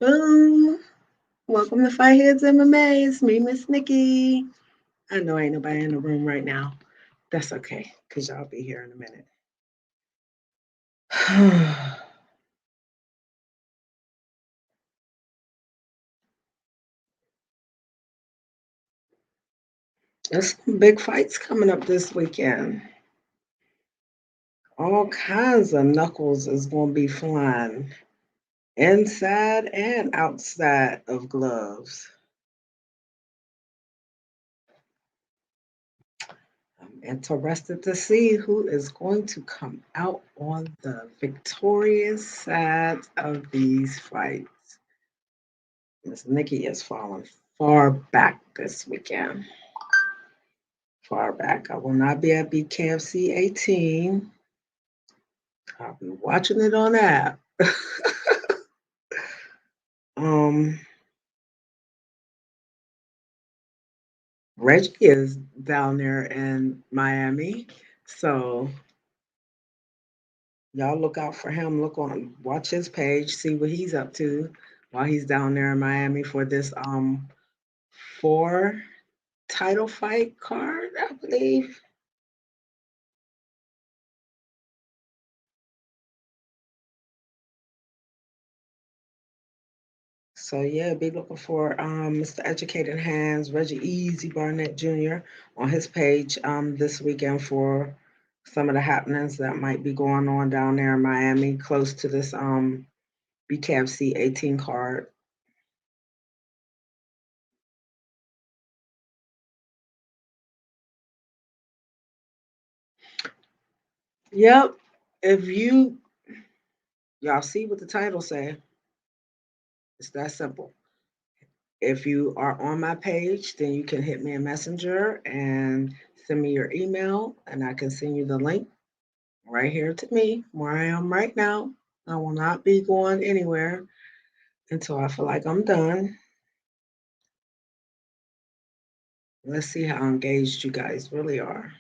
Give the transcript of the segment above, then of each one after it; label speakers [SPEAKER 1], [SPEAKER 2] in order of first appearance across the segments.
[SPEAKER 1] Boom. Welcome to Fightheads MMA. It's me, Miss Nikki. I know ain't nobody in the room right now. That's okay, because y'all be here in a minute. There's some big fights coming up this weekend. All kinds of knuckles is going to be flying inside and outside of gloves. I'm interested to see who is going to come out on the victorious side of these fights. Miss Nikki is falling far back this weekend. Far back. I will not be at BKFC 18. I'll be watching it on app. um, Reggie is down there in Miami, so y'all look out for him. Watch his page, see what he's up to while he's down there in Miami for this 4 title fight card, I believe. So yeah, be looking for Mr. Educated Hands, Reggie Easy Barnett Jr. on his page this weekend for some of the happenings that might be going on down there in Miami, close to this BKFC 18 card. Yep. If y'all see what the title say, it's that simple. If you are on my page, then you can hit me a messenger and send me your email, and I can send you the link right here to me where I am right now. I will not be going anywhere until I feel like I'm done. Let's see how engaged you guys really are.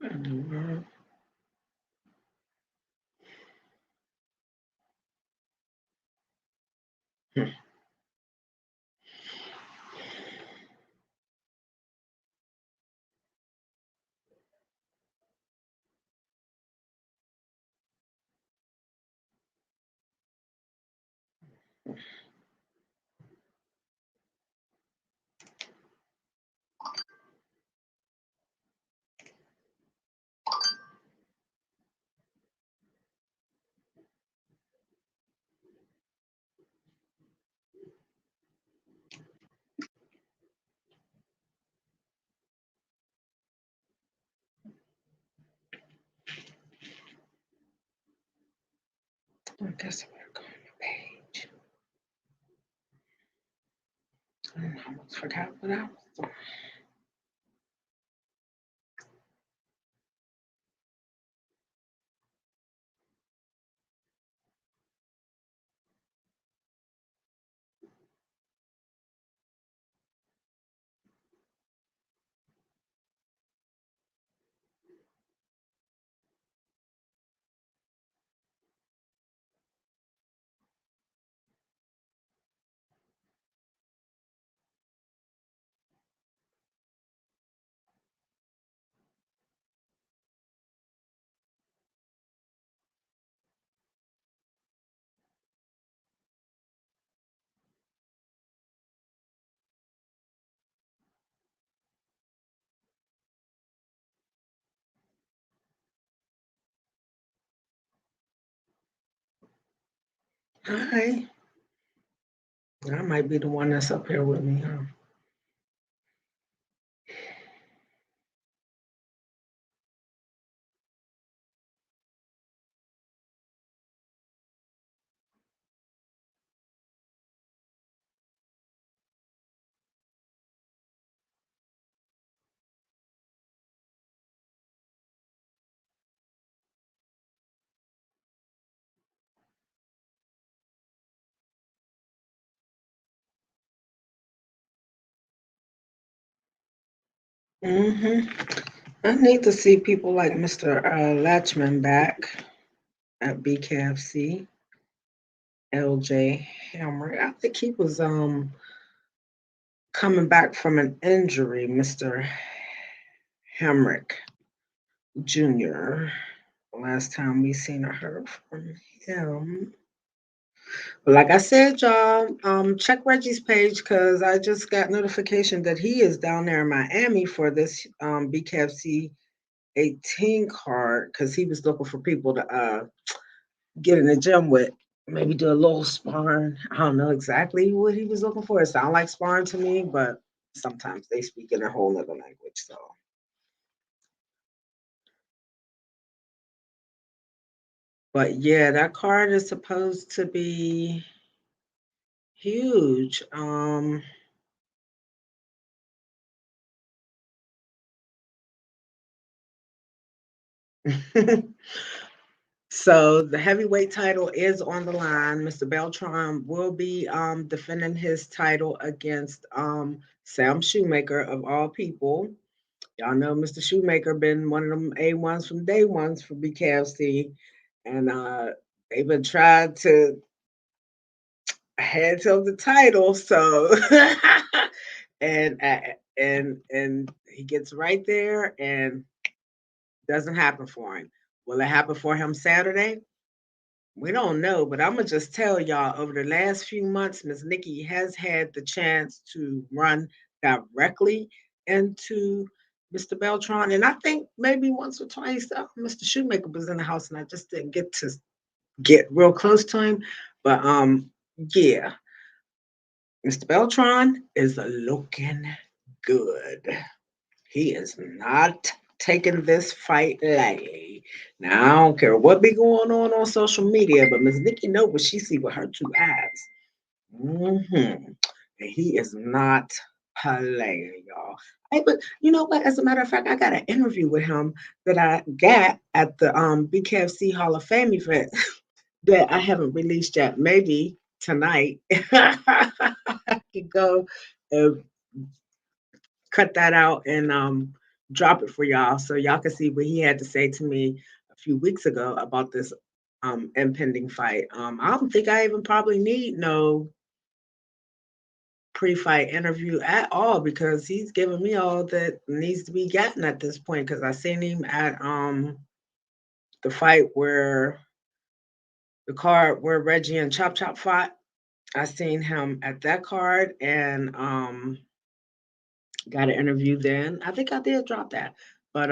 [SPEAKER 1] Mhm. I guess I'm gonna go on my page. I almost forgot what I was doing. All right. I might be the one that's up here with me, huh? Hmm. I need to see people like Mr. Latchman back at BKFC. LJ Hammer. I think he was coming back from an injury, Mr. Hamrick Jr. Last time we seen or heard from him. But like I said, y'all, check Reggie's page because I just got notification that he is down there in Miami for this BKFC 18 card because he was looking for people to get in the gym with. Maybe do a little sparring. I don't know exactly what he was looking for. It sounded like sparring to me, but sometimes they speak in a whole other language. So, but yeah, that card is supposed to be huge. So the heavyweight title is on the line. Mr. Beltran will be defending his title against Sam Shoemaker of all people. Y'all know Mr. Shoemaker been one of them A1s from day ones for BKFC, and they've been trying to hands him the title. So and he gets right there and doesn't happen for him. Will it happen for him Saturday? We don't know, but I'm gonna just tell y'all over the last few months, Miss Nikki has had the chance to run directly into Mr. Beltran, and I think maybe once or twice Mr. Shoemaker was in the house, and I just didn't get to get real close to him. But yeah, Mr. Beltran is looking good. He is not taking this fight lightly. Now, I don't care what be going on social media, but Miss Nikki know what she see with her two eyes. Mm-hmm. And he is not playing, y'all. Hey, but you know what? As a matter of fact, I got an interview with him that I got at the BKFC Hall of Fame event that I haven't released yet. Maybe tonight I could go and cut that out and drop it for y'all so y'all can see what he had to say to me a few weeks ago about this impending fight. I don't think I even probably need no pre-fight interview at all because he's giving me all that needs to be gotten at this point because I seen him at the fight where the card where Reggie and Chop Chop fought. I seen him at that card and got an interview then. I think I did drop that. But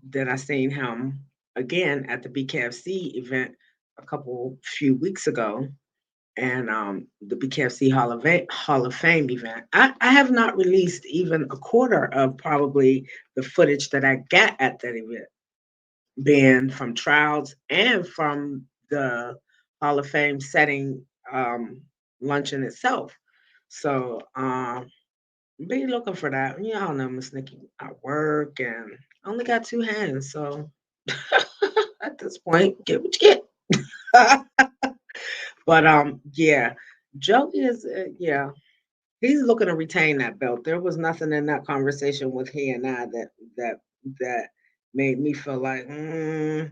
[SPEAKER 1] then I seen him again at the BKFC event a couple few weeks ago and the BKFC Hall of Fame event. I have not released even a quarter of probably the footage that I got at that event, being from trials and from the Hall of Fame setting luncheon itself. So be looking for that. Yeah, I don't know, Miss Nikki. I work and I only got two hands, so at this point, get what you get. But yeah, Joey is yeah, he's looking to retain that belt. There was nothing in that conversation with he and I that that made me feel like no,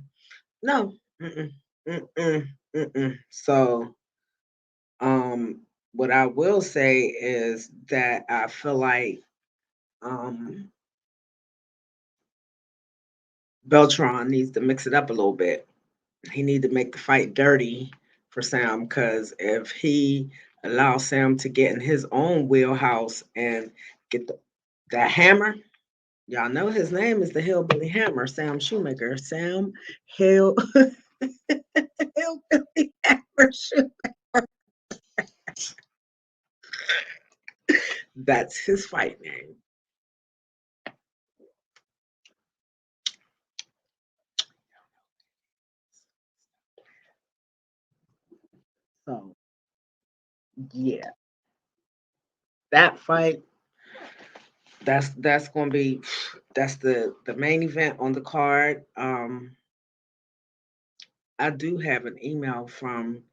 [SPEAKER 1] mm-mm, mm-mm, mm-mm. So what I will say is that I feel like um Beltron needs to mix it up a little bit. He need to make the fight dirty for Sam because if he allows Sam to get in his own wheelhouse and get that hammer, y'all know his name is the Hillbilly Hammer, Sam Shoemaker. Sam Hill Hillbilly Hammer Shoemaker. That's his fight name. So yeah, that fight, that's gonna be that's the main event on the card. I do have an email from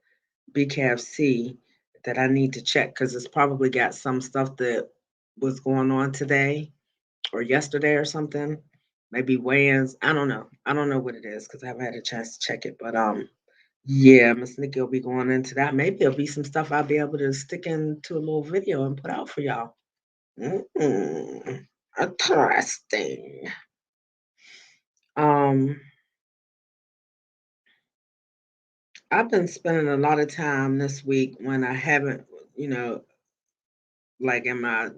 [SPEAKER 1] BKFC that I need to check because it's probably got some stuff that was going on today or yesterday or something. Maybe weigh-ins. I don't know. I don't know what it is because I haven't had a chance to check it. But yeah, Miss Nikki will be going into that. Maybe it'll be some stuff I'll be able to stick into a little video and put out for y'all. Interesting. Um, I've been spending a lot of time this week when I haven't, you know, like in my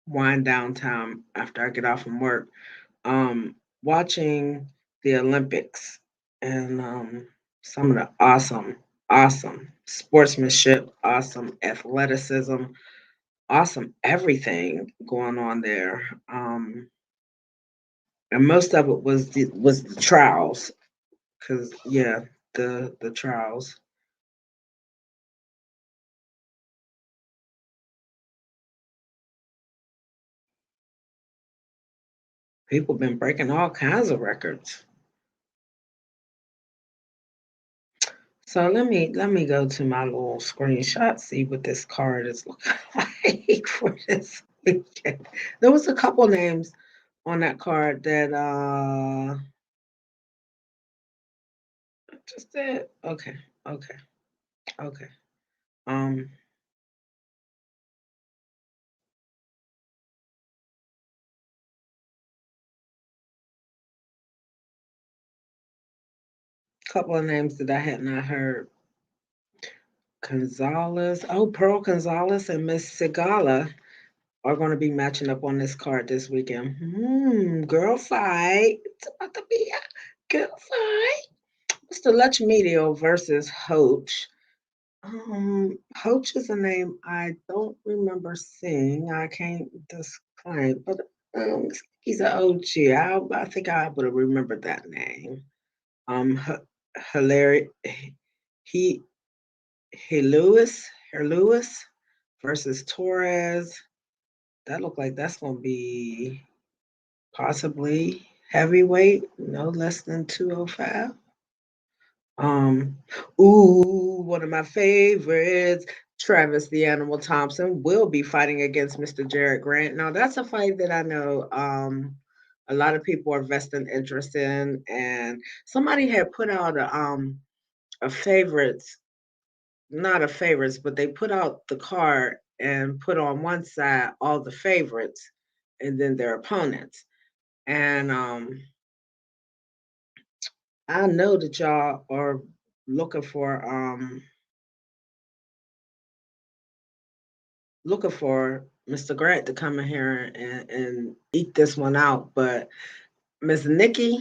[SPEAKER 1] wind down time after I get off from work, watching the Olympics and some of the awesome sportsmanship, awesome athleticism, awesome everything going on there. And most of it was the trials, because yeah, the trials. People been breaking all kinds of records. So let me go to my little screenshot, see what this card is looking like for this weekend. There was a couple names on that card that just did. Okay, okay, okay. Um, couple of names that I had not heard. Gonzalez. Oh, Pearl Gonzalez and Miss Sigala are going to be matching up on this card this weekend. Girl fight. It's about to be a girl fight. Mr. Medio versus Hoach. Hoach is a name I don't remember seeing. I can't disclaim, but he's an OG. I think I would have remembered that name. Hilarious. He Lewis versus Torres. That look like that's gonna be possibly heavyweight, no less than 205. Um, one of my favorites, Travis the Animal Thompson will be fighting against Mr. Jared Grant. Now that's a fight that I know a lot of people are vested interest in, and somebody had put out a favorites, not a favorites, but they put out the card and put on one side all the favorites and then their opponents. And I know that y'all are looking for Mr. Grant to come in here and eat this one out. But Miss Nikki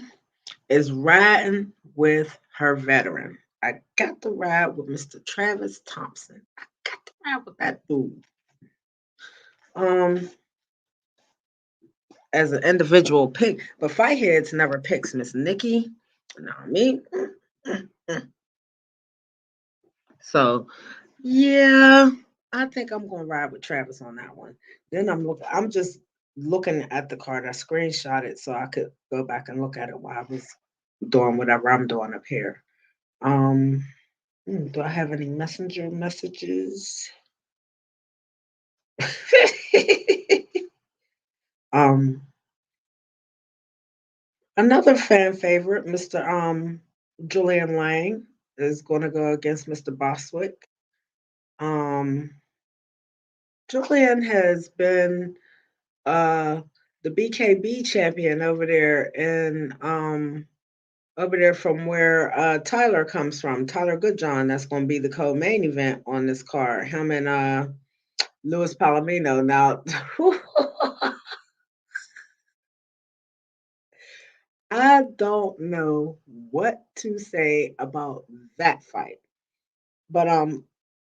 [SPEAKER 1] is riding with her veteran. I got to ride with Mr. Travis Thompson. I got to ride with that dude. Um, as an individual pick, but Fight Heads never picks Miss Nikki. No, me. So yeah, I think I'm gonna ride with Travis on that one. Then I'm just looking at the card. I screenshot it so I could go back and look at it while I was doing whatever I'm doing up here. Um, do I have any messenger messages? um, Another fan favorite, Mr. Julian Lang, is gonna go against Mr. Boswick. Um, Julian has been uh the BKB champion over there from where Tyler comes from. Tyler Goodjohn, that's gonna be the co-main event on this card. Him and Luis Palomino. Now I don't know what to say about that fight. But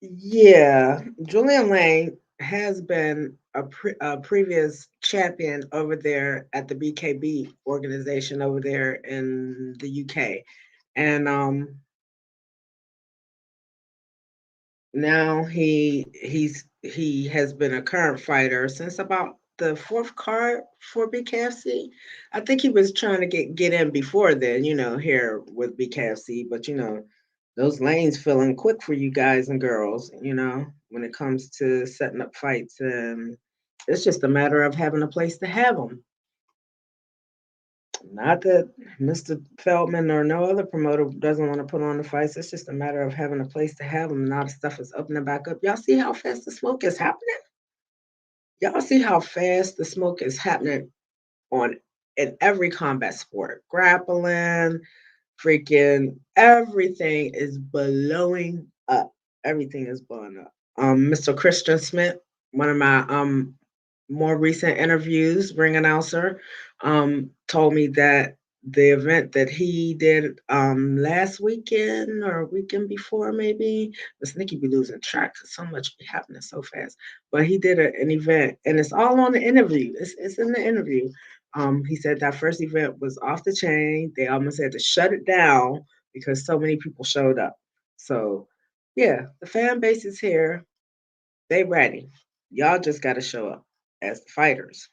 [SPEAKER 1] yeah, Julian Lane has been a previous champion over there at the BKB organization over there in the UK, and now he has been a current fighter since about the fourth card for BKFC. I think he was trying to get in before then, here with BKFC, but those lanes filling quick for you guys and girls, when it comes to setting up fights, and it's just a matter of having a place to have them. Not that Mr. Feldman or no other promoter doesn't want to put on the fights. It's just a matter of having a place to have them. Now the stuff is opening back up. Y'all see how fast the smoke is happening? Y'all see how fast the smoke is happening on in every combat sport. Grappling, freaking everything is blowing up. Everything is blowing up. Mr. Christian Smith, one of my more recent interviews, ring announcer, told me that the event that he did last weekend or weekend before, maybe, Miss Nikki be losing track because so much be happening so fast. But he did an event, and it's all on the interview. It's in the interview. He said that first event was off the chain. They almost had to shut it down because so many people showed up. So, yeah, the fan base is here. They ready. Y'all just got to show up as the fighters.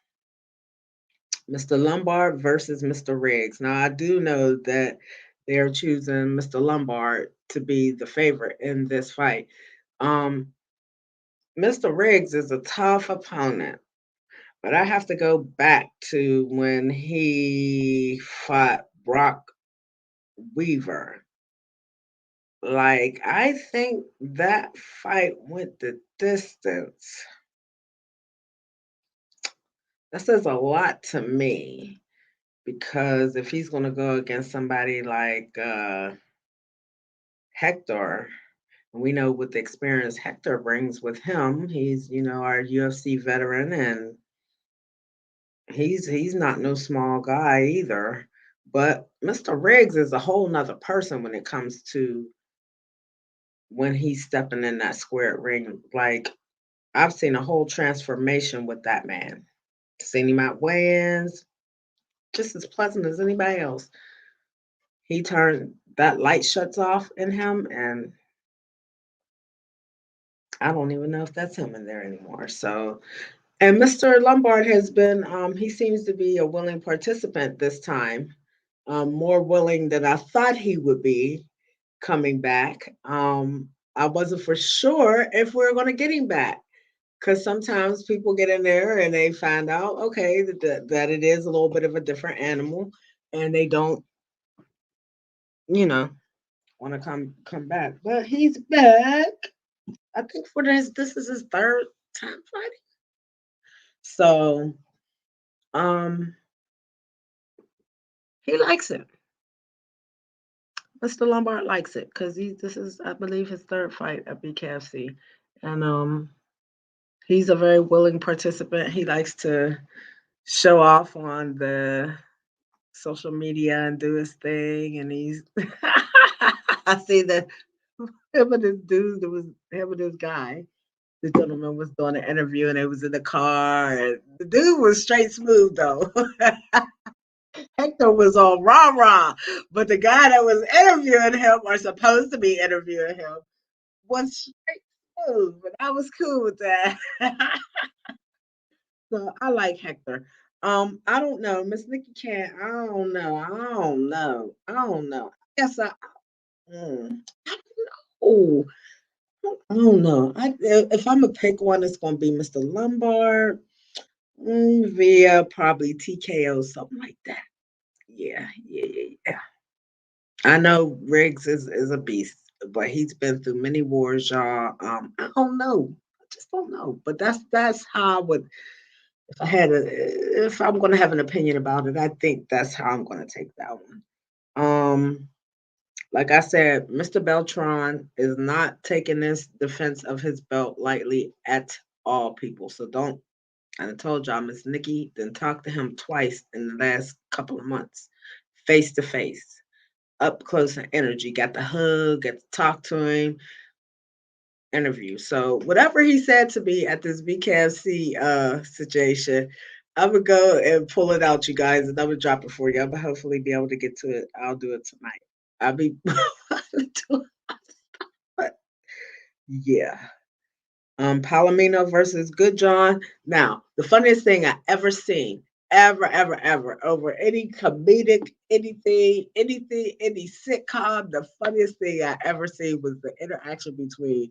[SPEAKER 1] Mr. Lombard versus Mr. Riggs. Now, I do know that they are choosing Mr. Lombard to be the favorite in this fight. Um, Mr. Riggs is a tough opponent, but I have to go back to when he fought Brock Weaver. Like, I think that fight went the distance. That says a lot to me because if he's going to go against somebody like Hector, and we know what the experience Hector brings with him, he's our UFC veteran, and he's not no small guy either. But Mr. Riggs is a whole nother person when it comes to when he's stepping in that square ring. Like, I've seen a whole transformation with that man. Seen him at weigh-ins, just as pleasant as anybody else. He turned that light shuts off in him, and I don't even know if that's him in there anymore. So, and Mr. Lombard has been, he seems to be a willing participant this time, more willing than I thought he would be coming back. I wasn't for sure if we are going to get him back because sometimes people get in there and they find out, okay, that it is a little bit of a different animal, and they don't, you know, want to come back. But he's back. I think for this is his third time fighting. So um he likes it. Mr. Lombard likes it because this is, I believe, his third fight at BKFC. And he's a very willing participant. He likes to show off on the social media and do his thing. And he's I see that him and this dude, there was him and this guy. The gentleman was doing an interview and it was in the car. And the dude was straight smooth though. Hector was all rah rah, but the guy that was interviewing him or supposed to be interviewing him was straight smooth. But I was cool with that. So I like Hector. I don't know. Miss Nikki can't. I don't know. I don't know. I don't know. I guess I don't know. I don't know. If I'm gonna pick one, it's gonna be Mr. Lombard via probably TKO, something like that. Yeah, yeah, yeah, yeah. I know Riggs is a beast, but he's been through many wars, y'all. I don't know. I just don't know. But that's how I would if I'm gonna have an opinion about it, I think that's how I'm gonna take that one. Like I said, Mr. Beltran is not taking this defense of his belt lightly at all, people. So don't. I told y'all, Miss Nikki then talked to him twice in the last couple of months, face to face, up close and energy. Got the hug, got to talk to him. interview. So whatever he said to me at this BKFC situation, I'm gonna go and pull it out, you guys, and I'm gonna drop it for you. I'm gonna hopefully be able to get to it. I'll do it tonight. I'll be but yeah. Palomino versus Good John. Now, the funniest thing I ever seen, ever, over any comedic, any sitcom, the funniest thing I ever seen was the interaction between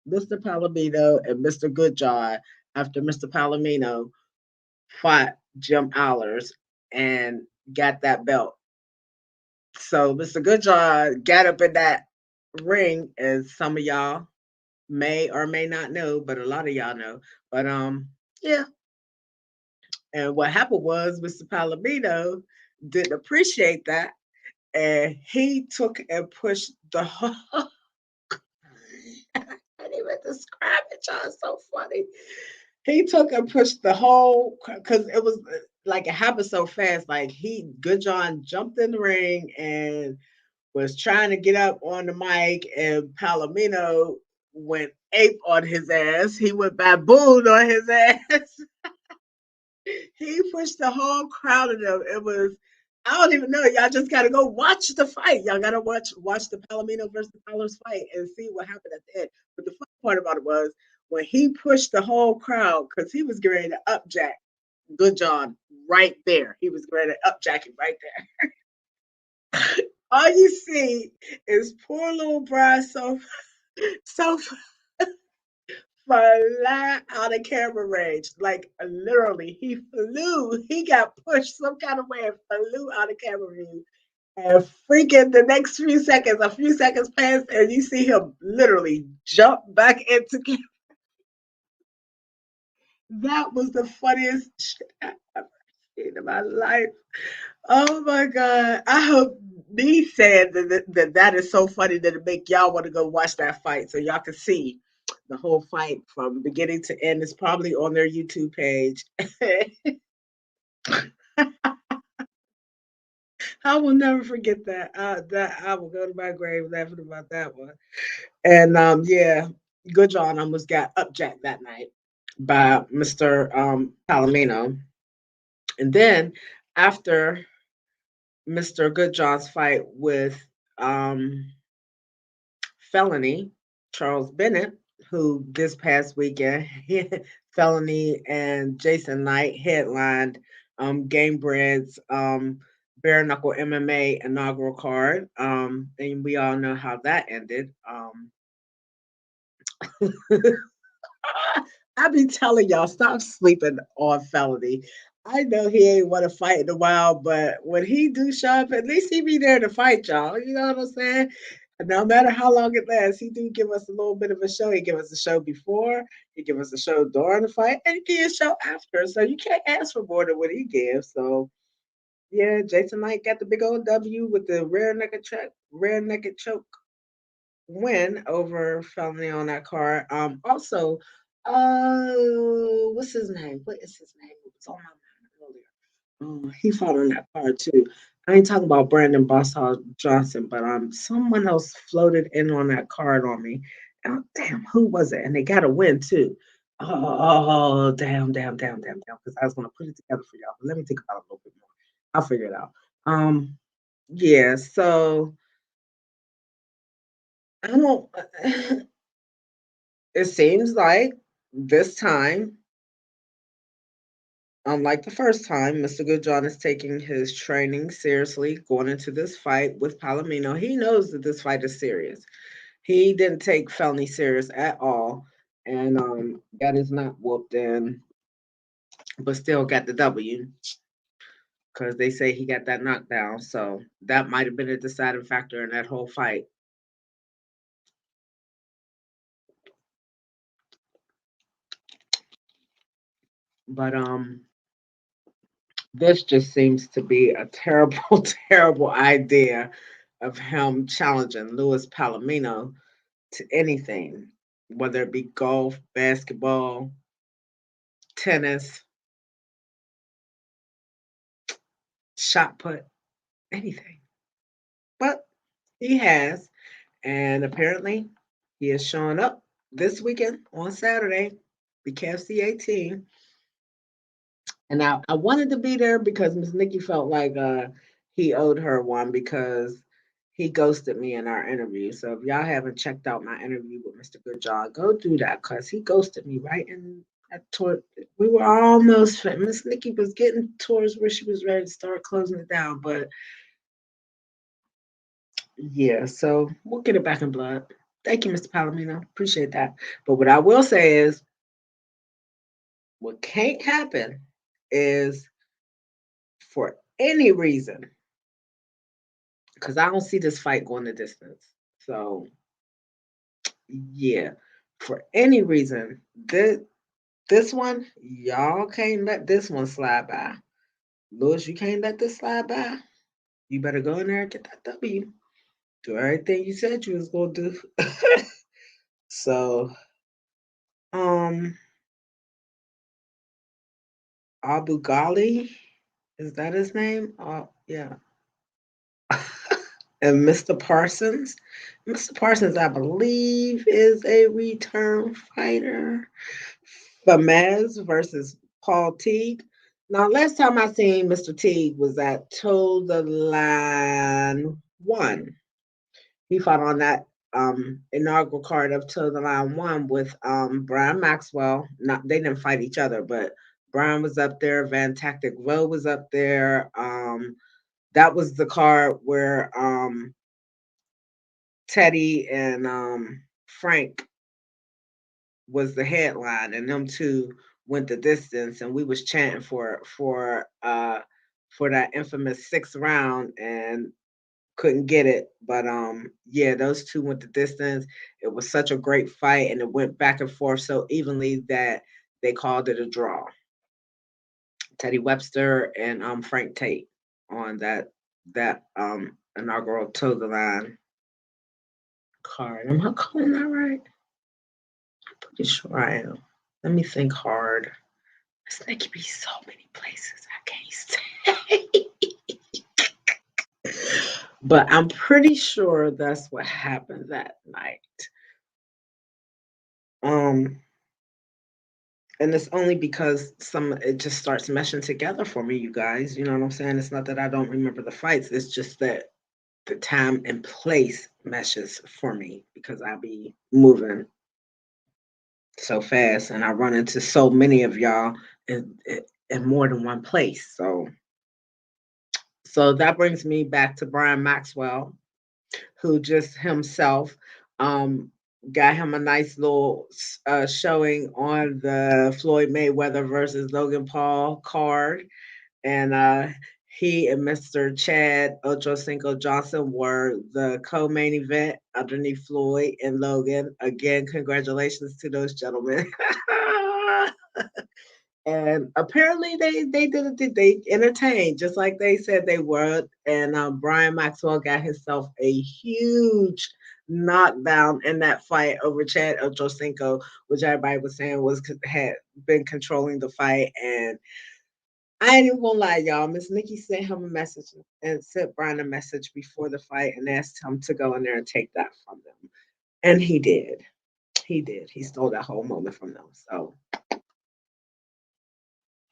[SPEAKER 1] Mr. Palomino and Mr. Goodjohn after Mr. Palomino fought Jim Allers and got that belt. So Mr. Goodjohn got up in that ring, as some of y'all may or may not know, but a lot of y'all know. But yeah. And what happened was Mr. Palomino didn't appreciate that, and he took and pushed the whole. I can't even describe it, y'all. It's so funny. He took and pushed the whole because it was like it happened so fast. Like Good John jumped in the ring and was trying to get up on the mic, and Palomino went ape on his ass. He went baboon on his ass. He pushed the whole crowd of them. It was, I don't even know. Y'all just gotta go watch the fight. Y'all gotta watch the Palomino versus Fowler's fight and see what happened at the end. But the funny part about it was when he pushed the whole crowd, because he was getting ready to upjack Good John right there. He was getting ready to upjack him right there. All you see is poor little Brian so fly out of camera range. Like literally, he flew. He got pushed some kind of way and flew out of camera view. And freaking the next a few seconds passed, and you see him literally jump back into camera. That was the funniest shit I ever seen in my life. Oh my god! I hope me said that is so funny that it make y'all want to go watch that fight so y'all can see the whole fight from beginning to end. It's probably on their YouTube page. I will never forget that. That I will go to my grave laughing about that one. And yeah, Good John almost got upjacked that night by Mr. Palomino. And then after Mr. Goodjohn's fight with Felony, Charles Bennett, who this past weekend, Felony and Jason Knight headlined Game Bread's Bare Knuckle MMA inaugural card. And we all know how that ended. I be telling y'all, stop sleeping on Felony. I know he ain't want to fight in a while, but when he do show up, at least he be there to fight y'all. You know what I'm saying? No matter how long it lasts, he do give us a little bit of a show. He give us a show before, he give us a show during the fight, and he give a show after. So you can't ask for more than what he gives. So yeah, Jason Knight got the big old W with the rare naked choke win over Felony on that card. Also, what's his name? What is his name? It was on my mind earlier. He fought on that card too. I ain't talking about Brandon Bosshall Johnson, but someone else floated in on that card on me. Damn, who was it? And they got a win too. Oh, damn. Because I was gonna put it together for y'all, but let me think about it a little bit more. I'll figure it out. Yeah. So I don't. It seems like this time, unlike the first time, Mr. Goodjohn is taking his training seriously going into this fight with Palomino. He knows that this fight is serious. He didn't take Felony serious at all and got his nut whooped in, but still got the W because they say he got that knockdown. So that might have been a deciding factor in that whole fight. But this just seems to be a terrible, terrible idea of him challenging Louis Palomino to anything, whether it be golf, basketball, tennis, shot put, anything. But he has, and apparently he is showing up this weekend on Saturday, the KFC 18. And I wanted to be there because Miss Nikki felt like he owed her one because he ghosted me in our interview. So if y'all haven't checked out my interview with Mr. Goodjaw, go do that because he ghosted me right in that toward we were almost Miss Nikki was getting towards where she was ready to start closing it down. But yeah, so we'll get it back in blood. Thank you, Mr. Palomino. Appreciate that. But what I will say is what can't happen is for any reason because I don't see this fight going the distance. So yeah, for any reason, this one y'all can't let this one slide by. Lewis, you can't let this slide by. You better go in there and get that W. Do everything you said you was gonna do. So um, Abu Ghali, is that his name? Yeah. And Mr. Parsons. Mr. Parsons, I believe, is a return fighter. Famez versus Paul Teague. Now, last time I seen Mr. Teague was at Toe the Line 1. He fought on that inaugural card of Toe the Line 1 with Brian Maxwell. Not they didn't fight each other, but Brian was up there, Van Tactic Rowe was up there. That was the card where Teddy and Frank was the headline, and them two went the distance, and we was chanting for that infamous sixth round and couldn't get it. But yeah, those two went the distance. It was such a great fight, and it went back and forth so evenly that they called it a draw. Teddy Webster and Frank Tate on that inaugural Toe the Line card. Am I calling that right? I'm pretty sure I am. Let me think hard. There could be so many places I can't say. But I'm pretty sure that's what happened that night. Um, and it's only because some it just starts meshing together for me, you guys. You know what I'm saying? It's not that I don't remember the fights. It's just that the time and place meshes for me because I be moving so fast and I run into so many of y'all in more than one place. So that brings me back to Brian Maxwell, who just himself um, got him a nice little showing on the Floyd Mayweather versus Logan Paul card. And he and Mr. Chad Ochocinco Johnson were the co-main event underneath Floyd and Logan. Again, congratulations to those gentlemen. And apparently they did it. They entertained just like they said they would. And Brian Maxwell got himself a huge knockdown in that fight over Chad Ochocinco, which everybody was saying had been controlling the fight. And I ain't even gonna lie, y'all. Miss Nikki sent him a message and sent Brian a message before the fight and asked him to go in there and take that from them. And he did. He did. He stole that whole moment from them. So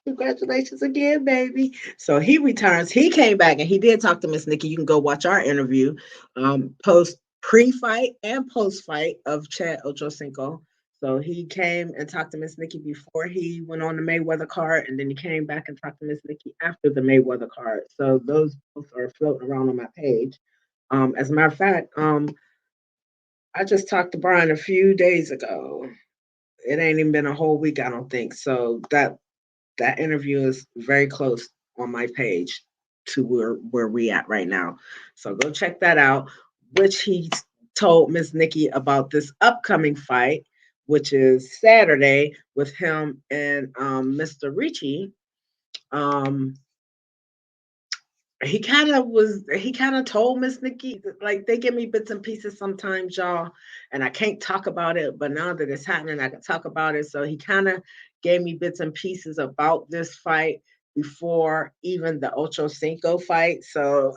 [SPEAKER 1] congratulations again, baby. So he returns. He came back and he did talk to Miss Nikki. You can go watch our interview, post pre-fight and post-fight of Chad Ochocinco. So he came and talked to Miss Nikki before he went on the Mayweather card, and then he came back and talked to Miss Nikki after the Mayweather card. So those both are floating around on my page. As a matter of fact, I just talked to Brian a few days ago. It ain't even been a whole week, I don't think. So that interview is very close on my page to where we at right now. So go check that out, which he told Miss Nikki about this upcoming fight, which is Saturday with him and Mr. Ricci. Um, he kind of told Miss Nikki, like they give me bits and pieces sometimes, y'all, and I can't talk about it, but now that it's happening, I can talk about it. So he kind of gave me bits and pieces about this fight before even the Ocho Cinco fight. So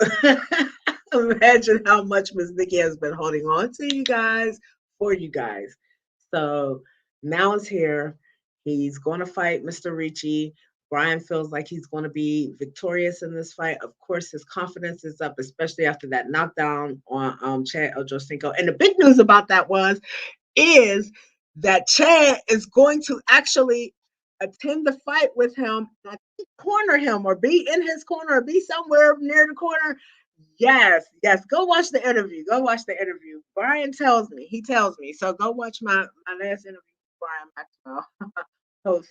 [SPEAKER 1] imagine how much Miss Nikki has been holding on to you guys for you guys. So now it's here. He's going to fight Mr. Ricci. Brian feels like he's going to be victorious in this fight. Of course, his confidence is up, especially after that knockdown on Chad Ochocinco. And the big news about that is that Chad is going to actually attend the fight with him, corner him, or be in his corner, or be somewhere near the corner. Yes, yes. Go watch the interview. Go watch the interview. Brian tells me. He tells me. So go watch my last interview with Brian Maxwell, post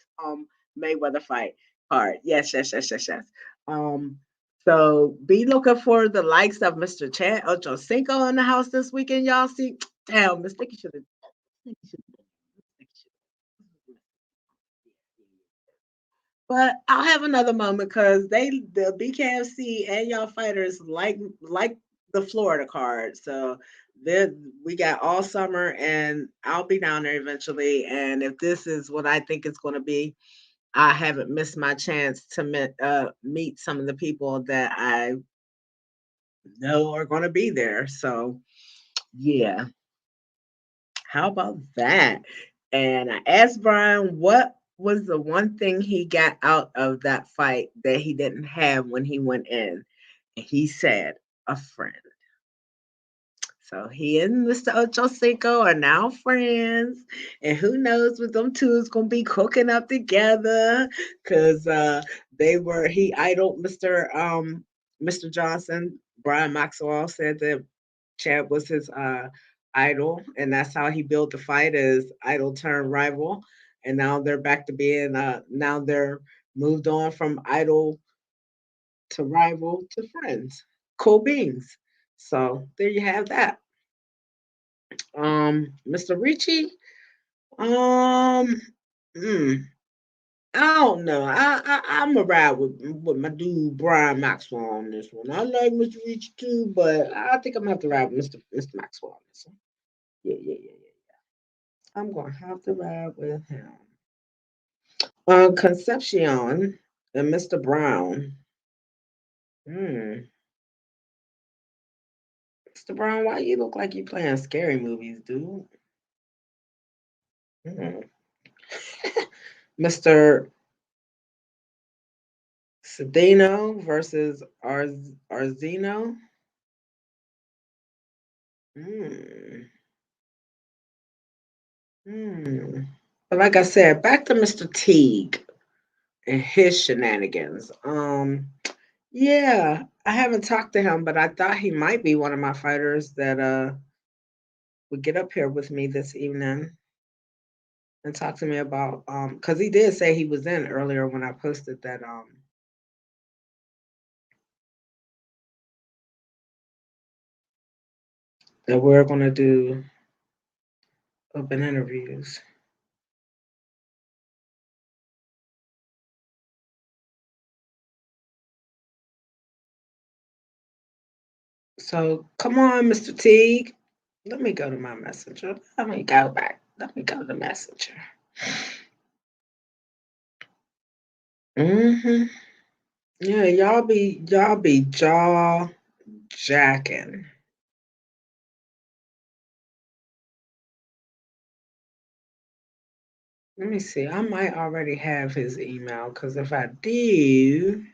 [SPEAKER 1] Mayweather fight card. Yes, yes, yes, yes, yes. Um, so be looking for the likes of Mr. Chad Ochocinco in the house this weekend. Y'all see, damn, Miss Nikki should have. But I'll have another moment because the BKFC and y'all fighters like the Florida card. So there we got all summer, and I'll be down there eventually. And if this is what I think it's going to be, I haven't missed my chance to meet some of the people that I know are going to be there. So yeah, how about that? And I asked Brian what was the one thing he got out of that fight that he didn't have when he went in. And he said, a friend. So he and Mr. Ochocinco are now friends. And who knows what them two is gonna be cooking up together. Cause he idled Mr. Johnson. Brian Maxwell said that Chad was his idol, and that's how he built the fight as idol turned rival. And now they're back to being now they're moved on from idol to rival to friends. Cool beans. So there you have that. Mr. Ricci, um, mm, I don't know. I'm a ride with my dude Brian Maxwell on this one. I like Mr. Ricci too, but I think I'm gonna have to ride with Mr. Maxwell on this one. Yeah, yeah, yeah, yeah. I'm gonna have to ride with him. Concepcion and Mr. Brown. Hmm. Mr. Brown, why you look like you playing scary movies, dude? Hmm. Mr. Cedeno versus Arzino. Hmm. Hmm. But like I said, back to Mr. Teague and his shenanigans. Yeah, I haven't talked to him, but I thought he might be one of my fighters that would get up here with me this evening and talk to me about because he did say he was in earlier when I posted that we're gonna do open interviews. So come on, Mr. Teague. Let me go to my messenger. Let me go back. Let me go to messenger. Hmm. Yeah, y'all be jaw jacking. Let me see. I might already have his email because if I do,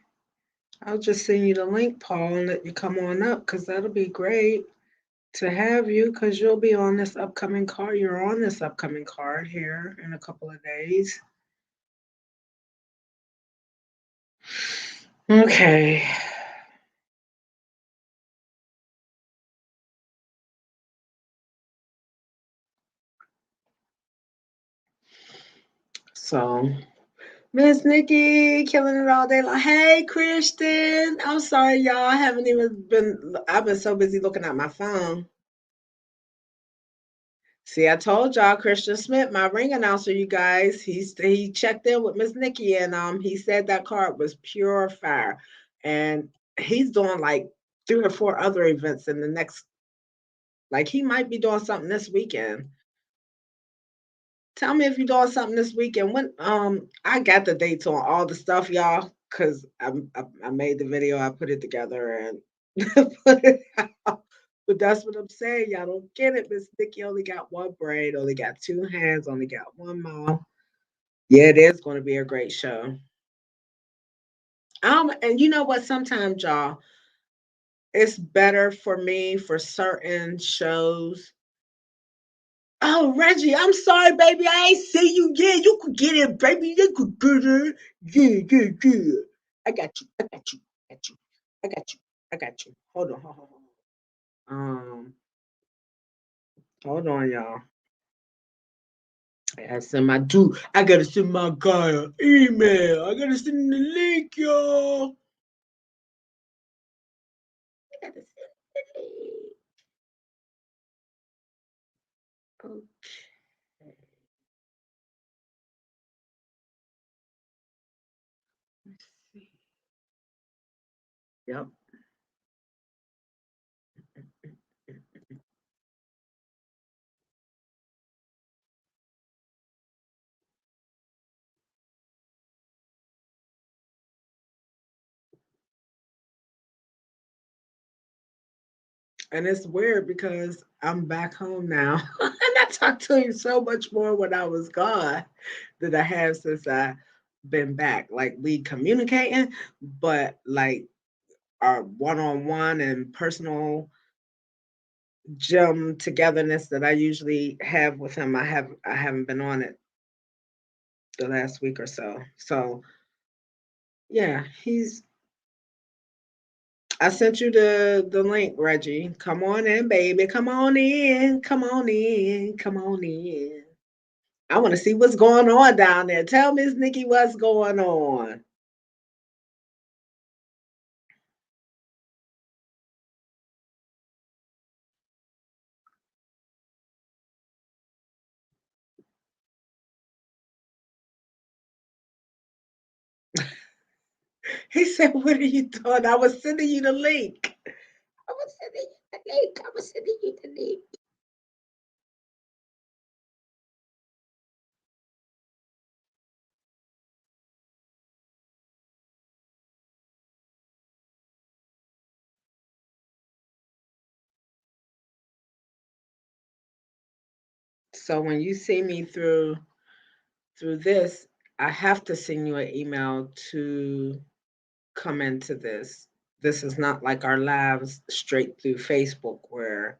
[SPEAKER 1] I'll just send you the link, Paul, and let you come on up because that'll be great to have you because you'll be on this upcoming card. You're on this upcoming card here in a couple of days. Okay. So Miss Nikki killing it all day long. Hey, Christian. I'm sorry, y'all. I haven't even been, I've been so busy looking at my phone. See, I told y'all Christian Smith, my ring announcer, you guys, he checked in with Miss Nikki and he said that card was pure fire. And he's doing like 3 or 4 other events in the next, like he might be doing something this weekend. Tell me if you're doing something this weekend. When I got the dates on all the stuff, y'all, because I made the video, I put it together and put it out. But that's what I'm saying. Y'all don't get it. Miss Nikki only got one brain, only got two hands, only got one mouth. Yeah, it is going to be a great show. And you know what? Sometimes, y'all, it's better for me for certain shows. Oh, Reggie, I'm sorry, baby. I ain't see you. Yeah, you could get it, baby. You could get it. Yeah, yeah, yeah. I got you. I got you. I got you. I got you. I got you. Hold on. Hold on. Hold on. Hold on, y'all. I gotta send my dude. I gotta send my guy an email. I gotta send the link, y'all. I gotta send the link. Okay. Let's see. Yep. And it's weird because I'm back home now. And I talked to him so much more when I was gone than I have since I been back. Like we communicating, but like our one-on-one and personal gym togetherness that I usually have with him, I haven't been on it the last week or so. So yeah, he's I sent you the link, Reggie. Come on in, baby. Come on in. Come on in. Come on in. I want to see what's going on down there. Tell Miss Nikki what's going on. He said, "What are you doing?" I was sending you the link. I was sending you the link. I was sending you the link. So when you see me through this, I have to send you an email to come into this. This is not like our lives straight through Facebook where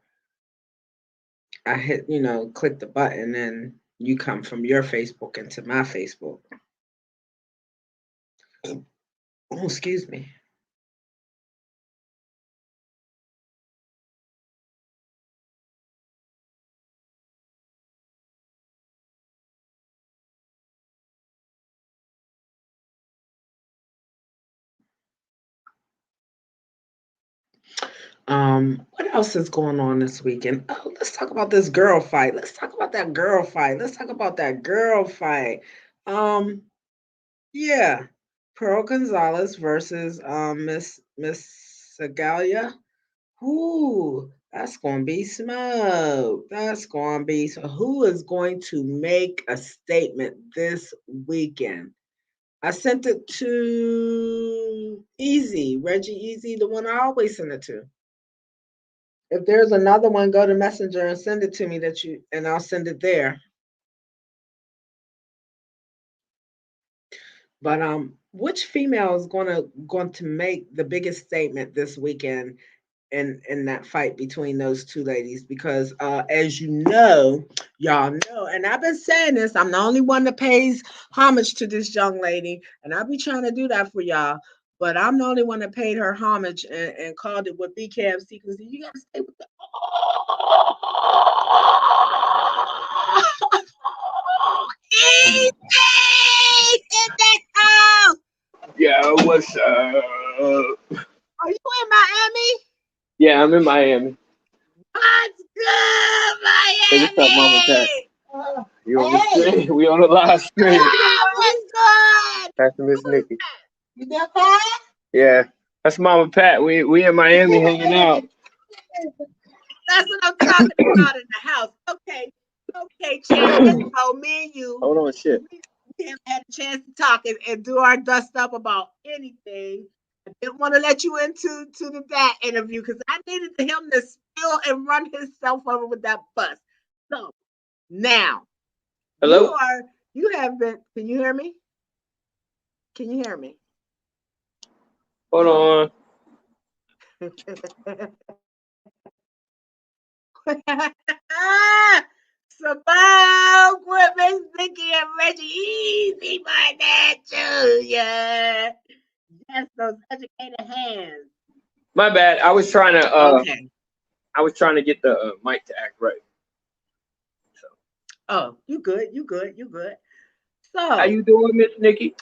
[SPEAKER 1] I hit, click the button and you come from your Facebook into my Facebook. Oh, excuse me. What else is going on this weekend? Oh, let's talk about this girl fight. Let's talk about that girl fight. Let's talk about that girl fight. Um, yeah, Pearl Gonzalez versus Miss Sagalia. Ooh, that's gonna be smoke. That's gonna be so. Who is going to make a statement this weekend? I sent it to Easy, Reggie Easy, the one I always send it to. If there's another one, go to Messenger and send it to me and I'll send it there. But which female is going to make the biggest statement this weekend in that fight between those two ladies? Because as you know, y'all know, and I've been saying this, I'm the only one that pays homage to this young lady, and I'll be trying to do that for y'all. But I'm the only one that paid her homage and called it with BKFC because you gotta stay with the Easy in that house.
[SPEAKER 2] Yeah, what's up?
[SPEAKER 1] Are you in Miami?
[SPEAKER 2] Yeah, I'm in Miami.
[SPEAKER 1] What's good,
[SPEAKER 2] Hey, what's up, Mama Pat?
[SPEAKER 1] Miami?
[SPEAKER 2] You on the stream? We on the live stream.
[SPEAKER 1] What's good?
[SPEAKER 2] That's Miss Nikki.
[SPEAKER 1] You got that?
[SPEAKER 2] Yeah, that's Mama Pat. We in Miami hanging out.
[SPEAKER 1] That's what I'm talking about in the house. Okay, champion. So me and you,
[SPEAKER 2] Hold on, shit.
[SPEAKER 1] we haven't had a chance to talk and do our dust up about anything. didn't want to let you into that interview because I needed him to spill and run himself over with that bus. So now
[SPEAKER 2] Hello?
[SPEAKER 1] you have been. Can you hear me? Can you hear me?
[SPEAKER 2] Hold on.
[SPEAKER 1] Simone, quit Miss Vicky and Reggie easy, my dad Junior. Yes, those educated hands.
[SPEAKER 2] My bad. I was trying to
[SPEAKER 1] Okay.
[SPEAKER 2] get the mic to act right. So
[SPEAKER 1] Oh, you good? You good? You good?
[SPEAKER 2] how
[SPEAKER 1] So
[SPEAKER 2] you doing, Miss Nikki?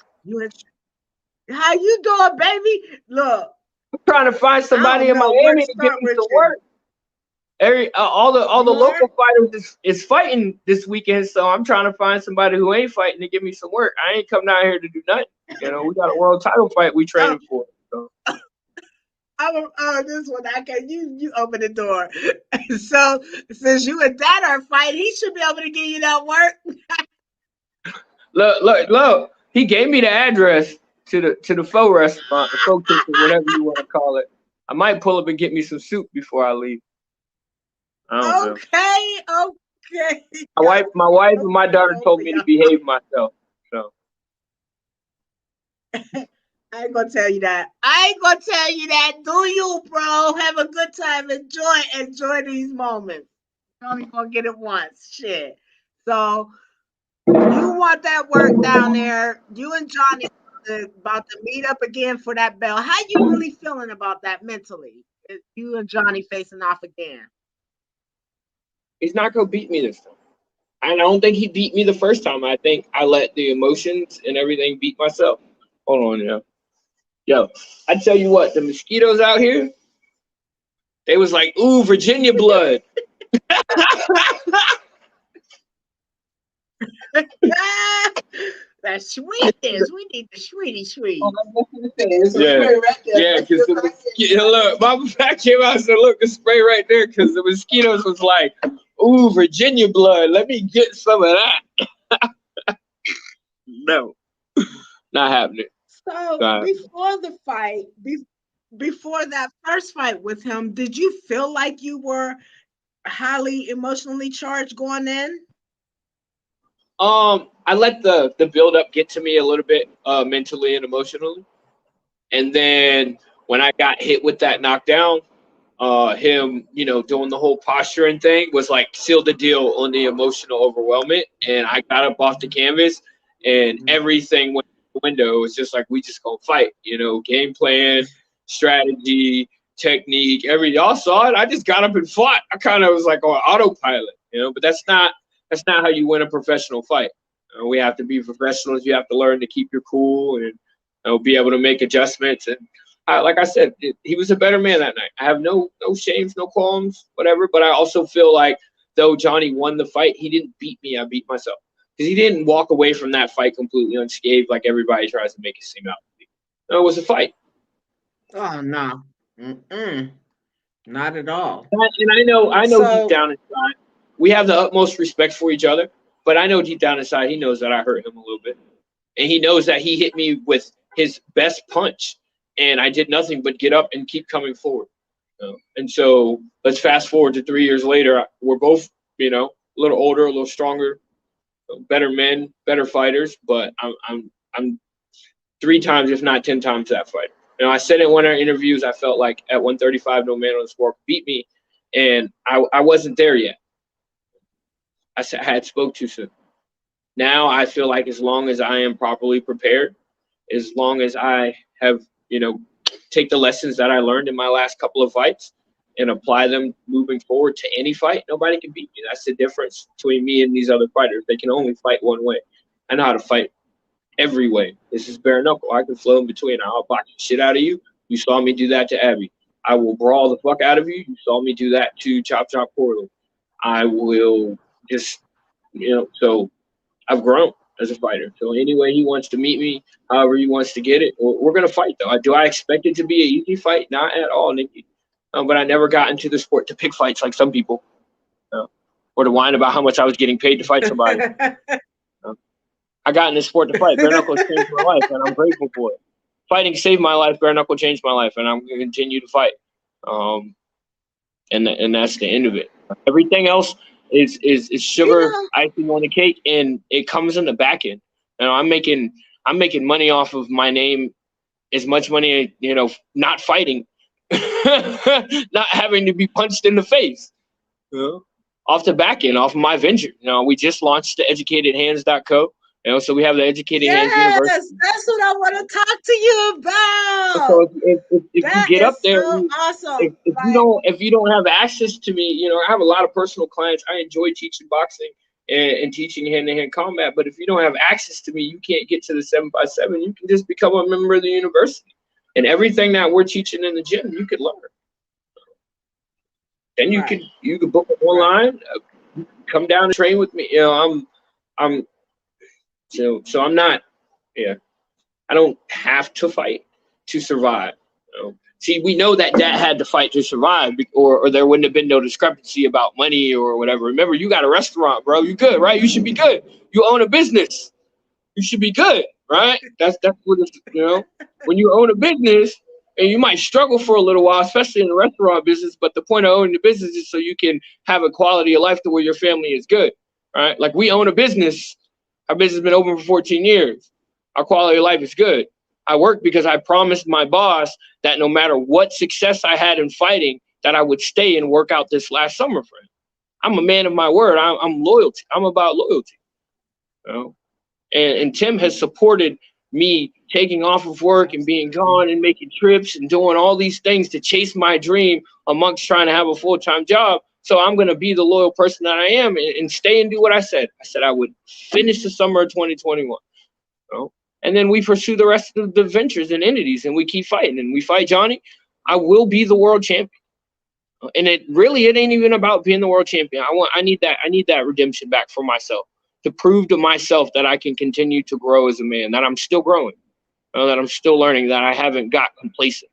[SPEAKER 1] how you doing, baby? Look,
[SPEAKER 2] I'm trying to find
[SPEAKER 1] I
[SPEAKER 2] somebody
[SPEAKER 1] don't
[SPEAKER 2] in
[SPEAKER 1] know where to
[SPEAKER 2] Miami to give
[SPEAKER 1] start
[SPEAKER 2] me
[SPEAKER 1] with
[SPEAKER 2] some
[SPEAKER 1] you.
[SPEAKER 2] work. All the
[SPEAKER 1] You are?
[SPEAKER 2] local fighters is fighting this weekend, so I'm trying to find somebody who ain't fighting to give me some work. I ain't come down here to do nothing. You know, we got a world title fight we
[SPEAKER 1] Oh,
[SPEAKER 2] training for. So
[SPEAKER 1] this one. I can you open the door. So since you and Dad are fighting, he should be able to give you that work.
[SPEAKER 2] look. He gave me the address to the faux restaurant, the faux kitchen, whatever you want to call it. I might pull up and get me some soup before I leave. I don't know.
[SPEAKER 1] Okay.
[SPEAKER 2] My wife and my daughter told
[SPEAKER 1] Hopefully
[SPEAKER 2] me to
[SPEAKER 1] y'all.
[SPEAKER 2] behave myself. So
[SPEAKER 1] I ain't gonna tell you that. I ain't gonna tell you that. Do you, bro? Have a good time. Enjoy these moments. You only gonna get it once. Shit. So you want that work down there? You and Johnny about to meet up again for that bell. How you really feeling about that mentally? You and Johnny facing off again.
[SPEAKER 2] he's not gonna beat me this time. And I don't think he beat me the first time. I think I let the emotions and everything beat myself. Hold on, yo. I tell you what, the mosquitoes out here, they was like, ooh, Virginia blood.
[SPEAKER 1] That sweetness. We need the sweet.
[SPEAKER 2] Yeah, because look, Mama Pat came out and said, look, the spray right there, because the mosquitoes was like, ooh, Virginia blood. Let me get some of that. No, not happening.
[SPEAKER 1] So before the fight, before that first fight with him, did you feel like you were highly emotionally charged going in?
[SPEAKER 2] I let the build up get to me a little bit mentally and emotionally. And then when I got hit with that knockdown, him, doing the whole posturing thing was like sealed the deal on the emotional overwhelmment. And I got up off the canvas and everything went out the window. It was just like, we just gonna fight, game plan, strategy, technique, y'all saw it. I just got up and fought. I kind of was like on autopilot, but that's not how you win a professional fight. We have to be professionals. You have to learn to keep your cool and be able to make adjustments. And like I said, he was a better man that night. I have no shames, no qualms, whatever. But I also feel like though Johnny won the fight, he didn't beat me. I beat myself because he didn't walk away from that fight completely unscathed like everybody tries to make it seem out. No, it was a fight.
[SPEAKER 1] Oh no, not at all.
[SPEAKER 2] And I know deep down inside, we have the utmost respect for each other. But I know deep down inside, he knows that I hurt him a little bit, and he knows that he hit me with his best punch, and I did nothing but get up and keep coming forward. And so let's fast forward to 3 years later. We're both, a little older, a little stronger, better men, better fighters. But I'm 3 times, if not 10 times, that fighter. I said in one of our interviews, I felt like at 135, no man on the sport beat me, and I wasn't there yet. I had spoke too soon. Now I feel like as long as I am properly prepared, as long as I have, take the lessons that I learned in my last couple of fights and apply them moving forward to any fight, nobody can beat me. That's the difference between me and these other fighters. They can only fight one way. I know how to fight every way. This is bare knuckle. I can flow in between. I'll box the shit out of you. You saw me do that to Abby. I will brawl the fuck out of you. You saw me do that to Chop Chop Portal. I will just, so I've grown as a fighter. So any way he wants to meet me, however he wants to get it, we're going to fight, though. Do I expect it to be an easy fight? Not at all, Nikki. But I never got into the sport to pick fights like some people, or to whine about how much I was getting paid to fight somebody. I got in this sport to fight. Bare knuckles changed my life, and I'm grateful for it. fighting saved my life. Bare knuckle changed my life, and I'm going to continue to fight. And that's the end of it. Everything else is sugar icing on the cake, and it comes in the back end. You know, I'm making money off of my name, as much money, you know, not fighting, not having to be punched in the face. You know, off the back end, off of my venture. You know, we just launched the educatedhands.co. You know, so we have the Educated Hands University.
[SPEAKER 1] Yes, that's what I want to talk to you about.
[SPEAKER 2] So if you get up there,
[SPEAKER 1] so awesome.
[SPEAKER 2] If you don't have access to me, you know, I have a lot of personal clients. I enjoy teaching boxing and teaching hand-to-hand combat. But if you don't have access to me, you can't get to the 7x7. You can just become a member of the university, and everything that we're teaching in the gym, you could learn. Then you could book it online, come down and train with me. You know, So I'm not, I don't have to fight to survive. You know? See, we know that Dad had to fight to survive, or there wouldn't have been no discrepancy about money or whatever. Remember, you got a restaurant, bro. You good, right? You should be good. You own a business. You should be good, right? That's what it's, you know. When you own a business, and you might struggle for a little while, especially in the restaurant business, but the point of owning the business is so you can have a quality of life to where your family is good, right? Like, we own a business. Our business has been open for 14 years. Our quality of life is good. I work because I promised my boss that no matter what success I had in fighting, that I would stay and work out this last summer for him. I'm a man of my word. I'm loyalty. I'm about loyalty. You know? And Tim has supported me taking off of work and being gone and making trips and doing all these things to chase my dream amongst trying to have a full-time job. So I'm going to be the loyal person that I am and stay and do what I said. I said I would finish the summer of 2021. You know? And then we pursue the rest of the ventures and entities, and we keep fighting. And we fight Johnny. I will be the world champion. And it ain't even about being the world champion. I need that redemption back for myself, to prove to myself that I can continue to grow as a man, that I'm still growing, that I'm still learning, that I haven't got complacent.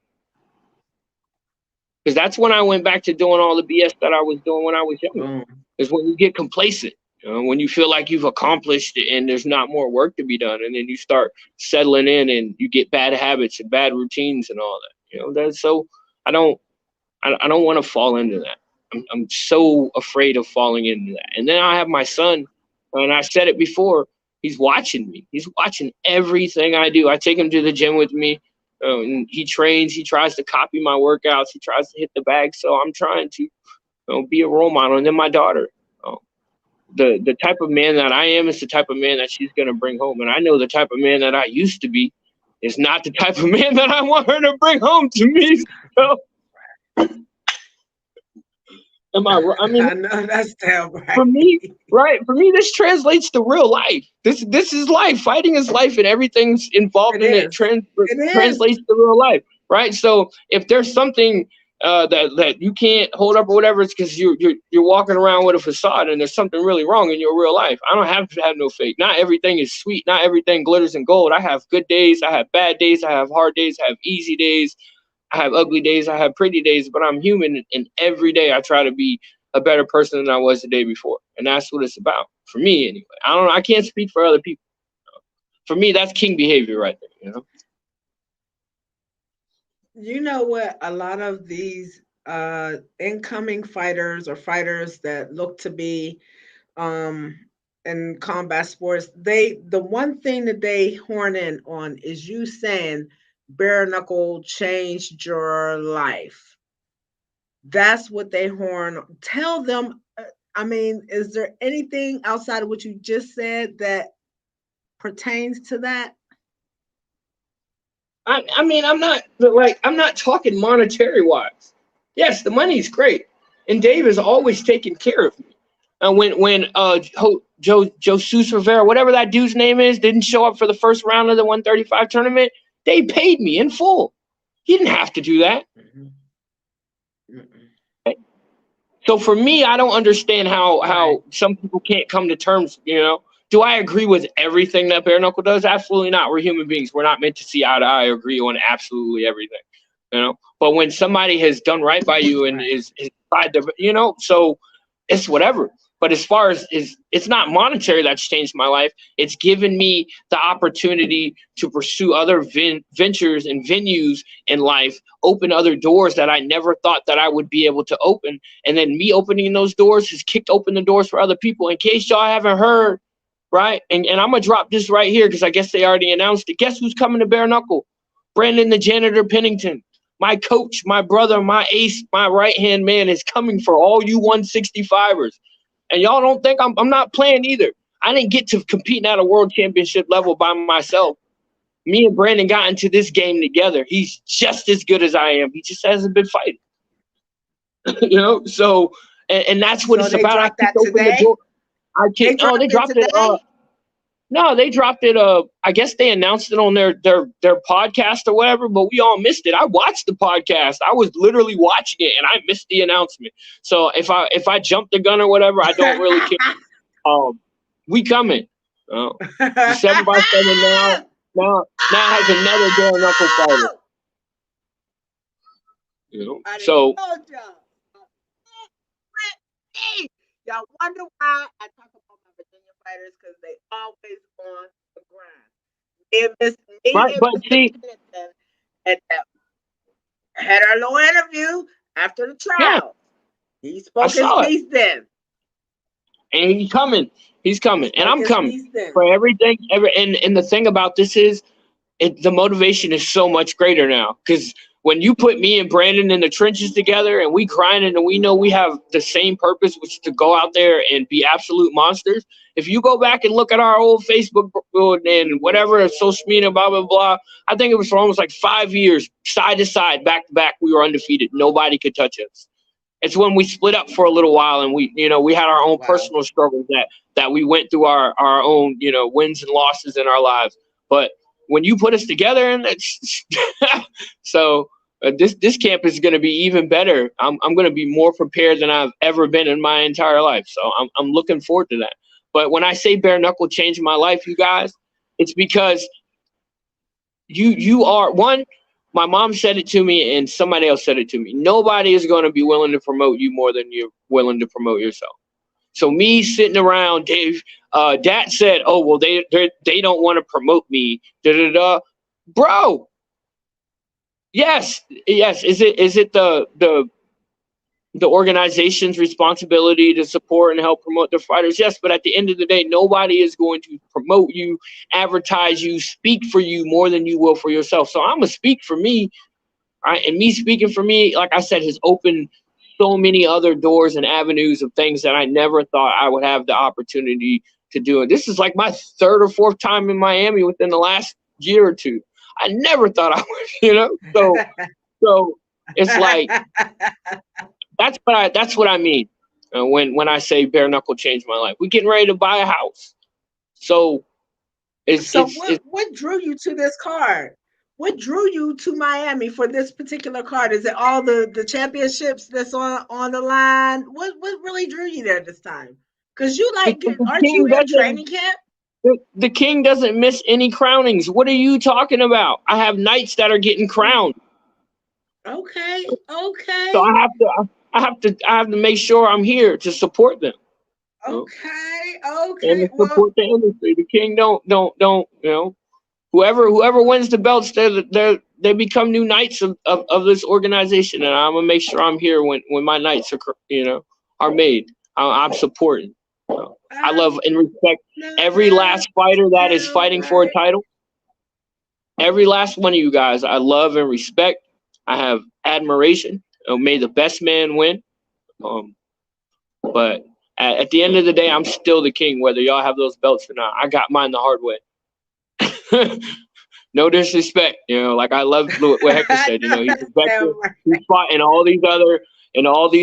[SPEAKER 2] Because that's when I went back to doing all the BS that I was doing when I was younger. Is when you get complacent, when you feel like you've accomplished it and there's not more work to be done, and then you start settling in and you get bad habits and bad routines and all that. You know, that's so I don't want to fall into that. I'm so afraid of falling into that. And then I have my son, and I said it before. He's watching me. He's watching everything I do. I take him to the gym with me. And he trains. He tries to copy my workouts. He tries to hit the bag. So I'm trying to be a role model. And then my daughter, the type of man that I am is the type of man that she's going to bring home. And I know the type of man that I used to be is not the type of man that I want her to bring home to me. So, I mean,
[SPEAKER 1] I know that's terrible.
[SPEAKER 2] For me, this translates to real life. This is life. Fighting is life, and everything's involved in it. Translates to real life, right? So if there's something that you can't hold up or whatever, it's because you're walking around with a facade, and there's something really wrong in your real life. I don't have to have no fake. Not everything is sweet. Not everything glitters and gold. I have good days. I have bad days. I have hard days. I have easy days. I have ugly days. I have pretty days. But I'm human, and every day I try to be a better person than I was the day before. And that's what it's about. For me, anyway. I don't know. I can't speak for other people. For me, that's king behavior right there,
[SPEAKER 1] You know what? A lot of these incoming fighters or fighters that look to be in combat sports, the one thing that they horn in on is you saying bare knuckle changed your life. That's what they horn. Tell them. I mean, is there anything outside of what you just said that pertains to that?
[SPEAKER 2] I mean, I'm not talking monetary wise. Yes, the money's great, and Dave is always taking care of me. And when Jesus Rivera, whatever that dude's name is, didn't show up for the first round of the 135 tournament, they paid me in full. He didn't have to do that. So for me, I don't understand how some people can't come to terms, Do I agree with everything that bare knuckle does? Absolutely not. We're human beings. We're not meant to see eye to eye or agree on absolutely everything, But when somebody has done right by you and is tried to, so it's whatever. But as far as it's not monetary that's changed my life. It's given me the opportunity to pursue other ventures and venues in life, open other doors that I never thought that I would be able to open. And then me opening those doors has kicked open the doors for other people. In case y'all haven't heard, right? And I'm going to drop this right here because I guess they already announced it. Guess who's coming to Bare Knuckle? Brandon the Janitor Pennington. My coach, my brother, my ace, my right-hand man is coming for all you 165ers. And y'all don't think I'm not playing either. I didn't get to competing at a world championship level by myself. Me and Brandon got into this game together. He's just as good as I am. He just hasn't been fighting. You know, so and that's what it's about. I kicked open the door. They dropped it. No, they dropped it. I guess they announced it on their podcast or whatever, but we all missed it. I watched the podcast. I was literally watching it, and I missed the announcement. So if I jumped the gun or whatever, I don't really care. We coming. 7x7 now has another bare knuckle fighter. You know, so.
[SPEAKER 1] Y'all wonder why I talk about my Virginia fighters, because they always on the grind.
[SPEAKER 2] Right, but see,
[SPEAKER 1] and had our little interview after the trial. Yeah, he spoke his piece then.
[SPEAKER 2] And he's coming, and I'm coming for everything. And the thing about this is, the motivation is so much greater now, because when you put me and Brandon in the trenches together and we grinding and we know we have the same purpose, which is to go out there and be absolute monsters. If you go back and look at our old Facebook and whatever, social media, blah, blah, blah, I think it was for almost like 5 years, side to side, back to back, we were undefeated. Nobody could touch us. It's when we split up for a little while and we had our own personal struggles that we went through our own, wins and losses in our lives. But when you put us together, and it's so this camp is going to be even better. I'm going to be more prepared than I've ever been in my entire life. So I'm looking forward to that. But when I say bare knuckle changed my life, you guys, it's because you are one. My mom said it to me, and somebody else said it to me. Nobody is going to be willing to promote you more than you're willing to promote yourself. So me sitting around, Dave, Dad said, "Oh well, they don't want to promote me." Bro. Yes. Is it the organization's responsibility to support and help promote the fighters? Yes, but at the end of the day, nobody is going to promote you, advertise you, speak for you more than you will for yourself. So I'm gonna speak for me, right? And me speaking for me, like I said, has opened so many other doors and avenues of things that I never thought I would have the opportunity to do. And this is like my third or fourth time in Miami within the last year or two. I never thought I would, So it's like that's what I mean when I say bare knuckle changed my life. We're getting ready to buy a house. So
[SPEAKER 1] what drew you to this card? What drew you to Miami for this particular card? Is it all the championships that's on the line? What really drew you there this time? Because aren't you in training camp?
[SPEAKER 2] The king doesn't miss any crownings. What are you talking about? I have knights that are getting crowned.
[SPEAKER 1] Okay.
[SPEAKER 2] So I have to make sure I'm here to support them.
[SPEAKER 1] Okay.
[SPEAKER 2] And to support the industry. The king don't. Whoever wins the belts, they become new knights of this organization, and I'm gonna make sure I'm here when my knights are made. I'm supporting. I love and respect every last fighter that is fighting for a title. Every last one of you guys, I love and respect. I have admiration. May the best man win. But at the end of the day, I'm still the king, whether y'all have those belts or not. I got mine the hard way. No disrespect, like I love what Hector said. He's a veteran. He's fought in all these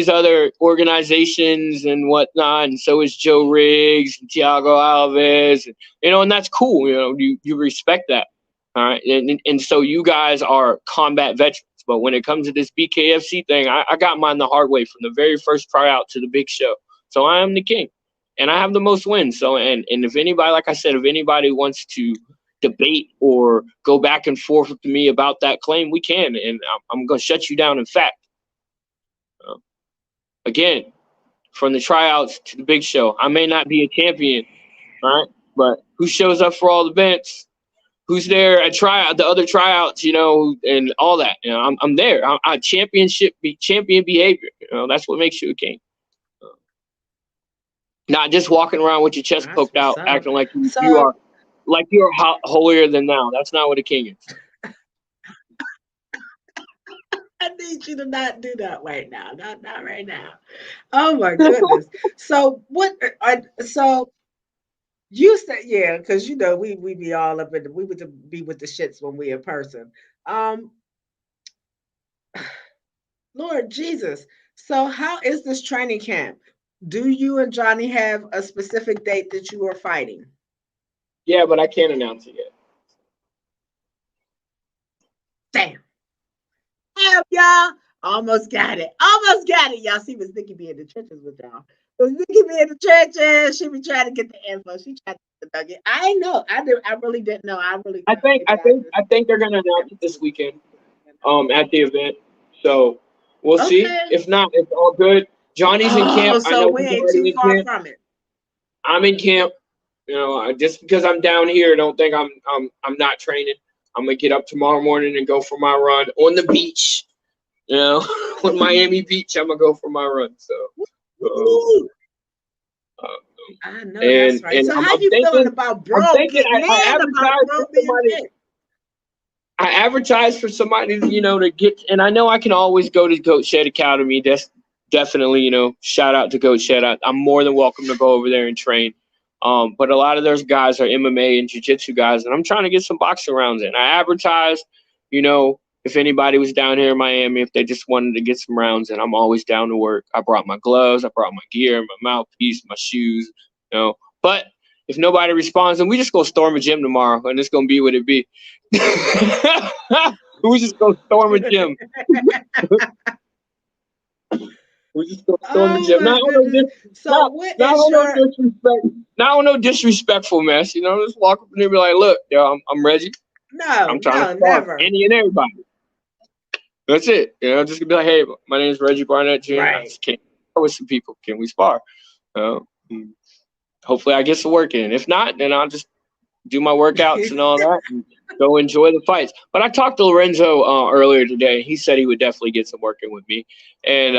[SPEAKER 2] other organizations and whatnot, and so is Joe Riggs and Thiago Alves, and that's cool. You respect that, all right. And so you guys are combat veterans, but when it comes to this BKFC thing, I got mine the hard way from the very first tryout to the big show. So I am the king, and I have the most wins. So and if anybody, like I said, if anybody wants to debate or go back and forth with me about that claim, we can, and I'm going to shut you down. In fact, again, from the tryouts to the big show. I may not be a champion, right? But who shows up for all the events? Who's there at the other tryouts, and all that. I'm there. I champion behavior. That's what makes you a king. Not just walking around with your chest poked out, acting like you are holier than thou. That's not what a king is.
[SPEAKER 1] I need you to not do that right now. Not right now. Oh my goodness. So what? So you said, yeah, because we be all up in we would be with the shits when we in person. Lord Jesus. So how is this training camp? Do you and Johnny have a specific date that you are fighting?
[SPEAKER 2] Yeah, but I can't announce it yet.
[SPEAKER 1] Damn. Damn, y'all. Almost got it. Y'all see Miss Nikki be in the trenches with y'all. Miss Nikki be in the trenches. She be trying to get the info. She tried to get the nugget. I know. I really didn't know. I
[SPEAKER 2] think they're gonna announce it this weekend. At the event. So we'll see. If not, it's all good. Johnny's in camp.
[SPEAKER 1] So I know we ain't too far from it.
[SPEAKER 2] I'm in camp. Just because I'm down here, don't think I'm not training. I'm gonna get up tomorrow morning and go for my run on the beach. On Miami Beach, I'm gonna go for my run. So.
[SPEAKER 1] I know that's right. So how you feeling about bro getting
[SPEAKER 2] I advertised for somebody, to get, and I know I can always go to Goat Shed Academy. That's definitely, shout out to Goat Shed. I'm more than welcome to go over there and train. But a lot of those guys are MMA and jiu-jitsu guys, and I'm trying to get some boxing rounds in. I advertised, if anybody was down here in Miami, if they just wanted to get some rounds in, I'm always down to work. I brought my gloves, I brought my gear, my mouthpiece, my shoes, But if nobody responds, then we just go storm a gym tomorrow, and it's gonna be what it be. We just go storm a gym. We just go storm a gym. Not no disrespectful mess. Just walk up in there and be like, "Look, yo, I'm Reggie. I'm trying to
[SPEAKER 1] never.
[SPEAKER 2] Any and everybody." That's it. Just gonna be like, "Hey, my name is Reggie Barnett Jr.
[SPEAKER 1] Right.
[SPEAKER 2] I just came with some people. Can we spar?" Hopefully I get some work in. If not, then I'll just do my workouts and all that and go enjoy the fights. But I talked to Lorenzo earlier today. He said he would definitely get some work in with me. And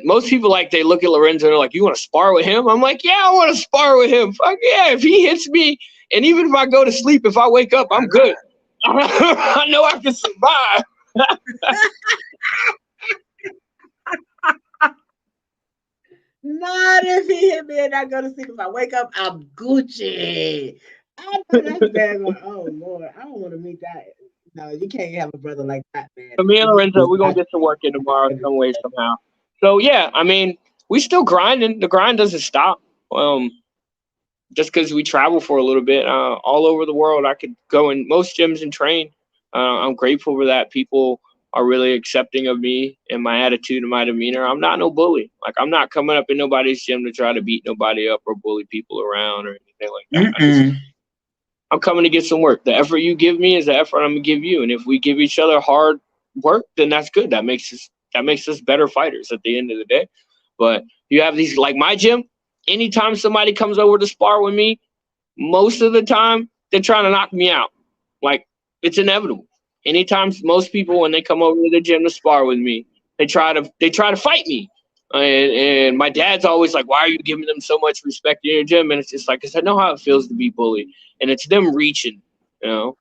[SPEAKER 2] most people, they look at Lorenzo and they're like, "You want to spar with him?" I'm like, "Yeah, I want to spar with him. Fuck yeah, if he hits me, and even if I go to sleep, if I wake up, I'm good. I know I can survive."
[SPEAKER 1] Not if he hit me and I go to sleep. If I wake up, I'm Gucci. I know that's bad. Oh Lord, I don't want to meet that. No, you can't have a brother like that, man.
[SPEAKER 2] So me and Lorenzo, we're gonna get some work in tomorrow, some way, somehow. So yeah, we still grinding. The grind doesn't stop. Just because we travel for a little bit, all over the world, I could go in most gyms and train. I'm grateful for that. People are really accepting of me and my attitude and my demeanor. I'm not no bully. I'm not coming up in nobody's gym to try to beat nobody up or bully people around or anything like that. I'm coming to get some work. The effort you give me is the effort I'm gonna give you. And if we give each other hard work, then that's good. That makes us better fighters at the end of the day. But you have these, like my gym, anytime somebody comes over to spar with me, most of the time they're trying to knock me out. It's inevitable. Anytime, most people, when they come over to the gym to spar with me, they try to fight me. And my dad's always like, "Why are you giving them so much respect in your gym?" And it's just because I know how it feels to be bullied, and it's them reaching, to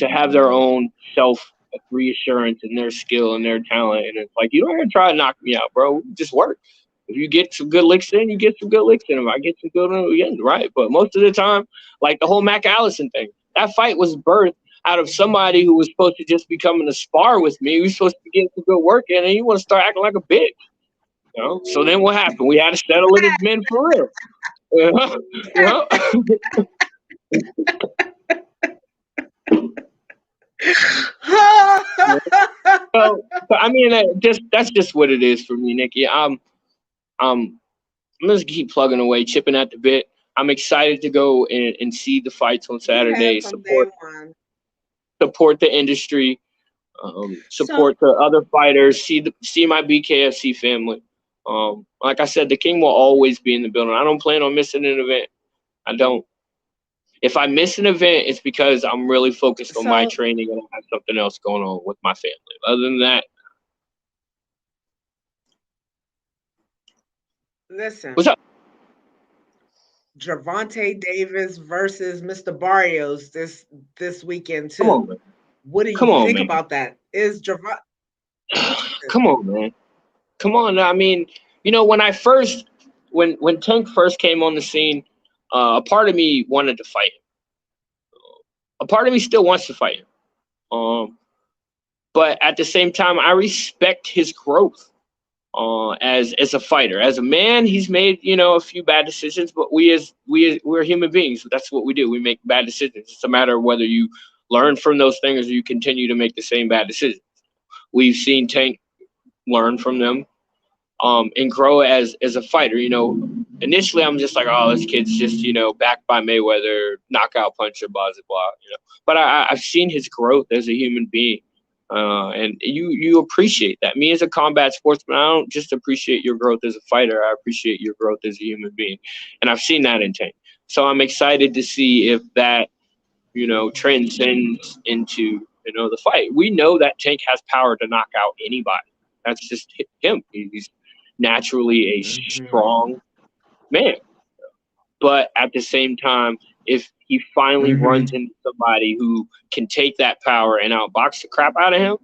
[SPEAKER 2] have their own self reassurance and their skill and their talent. And it's like, you don't even try to knock me out, bro. Just work. If you get some good licks in, you get some good licks in. If I get some good ones, we get right. But most of the time, like the whole Mac Allison thing, that fight was birthed out of somebody who was supposed to just be coming to spar with me. We were supposed to get some good work in, and you want to start acting like a bitch. So then what happened? We had to settle it as men for real. That's just what it is for me, Nikki. I'm gonna keep plugging away, chipping at the bit. I'm excited to go and see the fights on Saturday. Support the industry. Support the other fighters. See my BKFC family. Like I said, the King will always be in the building. I don't plan on missing an event. I don't. If I miss an event, it's because I'm really focused on my training and I have something else going on with my family. Other than that,
[SPEAKER 1] listen.
[SPEAKER 2] What's up?
[SPEAKER 1] Gervonta Davis versus Mr. Barrios this weekend too.
[SPEAKER 2] Come on, man.
[SPEAKER 1] What do you think about that? Is Gervonta?
[SPEAKER 2] Come on, man. Come on. I mean, when Tank first came on the scene, a part of me wanted to fight him. A part of me still wants to fight him. But at the same time, I respect his growth as a fighter. As a man, he's made a few bad decisions, but we're human beings. That's what we do. We make bad decisions. It's a matter of whether you learn from those things or you continue to make the same bad decisions. We've seen Tank learn from them and grow as a fighter. Initially I'm just like, oh, this kid's just backed by Mayweather, knockout puncher, blah blah blah. But I've seen his growth as a human being. And you appreciate that. Me as a combat sportsman, I don't just appreciate your growth as a fighter. I appreciate your growth as a human being, and I've seen that in Tank. So I'm excited to see if that transcends into the fight. We know that Tank has power to knock out anybody. That's just him. He's naturally a strong man. But at the same time, if he finally runs into somebody who can take that power and outbox the crap out of him,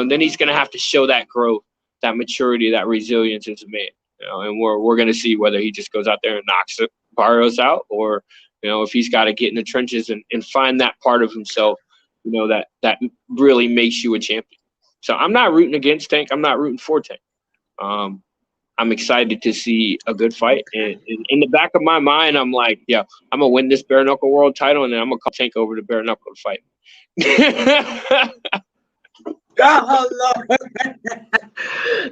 [SPEAKER 2] then he's going to have to show that growth, that maturity, that resilience as a man. And we're going to see whether he just goes out there and knocks Barrios out, or if he's got to get in the trenches and find that part of himself, that really makes you a champion. So I'm not rooting against Tank. I'm not rooting for Tank. I'm excited to see a good fight. And in the back of my mind, I'm like, yeah, I'm going to win this bare knuckle world title, and then I'm going to call Tank over to bare knuckle to fight.
[SPEAKER 1] Oh, Lord.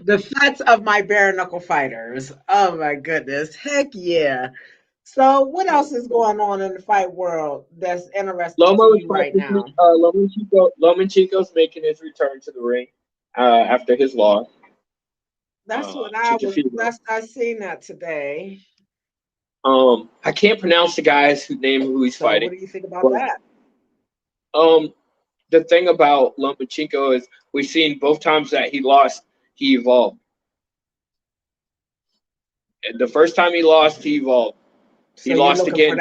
[SPEAKER 1] The thoughts of my bare knuckle fighters. Oh, my goodness. Heck yeah. So what else is going on in the fight world that's interesting to you right now?
[SPEAKER 2] Lomachenko's making his return to the ring after his loss.
[SPEAKER 1] That's what I seen that today.
[SPEAKER 2] I can't pronounce the guy's name who he's fighting.
[SPEAKER 1] What do you think about that?
[SPEAKER 2] The thing about Lomachenko is we've seen both times that he lost, he evolved. And the first time he lost, he evolved. He lost again.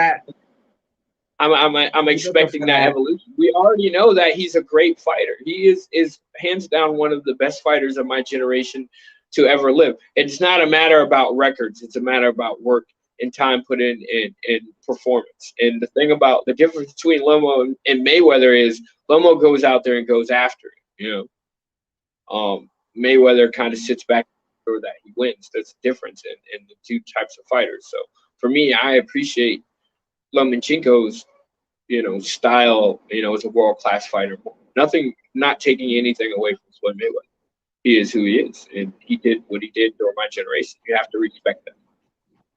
[SPEAKER 2] I'm expecting that evolution. We already know that he's a great fighter. He is hands down one of the best fighters of my generation to ever live. It's not a matter about records. It's a matter about work and time put in and performance. And the thing about the difference between Lomo and Mayweather is Lomo goes out there and goes after it. Mayweather kind of sits back or that he wins. That's the difference in the two types of fighters. So for me, I appreciate Lomachenko's, style, as a world-class fighter. Not taking anything away from Floyd Mayweather. He is who he is, and he did what he did during my generation. You have to respect that.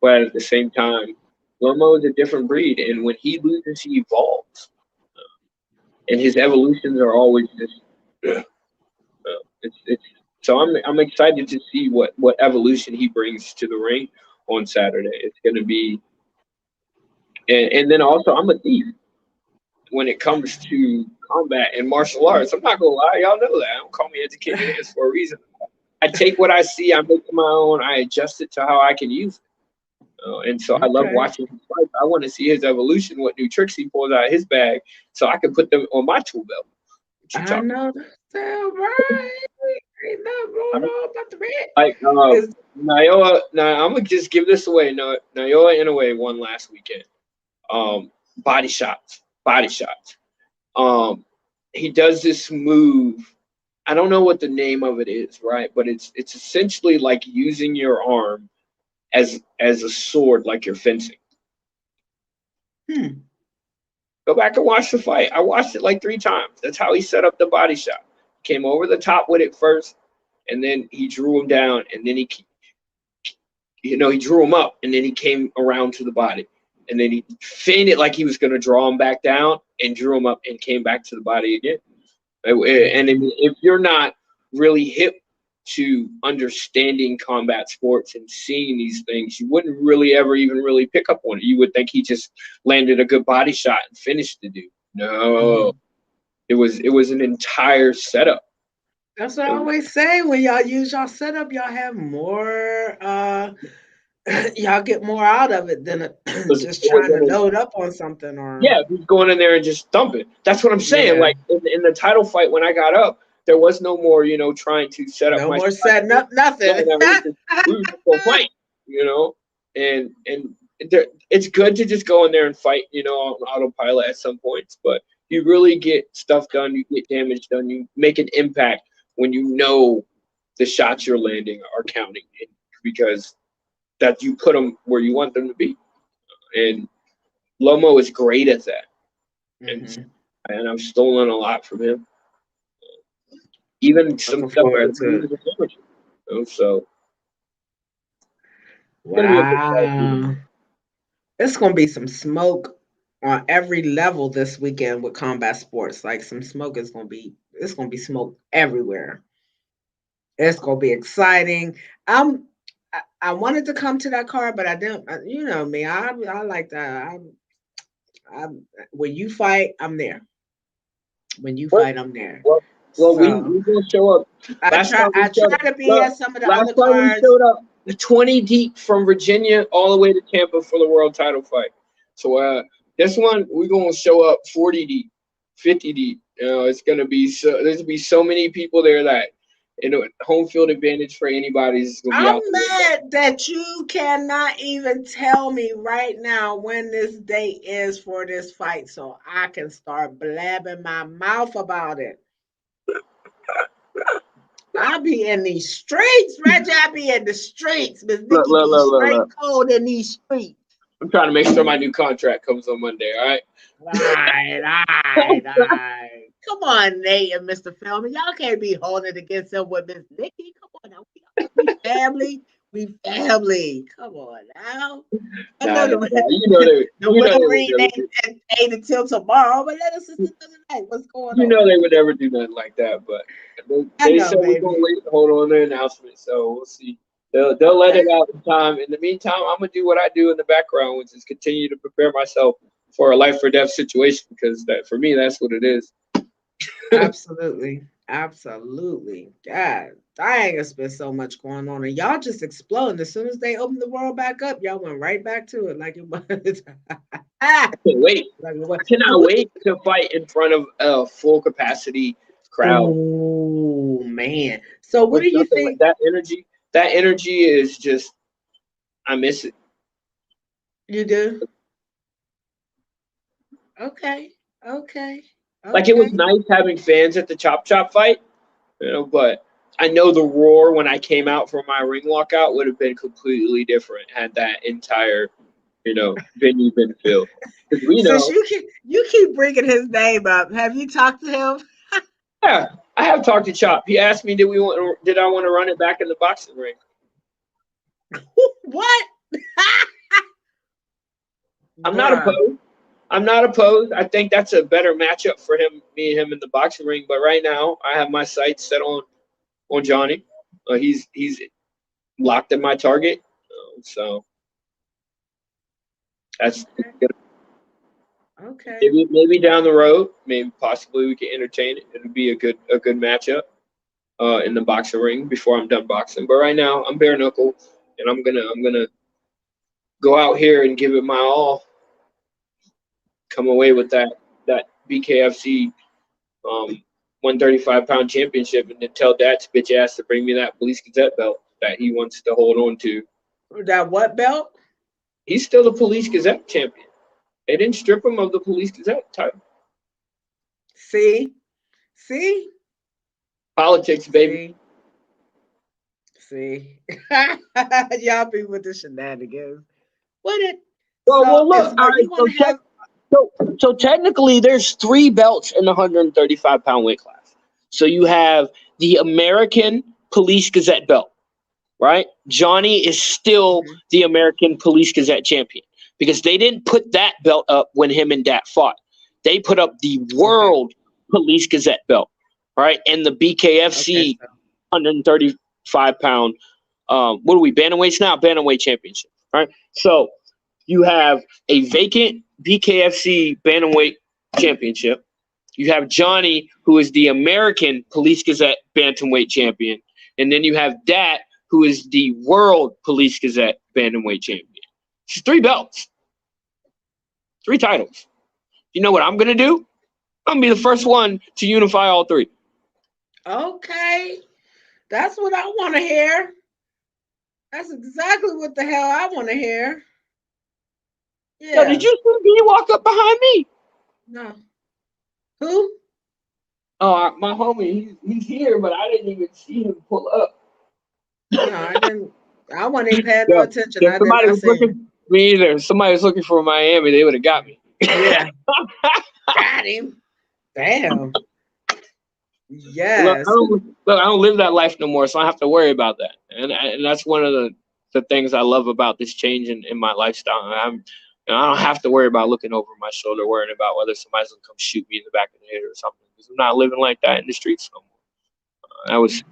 [SPEAKER 2] But at the same time, Lomo is a different breed, and when he loses, he evolves. And his evolutions are always just so I'm excited to see what evolution he brings to the ring on Saturday. It's going to be, and then also I'm a thief when it comes to combat and martial arts. I'm not gonna lie, y'all know that. Don't call me educated hands for a reason. I take what I see, I make it my own, I adjust it to how I can use it. And so I love watching him fight. I want to see his evolution, what new tricks he pulls out of his bag, so I can put them on my tool belt.
[SPEAKER 1] I know that's right. Ain't nothing going on about the red.
[SPEAKER 2] Like Naoya. Now I'm gonna just give this away. Naoya Inoue won last weekend. Body shots. He does this move. I don't know what the name of it is, right? But it's essentially like using your arm as a sword, like you're fencing. Go back and watch the fight. I watched it like 3 times. That's how he set up the body shot. Came over the top with it first, and then he drew him down, and then he drew him up, and then he came around to the body, and then he feinted like he was going to draw him back down, and drew him up, and came back to the body again. And if you're not really hip to understanding combat sports and seeing these things, you wouldn't really ever even really pick up on it. You would think he just landed a good body shot and finished the dude. No, it was an entire setup.
[SPEAKER 1] That's what I always say. When y'all use y'all setup, y'all have more. Y'all get more out of it than just trying to load up on something. Or
[SPEAKER 2] who's going in there and just thump it. That's what I'm saying. Like in the title fight, when I got up, there was no more, trying to set up.
[SPEAKER 1] No more setting up nothing.
[SPEAKER 2] We were just gonna fight, and it's good to just go in there and fight, on autopilot at some points, but you really get stuff done, you get damage done, you make an impact when you know the shots you're landing are counting, because that you put them where you want them to be. And Lomo is great at that. And I've stolen a lot from him. Even some stuff so
[SPEAKER 1] wow. It's gonna be some smoke on every level this weekend with combat sports. Like some smoke it's gonna be smoke everywhere. It's gonna be exciting. I wanted to come to that card, but I didn't. You know me. I like that. When you fight, I'm there. When you fight, I'm there.
[SPEAKER 2] Well, we gonna show up.
[SPEAKER 1] I try to be at some of the other cards.
[SPEAKER 2] We showed up 20 deep from Virginia all the way to Tampa for the world title fight. So this one we're gonna show up 40 deep, 50 deep. It's gonna be there's gonna be so many people there that home field advantage for anybody is gonna be
[SPEAKER 1] out there. I'm mad that you cannot even tell me right now when this date is for this fight, so I can start blabbing my mouth about it. I'll be in these streets, Reggie. I'll be in the streets. Miss Nikki be straight cold in these streets.
[SPEAKER 2] I'm trying to make sure my new contract comes on Monday, all right?
[SPEAKER 1] All right. Come on, Nate and Mr. Feldman. Y'all can't be holding against him with Miss Nikki. Come on now. We family. We family. Come on now. I know the Wolverine ain't until tomorrow, but let us listen to tonight. What's going on?
[SPEAKER 2] You know they would never do nothing like that, but they said we're going to wait to hold on their announcement, so we'll see. They'll let it out in time. In the meantime, I'm going to do what I do in the background, which is continue to prepare myself for a life or death situation, because that for me, that's what it is.
[SPEAKER 1] Absolutely. God dang, it's been so much going on, and y'all just exploding. As soon as they opened the world back up, y'all went right back to it like it was.
[SPEAKER 2] I can't wait. I cannot wait to fight in front of a full capacity crowd.
[SPEAKER 1] Oh man! So what do you think?
[SPEAKER 2] That energy is just, I miss it.
[SPEAKER 1] You do? Okay.
[SPEAKER 2] Like, it was nice having fans at the Chop Chop fight, but I know the roar when I came out for my ring walkout would have been completely different had that entire, venue been filled.
[SPEAKER 1] Since you keep bringing his name up, have you talked to him?
[SPEAKER 2] Yeah, I have talked to Chop. He asked me, did I want to run it back in the boxing ring?
[SPEAKER 1] What?
[SPEAKER 2] I'm not opposed. I think that's a better matchup for me and him in the boxing ring. But right now, I have my sights set on Johnny. He's locked in my target. So that's good.
[SPEAKER 1] Okay.
[SPEAKER 2] Maybe down the road, possibly we can entertain it. It'll be a good matchup in the boxing ring before I'm done boxing. But right now, I'm bare knuckle, and I'm gonna go out here and give it my all. Come away with that BKFC 135-pound championship, and then tell Dad's bitch ass to bring me that Police Gazette belt that he wants to hold on to.
[SPEAKER 1] That what belt?
[SPEAKER 2] He's still the Police Gazette champion. They didn't strip him of the Police Gazette title.
[SPEAKER 1] See?
[SPEAKER 2] Politics, baby.
[SPEAKER 1] See? Y'all be with the shenanigans.
[SPEAKER 2] Well, look. All right, so technically, there's 3 belts in the 135-pound weight class. So you have the American Police Gazette belt, right? Johnny is still the American Police Gazette champion, because they didn't put that belt up when him and Dat fought. They put up the World Police Gazette belt, right? And the BKFC 135 5-pound. What are we, bantamweights now? Bantamweight championship, right? So you have a vacant BKFC bantamweight championship. You have Johnny, who is the American Police Gazette bantamweight champion, and then you have Dat, who is the World Police Gazette bantamweight champion. It's 3 belts, 3 titles. You know what I'm gonna do? I'm gonna be the first one to unify all 3.
[SPEAKER 1] Okay, that's what I want to hear. That's exactly what the hell I want to hear. Yeah.
[SPEAKER 2] So did you see me walk up behind me?
[SPEAKER 1] No. Who?
[SPEAKER 2] Oh, my homie. He's here, but I didn't even see him pull up.
[SPEAKER 1] No, I didn't. I wasn't even paying no attention.
[SPEAKER 2] If somebody was looking for me either. If somebody was looking for Miami, they would have got me.
[SPEAKER 1] Yeah. Got him. Damn. Yes.
[SPEAKER 2] Look, I don't live that life no more, so I don't have to worry about that. And that's one of the things I love about this change in my lifestyle. I don't have to worry about looking over my shoulder, worrying about whether somebody's gonna come shoot me in the back of the head or something. Because I'm not living like that in the streets no more. That was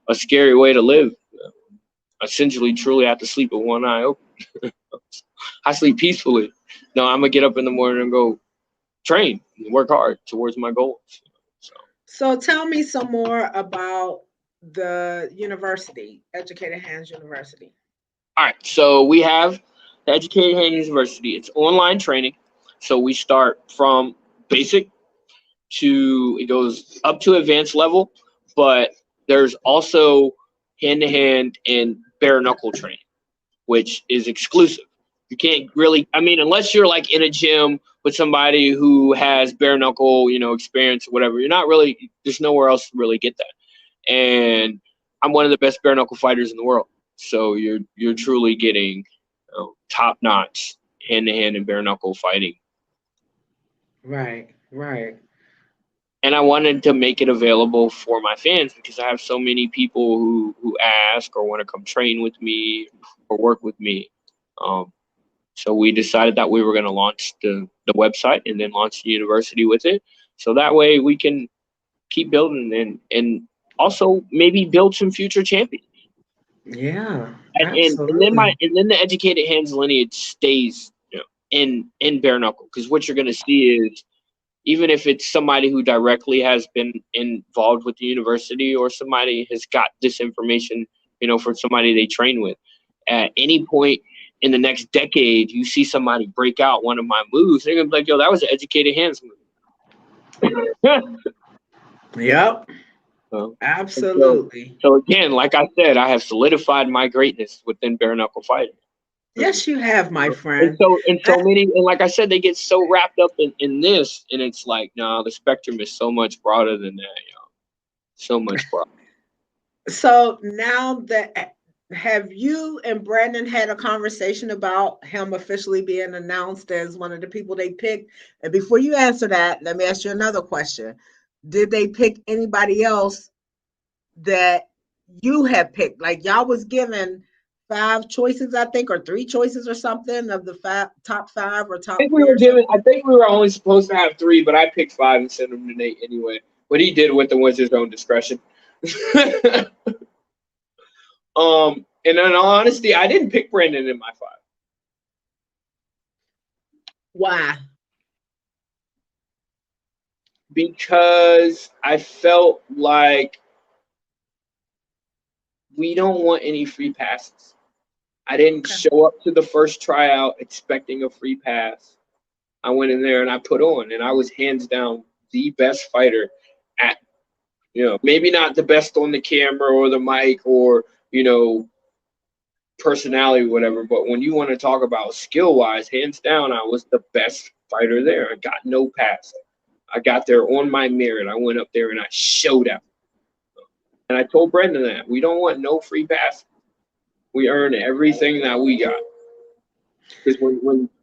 [SPEAKER 2] a scary way to live. Essentially, truly, I have to sleep with one eye open. I sleep peacefully. No, I'm gonna get up in the morning and go train and work hard towards my goals.
[SPEAKER 1] So tell me some more about the university, Educated Hands University.
[SPEAKER 2] All right, so we have the Educated Hands University. It's online training. So we start from basic to, it goes up to advanced level, but there's also hand-to-hand and bare knuckle training, which is exclusive. You can't really, unless you're like in a gym with somebody who has bare knuckle, experience or whatever, you're not really, there's nowhere else to really get that. And I'm one of the best bare knuckle fighters in the world. So you're truly getting top notch hand to hand and bare knuckle fighting.
[SPEAKER 1] Right.
[SPEAKER 2] And I wanted to make it available for my fans because I have so many people who ask or want to come train with me or work with me. So we decided that we were going to launch the website and then launch the university with it. So that way we can keep building and also maybe build some future champions.
[SPEAKER 1] Yeah.
[SPEAKER 2] And then the Educated Hands lineage stays in bare knuckle, because what you're going to see is, even if it's somebody who directly has been involved with the university or somebody has got this information, for somebody they train with, at any point in the next decade, you see somebody break out one of my moves, they're going to be like, yo, that was an Educated Hands move.
[SPEAKER 1] Yep. Absolutely.
[SPEAKER 2] So again, like I said, I have solidified my greatness within bare knuckle fighting.
[SPEAKER 1] Yes, you have, my friend.
[SPEAKER 2] And so many, and like I said, they get so wrapped up in this, and it's like, no, the spectrum is so much broader than that, so much broader.
[SPEAKER 1] So now have you and Brandon had a conversation about him officially being announced as one of the people they picked? And before you answer that, let me ask you another question. Did they pick anybody else that you had picked? Like, y'all was given 5 choices, I think, or 3 choices or something of the top 5 or top 3.
[SPEAKER 2] I think we were only supposed to have 3, but I picked 5 and sent them to Nate anyway. What he did with them was his own discretion. And in all honesty, I didn't pick Brandon in my 5.
[SPEAKER 1] Why?
[SPEAKER 2] Because I felt like we don't want any free passes. I didn't show up to the first tryout expecting a free pass. I went in there and I put on, and I was hands down the best fighter at, maybe not the best on the camera or the mic or, personality or whatever, but when you want to talk about skill-wise, hands down, I was the best fighter there. I got no pass. I got there on my merit. I went up there and I showed out. And I told Brendan that we don't want no free passes. We earn everything that we got. Because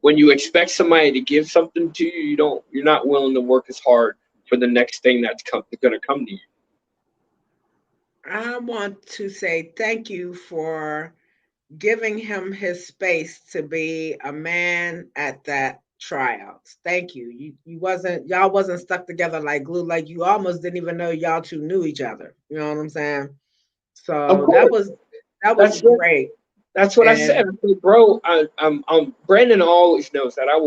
[SPEAKER 2] when you expect somebody to give something to you, you're not willing to work as hard for the next thing that's going to come to you.
[SPEAKER 1] I want to say thank you for giving him his space to be a man at that tryouts. Thank you. Y'all wasn't stuck together like glue. Like, you almost didn't even know y'all two knew each other. You know what I'm saying? So that was great.
[SPEAKER 2] That's what I said. I said, bro, I'm Brandon always knows that I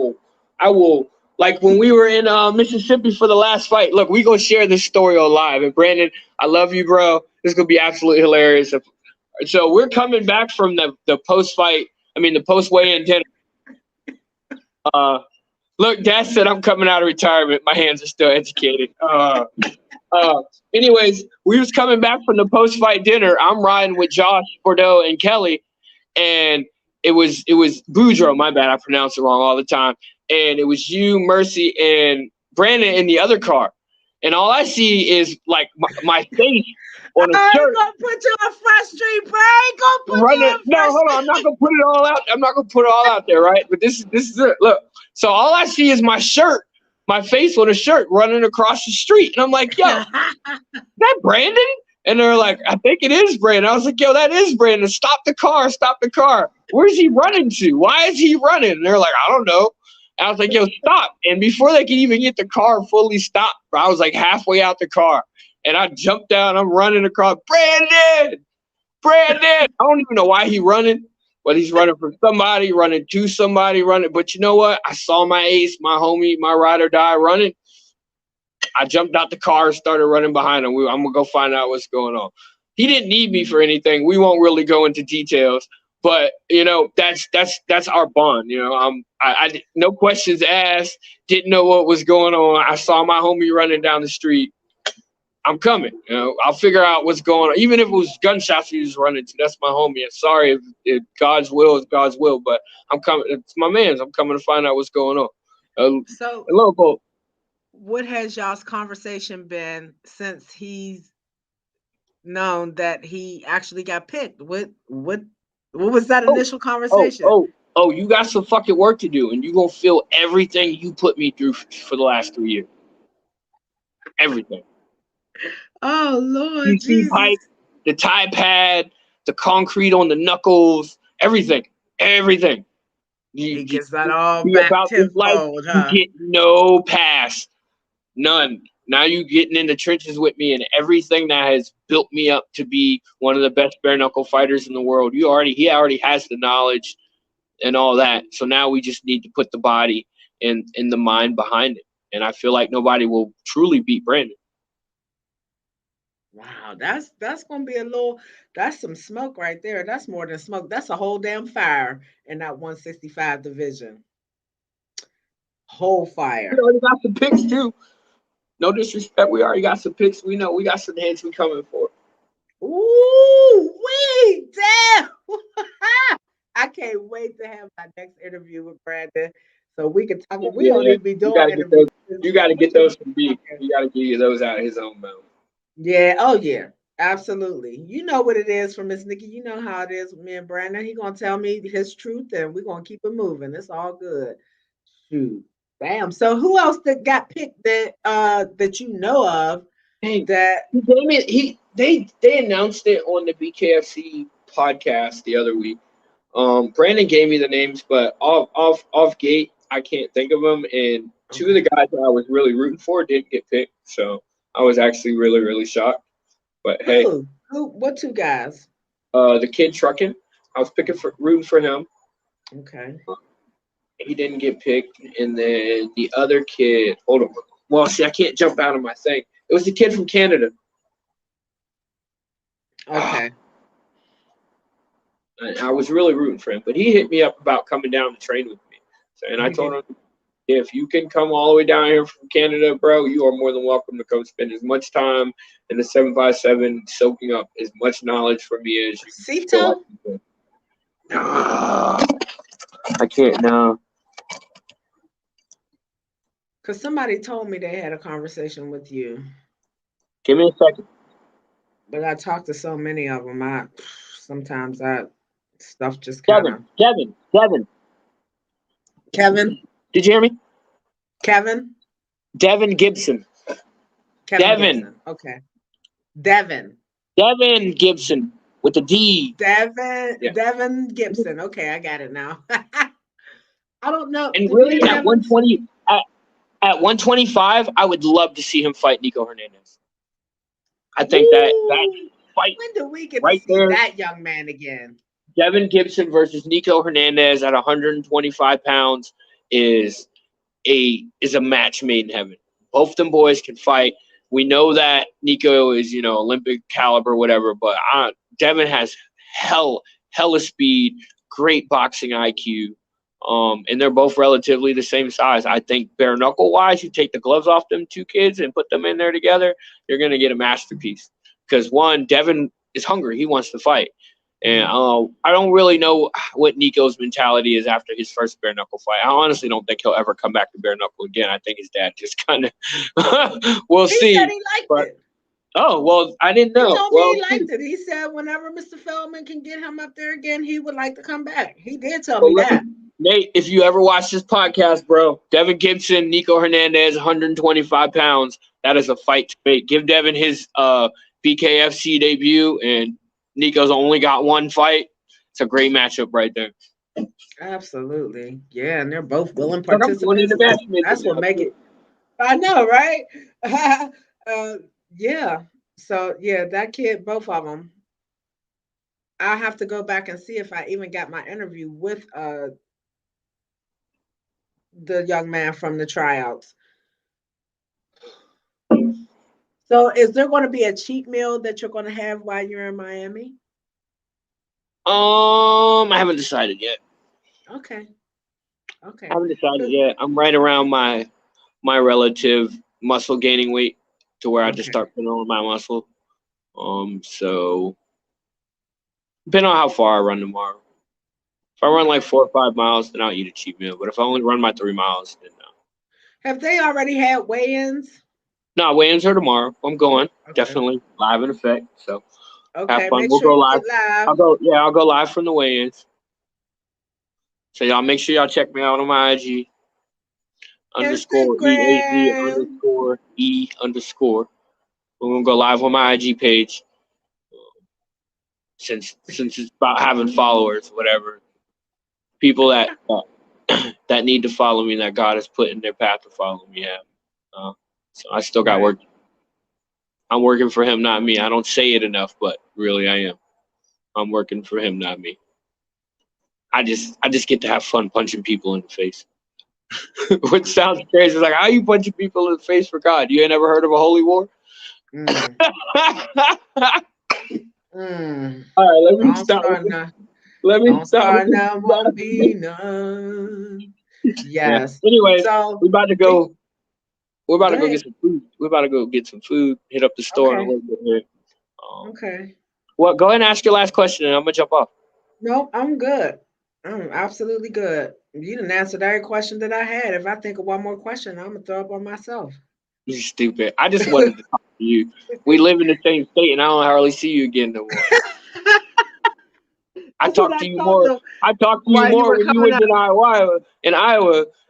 [SPEAKER 2] will like when we were in Mississippi for the last fight. Look, we gonna share this story on live. And Brandon, I love you, bro. This is gonna be absolutely hilarious. So we're coming back from the post weigh-in dinner. Look, Dad said I'm coming out of retirement. My hands are still educated. Anyways, we was coming back from the post-fight dinner. I'm riding with Josh, Bordeaux, and Kelly, and it was Boudreaux. My bad, I pronounce it wrong all the time. And it was you, Mercy, and Brandon in the other car. And all I see is like my face on a shirt.
[SPEAKER 1] I'm gonna put you on Front Street, bro. Hold on.
[SPEAKER 2] I'm not gonna put it all out. I'm not gonna put it all out there, right? But this is it. Look. So all I see is my shirt, my face on a shirt running across the street. And I'm like, yo, that Brandon? And they're like, I think it is Brandon. I was like, yo, that is Brandon. Stop the car. Where's he running to? Why is he running? And they're like, I don't know. And I was like, yo, stop. And before they could even get the car fully stopped, I was like halfway out the car. And I jumped down. I'm running across. Brandon. I don't even know why he's running. But he's running from somebody, running to somebody, running. But you know what? I saw my ace, my homie, my ride or die running. I jumped out the car and started running behind him. I'm going to go find out what's going on. He didn't need me for anything. We won't really go into details. But, you know, that's our bond. You know, I no questions asked, didn't know what was going on. I saw my homie running down the street. I'm coming. You know, I'll figure out what's going on. Even if it was gunshots he was running to, that's my homie. And sorry if God's will is God's will, but I'm coming. It's my man's. I'm coming to find out what's going on.
[SPEAKER 1] So, what has y'all's conversation been since he's known that he actually got picked? What was that initial conversation?
[SPEAKER 2] Oh, you got some fucking work to do, and you're gonna feel everything you put me through for the last 3 years. Everything.
[SPEAKER 1] Oh Lord Jesus.
[SPEAKER 2] Pipe, the tie pad, the concrete on the knuckles, everything.
[SPEAKER 1] He gets that all back tenfold, huh?
[SPEAKER 2] You get no pass. None. Now you getting in the trenches with me and everything that has built me up to be one of the best bare knuckle fighters in the world. He already has the knowledge and all that. So now we just need to put the body and the mind behind it. And I feel like nobody will truly beat Brandon.
[SPEAKER 1] Wow, that's gonna be that's some smoke right there. That's more than smoke. That's a whole damn fire in that 165 division. Whole fire.
[SPEAKER 2] We already got some picks too. No disrespect, we already got some picks. We know we got some heads we coming for.
[SPEAKER 1] Ooh, damn! I can't wait to have my next interview with Brandon, so we can talk. We don't even be doing interviews.
[SPEAKER 2] You got to get those from B. You got to give those out of his own mouth.
[SPEAKER 1] Yeah. Oh, yeah. Absolutely. You know what it is from Miss Nikki. You know how it is with me and Brandon. He gonna tell me his truth, and we're gonna keep it moving. It's all good. Shoot. Damn. So who else that got picked that you know of?
[SPEAKER 2] Hey,
[SPEAKER 1] that
[SPEAKER 2] they announced it on the BKFC podcast the other week. Brandon gave me the names, but off gate, I can't think of them. And two of the guys that I was really rooting for didn't get picked, so I was actually really, really shocked. But hey,
[SPEAKER 1] what two guys?
[SPEAKER 2] The kid trucking. I was rooting for him.
[SPEAKER 1] Okay.
[SPEAKER 2] He didn't get picked, and then the other kid. Hold on. Well, see, I can't jump out of my thing. It was the kid from Canada.
[SPEAKER 1] Okay.
[SPEAKER 2] I was really rooting for him, but he hit me up about coming down to train with me. And I told him, if you can come all the way down here from Canada, bro, you are more than welcome to come spend as much time in the 757 soaking up as much knowledge from me as you
[SPEAKER 1] can.
[SPEAKER 2] I can't now.
[SPEAKER 1] Because somebody told me they had a conversation with you.
[SPEAKER 2] Give me a second.
[SPEAKER 1] But I talked to so many of them. Sometimes stuff just kind of. Kevin.
[SPEAKER 2] Did you hear me?
[SPEAKER 1] Kevin.
[SPEAKER 2] Devin Gibson. Devin.
[SPEAKER 1] Gibson. Okay. Devin
[SPEAKER 2] Gibson with a D.
[SPEAKER 1] Devin Gibson. Okay, I got it now. I don't know.
[SPEAKER 2] And really, at 120, at 125, I would love to see him fight Nico Hernandez. I think fight
[SPEAKER 1] When do we get
[SPEAKER 2] right
[SPEAKER 1] to see
[SPEAKER 2] there.
[SPEAKER 1] that young man again?
[SPEAKER 2] Devin Gibson versus Nico Hernandez at 125 pounds is a match made in heaven. Both them boys can fight. We know that Nico is, Olympic caliber, whatever, but Devin has hella speed, great boxing IQ, and they're both relatively the same size. I think bare knuckle wise, you take the gloves off them two kids and put them in there together, you're gonna get a masterpiece. Because one, Devin is hungry; he wants to fight. And I don't really know what Nico's mentality is after his first bare knuckle fight. I honestly don't think he'll ever come back to bare knuckle again. I think his dad just kind of we'll see.
[SPEAKER 1] He said he liked it.
[SPEAKER 2] Oh, well, I didn't know.
[SPEAKER 1] He told me he liked it. He said whenever Mr. Feldman can get him up there again, he would like to come back. He did tell me that.
[SPEAKER 2] Nate, if you ever watch this podcast, bro, Devin Gibson, Nico Hernandez, 125 pounds. That is a fight to make. Give Devin his BKFC debut, and Nico's only got one fight. It's a great matchup right there.
[SPEAKER 1] Absolutely. Yeah, and they're both willing participants. That's what make it. I know, right? Yeah. So, yeah, that kid, both of them. I'll have to go back and see if I even got my interview with the young man from the tryouts. So is there going to be a cheat meal that you're going to have while you're in Miami?
[SPEAKER 2] I haven't decided yet.
[SPEAKER 1] Okay.
[SPEAKER 2] I haven't decided yet. I'm right around my relative muscle gaining weight to where I just start putting on my muscle. So depending on how far I run tomorrow. If I run like 4 or 5 miles, then I'll eat a cheat meal. But if I only run my 3 miles, then no.
[SPEAKER 1] Have they already had weigh-ins?
[SPEAKER 2] No, weigh-ins are tomorrow. I'm going. Definitely live in effect. So have fun. We'll go live. I'll go live from the weigh-ins. So y'all make sure y'all check me out on my IG. _EAZ_E_. We're gonna go live on my IG page. Since it's about having followers, whatever. People that that need to follow me, that God has put in their path to follow me. So I still got work. I'm working for him, not me. I don't say it enough, but really I am. I'm working for him, not me. I just get to have fun punching people in the face. Which sounds crazy. It's like, how you punching people in the face for God? You ain't ever heard of a holy war? All right, let me stop. Let me stop.
[SPEAKER 1] Yes.
[SPEAKER 2] Anyway, so we're about to go. We're about to go get some food. We're about to go get some food. Hit up the store in a little bit here.
[SPEAKER 1] Okay.
[SPEAKER 2] Well, go ahead and ask your last question, and I'm gonna jump off.
[SPEAKER 1] Nope, I'm good. I'm absolutely good. You didn't answer every question that I had. If I think of one more question, I'm gonna throw up on myself.
[SPEAKER 2] You're stupid. I just wanted to talk to you. We live in the same state, and I don't hardly see you again no more. I talked to you more. I talked to you more when you went to Iowa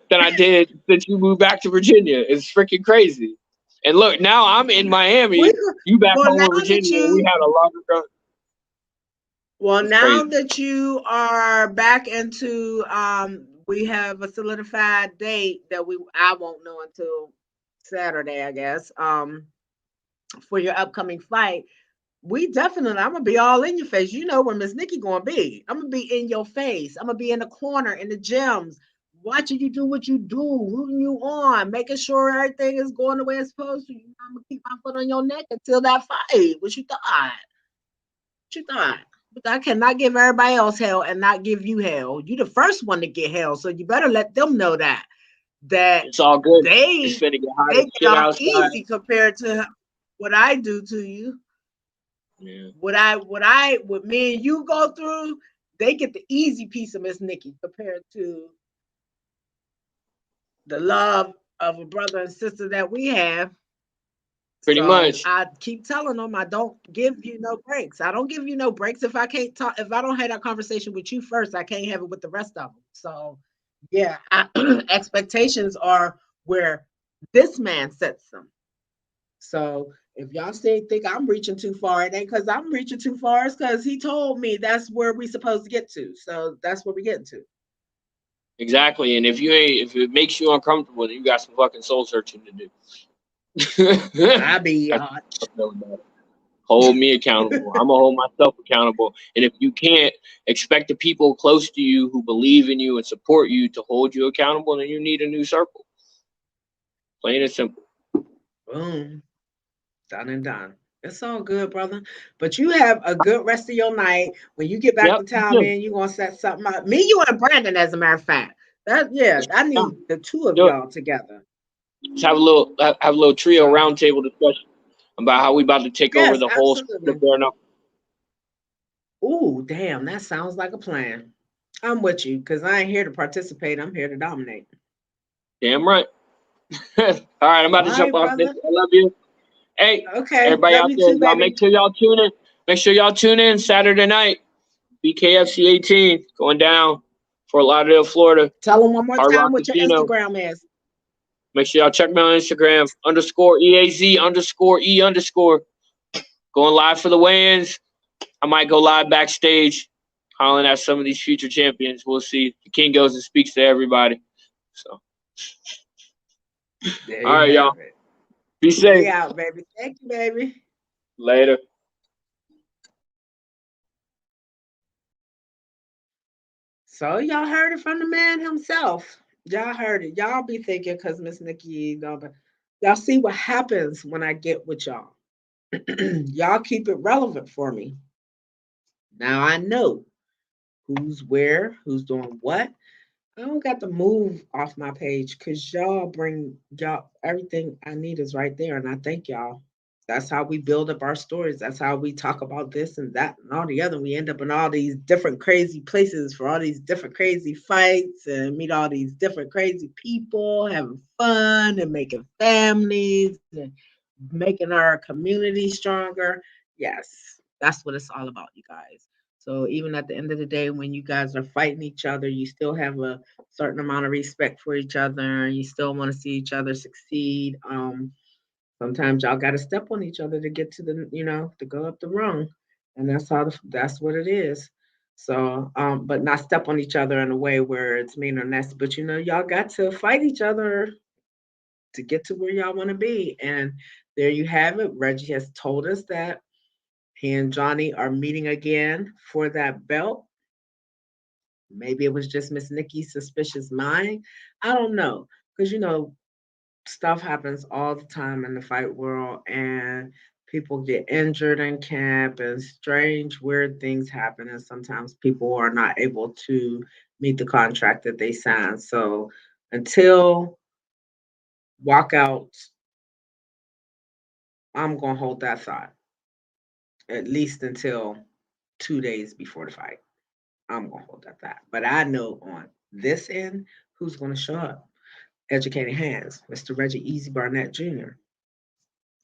[SPEAKER 2] than I did since you moved back to Virginia. It's freaking crazy. And look, now I'm in Miami. You back home in Virginia. We had a longer run.
[SPEAKER 1] Well, now that you are back into, we have a solidified date that I won't know until Saturday, I guess, for your upcoming fight. I'm gonna be all in your face. You know where Miss Nikki gonna be. I'm gonna be in your face. I'm gonna be in the corner in the gyms, watching you do what you do, rooting you on, making sure everything is going the way it's supposed to. I'm gonna keep my foot on your neck until that fight. What you thought? But I cannot give everybody else hell and not give you hell. You the first one to get hell, so you better let them know that
[SPEAKER 2] it's all good.
[SPEAKER 1] They get off easy compared to what I do to you. Yeah. What me and you go through, they get the easy piece of Miss Nikki compared to the love of a brother and sister that we have.
[SPEAKER 2] Pretty much.
[SPEAKER 1] I keep telling them I don't give you no breaks. I don't give you no breaks if I can't talk. If I don't have that conversation with you first, I can't have it with the rest of them. So, yeah, expectations are where this man sets them. So if y'all think I'm reaching too far, it ain't because I'm reaching too far. It's because he told me that's where we're supposed to get to. So that's where we're getting to.
[SPEAKER 2] Exactly. And if it makes you uncomfortable, then you got some fucking soul searching to do.
[SPEAKER 1] I be
[SPEAKER 2] Hold me accountable. I'm gonna hold myself accountable. And if you can't, expect the people close to you who believe in you and support you to hold you accountable, then you need a new circle. Plain and simple.
[SPEAKER 1] Boom. Done and done. It's all good, brother. But you have a good rest of your night. When you get back
[SPEAKER 2] Yep.
[SPEAKER 1] to town, man, you're gonna set something up. Me, you, and Brandon, as a matter of fact. I
[SPEAKER 2] Yeah.
[SPEAKER 1] need the two of
[SPEAKER 2] Do it.
[SPEAKER 1] y'all together.
[SPEAKER 2] Let's have a little trio
[SPEAKER 1] So
[SPEAKER 2] roundtable discussion about how we about to take over
[SPEAKER 1] yes,
[SPEAKER 2] the whole sport
[SPEAKER 1] absolutely.
[SPEAKER 2] of bare knuckle.
[SPEAKER 1] Ooh, damn, that sounds like a plan. I'm with you because I ain't here to participate. I'm here to dominate.
[SPEAKER 2] Damn right. All right, I'm
[SPEAKER 1] All
[SPEAKER 2] about to jump
[SPEAKER 1] right,
[SPEAKER 2] off this.
[SPEAKER 1] brother.
[SPEAKER 2] I love you. Hey,
[SPEAKER 1] Okay,
[SPEAKER 2] everybody
[SPEAKER 1] love
[SPEAKER 2] out
[SPEAKER 1] you
[SPEAKER 2] there,
[SPEAKER 1] too,
[SPEAKER 2] y'all
[SPEAKER 1] baby.
[SPEAKER 2] make sure y'all tune in. Make sure y'all tune in Saturday night. BKFC 18 going down, Fort Lauderdale, Florida.
[SPEAKER 1] Tell them one more
[SPEAKER 2] Hard
[SPEAKER 1] time
[SPEAKER 2] Rock
[SPEAKER 1] what your
[SPEAKER 2] Casino.
[SPEAKER 1] Instagram is.
[SPEAKER 2] Make sure y'all check me on Instagram _EAZ_E_. Going live for the weigh-ins. I might go live backstage, hollering at some of these future champions. We'll see. The king goes and speaks to everybody. So,
[SPEAKER 1] There
[SPEAKER 2] all
[SPEAKER 1] you
[SPEAKER 2] right, y'all.
[SPEAKER 1] have it.
[SPEAKER 2] Be
[SPEAKER 1] We
[SPEAKER 2] safe.
[SPEAKER 1] out, baby. Thank you, baby.
[SPEAKER 2] Later.
[SPEAKER 1] So y'all heard it from the man himself. Y'all heard it. Y'all be thinking because Miss Nikki, but y'all see what happens when I get with y'all. Y'all keep it relevant for me. Now I know who's where, who's doing what. I don't got to move off my page because y'all bring y'all everything I need is right there. And I thank y'all. That's how we build up our stories. That's how we talk about this and that and all the other. We end up in all these different crazy places for all these different crazy fights and meet all these different crazy people, having fun and making families and making our community stronger. Yes, that's what it's all about, you guys. So even at the end of the day, when you guys are fighting each other, you still have a certain amount of respect for each other. You still want to see each other succeed. Sometimes y'all got to step on each other to get to to go up the rung, and that's what it is. So, but not step on each other in a way where it's mean or nasty. But y'all got to fight each other to get to where y'all want to be. And there you have it. Reggie has told us that he and Johnny are meeting again for that belt. Maybe it was just Miss Nikki's suspicious mind. I don't know. Because, stuff happens all the time in the fight world, and people get injured in camp, and strange, weird things happen. And sometimes people are not able to meet the contract that they signed. So until walkouts, I'm going to hold that thought, at least until 2 days before the fight. I'm going to hold that thought. But I know on this end who's going to show up. Educated hands, Mr. Reggie Easy Barnett Jr.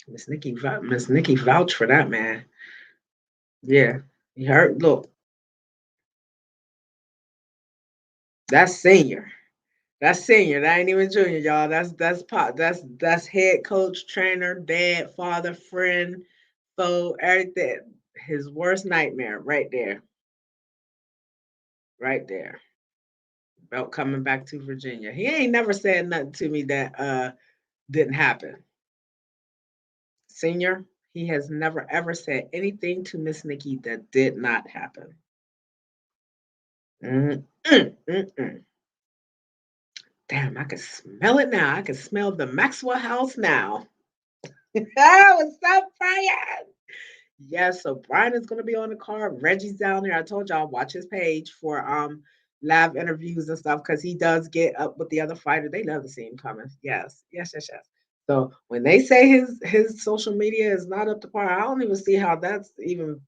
[SPEAKER 1] Miss Nikki vouched for that man. Yeah, you heard. Look, that's senior. That's senior. That ain't even junior, y'all. That's pop. That's head coach, trainer, dad, father, friend, foe, everything. His worst nightmare, right there, right there. About coming back to Virginia. He ain't never said nothing to me that didn't happen. Senior, he has never ever said anything to Miss Nikki that did not happen. Mm, mm, mm, mm. Damn, I can smell it now. I can smell the Maxwell House now. What's up, Brian? Yes, so Brian is gonna be on the card. Reggie's down there. I told y'all watch his page for live interviews and stuff because he does get up with the other fighter. They love to see him coming. Yes, yes, yes, yes. So when they say his social media is not up to par, I don't even see how that's even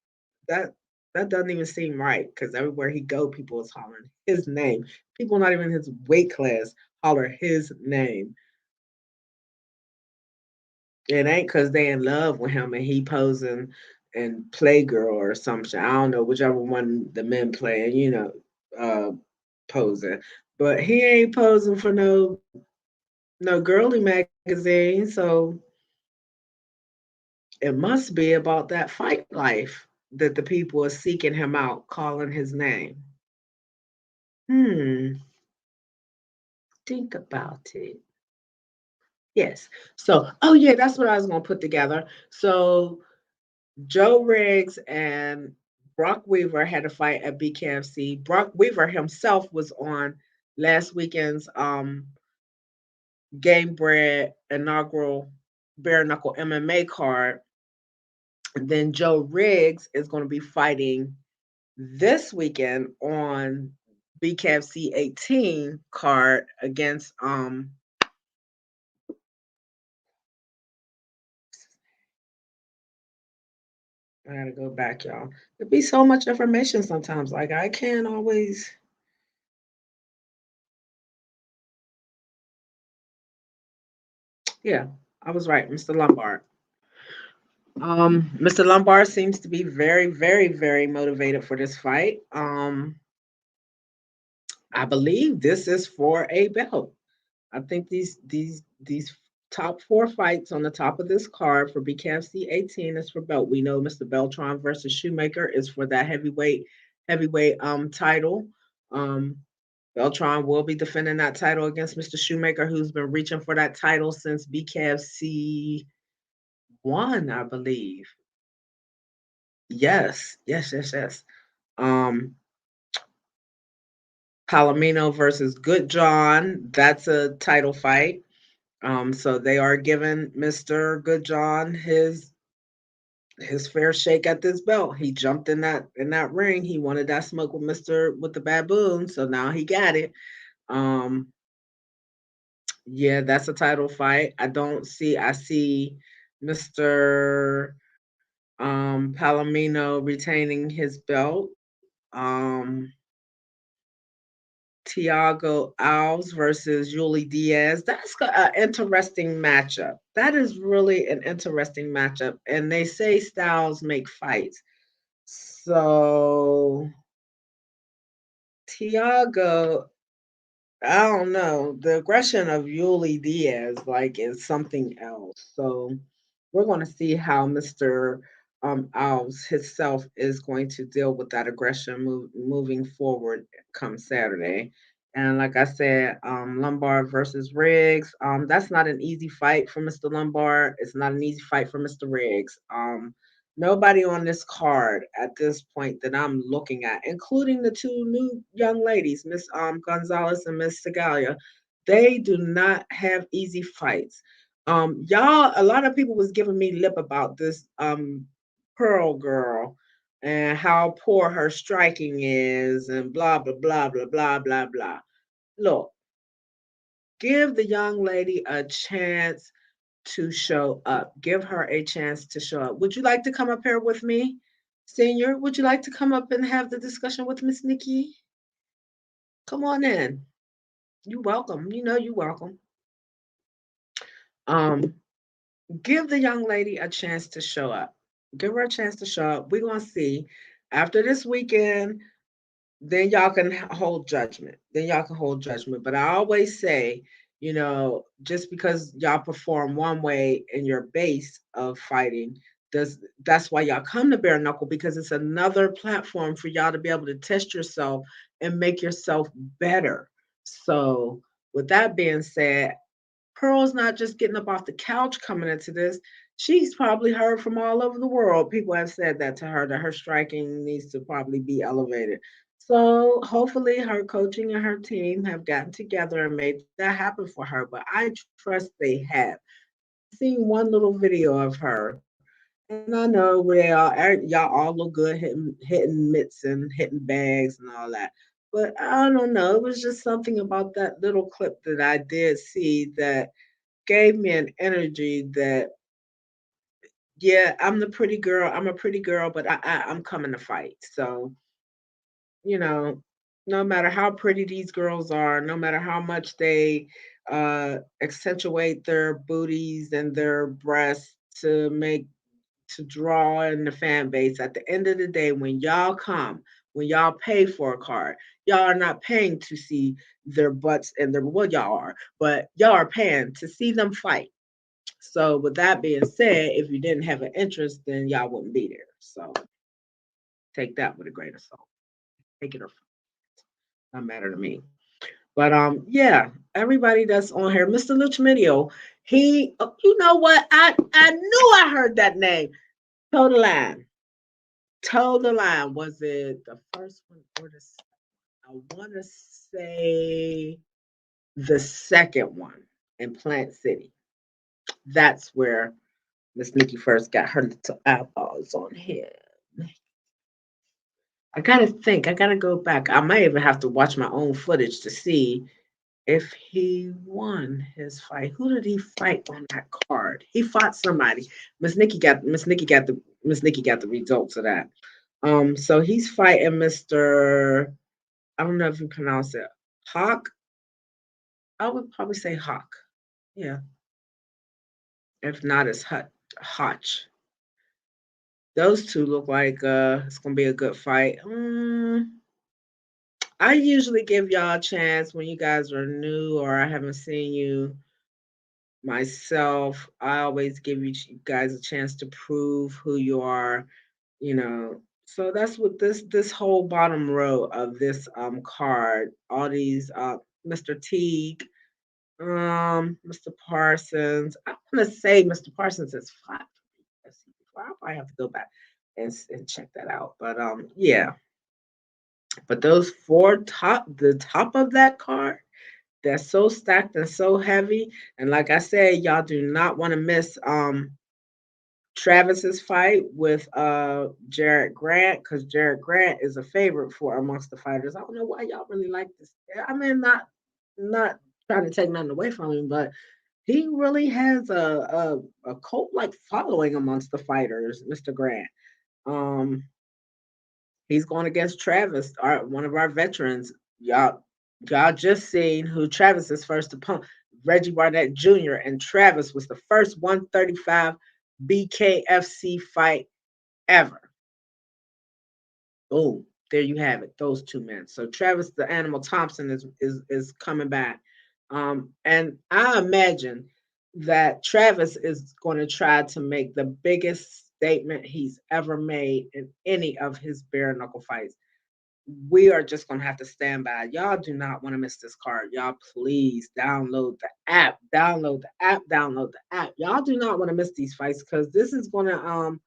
[SPEAKER 1] that that doesn't even seem right because everywhere he go, people is hollering his name. People not even his weight class holler his name. It ain't because they in love with him and he posing and Playgirl or something. I don't know whichever one the men playing, posing. But he ain't posing for no girly magazine. So it must be about that fight life that the people are seeking him out, calling his name. Hmm. Think about it. Yes. So, oh yeah, that's what I was gonna put together. So Joe Riggs and Brock Weaver had a fight at BKFC. Brock Weaver himself was on last weekend's Game Bread inaugural bare knuckle MMA card. And then Joe Riggs is going to be fighting this weekend on BKFC 18 card against I gotta go back, y'all. There'd be so much information sometimes. Like I can't always. Yeah, I was right, Mr. Lombard. Mr. Lombard seems to be very, very, very motivated for this fight. I believe this is for a belt. I think these top four fights on the top of this card for BKFC 18 is for belt. We know Mr. Beltran versus Shoemaker is for that heavyweight title. Um, Beltran will be defending that title against Mr. Shoemaker, who's been reaching for that title since BKFC one, I believe. Yes. Um, Palomino versus Good John. That's a title fight. So they are giving Mr. Good John his fair shake at this belt. He jumped in that ring. He wanted that smoke with the baboon, so now he got it. Um, yeah, that's a title fight. I see Mr. Palomino retaining his belt. Tiago Alves versus Yuli Diaz. That's an interesting matchup. That is really an interesting matchup. And they say styles make fights. So Tiago, I don't know. The aggression of Yuli Diaz like is something else. So we're going to see how Mr. Alves himself is going to deal with that aggression moving forward come Saturday. And like I said, Lombard versus Riggs. That's not an easy fight for Mr. Lombard. It's not an easy fight for Mr. Riggs. Nobody on this card at this point that I'm looking at, including the two new young ladies, Miss Gonzalez and Miss Segalia, they do not have easy fights. Y'all, a lot of people was giving me lip about this Pearl girl and how poor her striking is and blah blah blah blah blah blah blah. Look, give the young lady a chance to show up. Give her a chance to show up. Would you like to come up here with me, Senior? Would you like to come up and have the discussion with Miss Nikki? Come on in. You welcome. You know you welcome. Um, give the young lady a chance to show up. Give her a chance to show up. We're gonna see after this weekend. Then y'all can hold judgment. Then y'all can hold judgment. But I always say, just because y'all perform one way in your base of fighting, that's why y'all come to bare knuckle, because it's another platform for y'all to be able to test yourself and make yourself better. So with that being said, Pearl's not just getting up off the couch coming into this. She's probably heard from all over the world. People have said that to her, that her striking needs to probably be elevated. So hopefully her coaching and her team have gotten together and made that happen for her. But I trust they have. I've seen one little video of her, and I know y'all all look good hitting mitts and hitting bags and all that. But I don't know. It was just something about that little clip that I did see that gave me an energy that, yeah, I'm the pretty girl. I'm a pretty girl, but I'm coming to fight. So, you know, no matter how pretty these girls are, no matter how much they accentuate their booties and their breasts to draw in the fan base, at the end of the day, when y'all pay for a card, y'all are not paying to see their butts and their, well, y'all are, but y'all are paying to see them fight. So with that being said, if you didn't have an interest, then y'all wouldn't be there. So take that with a grain of salt. Take it or not matter to me. But yeah, everybody that's on here, Mr. Luchmedio, you know what? I knew I heard that name. Toe the line. Toe the line. Was it the first one or the? I want to say the second one in Plant City. That's where Miss Nikki first got her little eyeballs on him. I gotta think. I gotta go back. I might even have to watch my own footage to see if he won his fight. Who did he fight on that card? He fought somebody. Miss Nikki got the results of that. So he's fighting Mr. I don't know if you pronounce it Hawk. I would probably say Hawk. Yeah. If not, it's Hotch. Those two look like it's gonna be a good fight. I usually give y'all a chance when you guys are new or I haven't seen you myself. I always give you guys a chance to prove who you are, you know. So that's what this whole bottom row of this card, all these Mr. Teague, Mr. Parsons. I'm gonna say Mr. Parsons is 5. Let's see, I'll probably have to go back and check that out. But yeah. But those the top of that card, they're so stacked and so heavy. And like I said, y'all do not want to miss Travis's fight with Jared Grant, because Jared Grant is a favorite for amongst the fighters. I don't know why y'all really like this. I mean, not trying to take nothing away from him, but he really has a cult like following amongst the fighters, Mr. Grant. Um, he's going against Travis, one of our veterans. Y'all just seen who Travis's first opponent, Reggie Barnett Jr. and Travis was the first 135 BKFC fight ever. Boom. There you have it. Those two men. So Travis the Animal Thompson is coming back. And I imagine that Travis is going to try to make the biggest statement he's ever made in any of his bare knuckle fights. We are just going to have to stand by. Y'all do not want to miss this card. Y'all please download the app. Download the app. Download the app. Y'all do not want to miss these fights because this is going to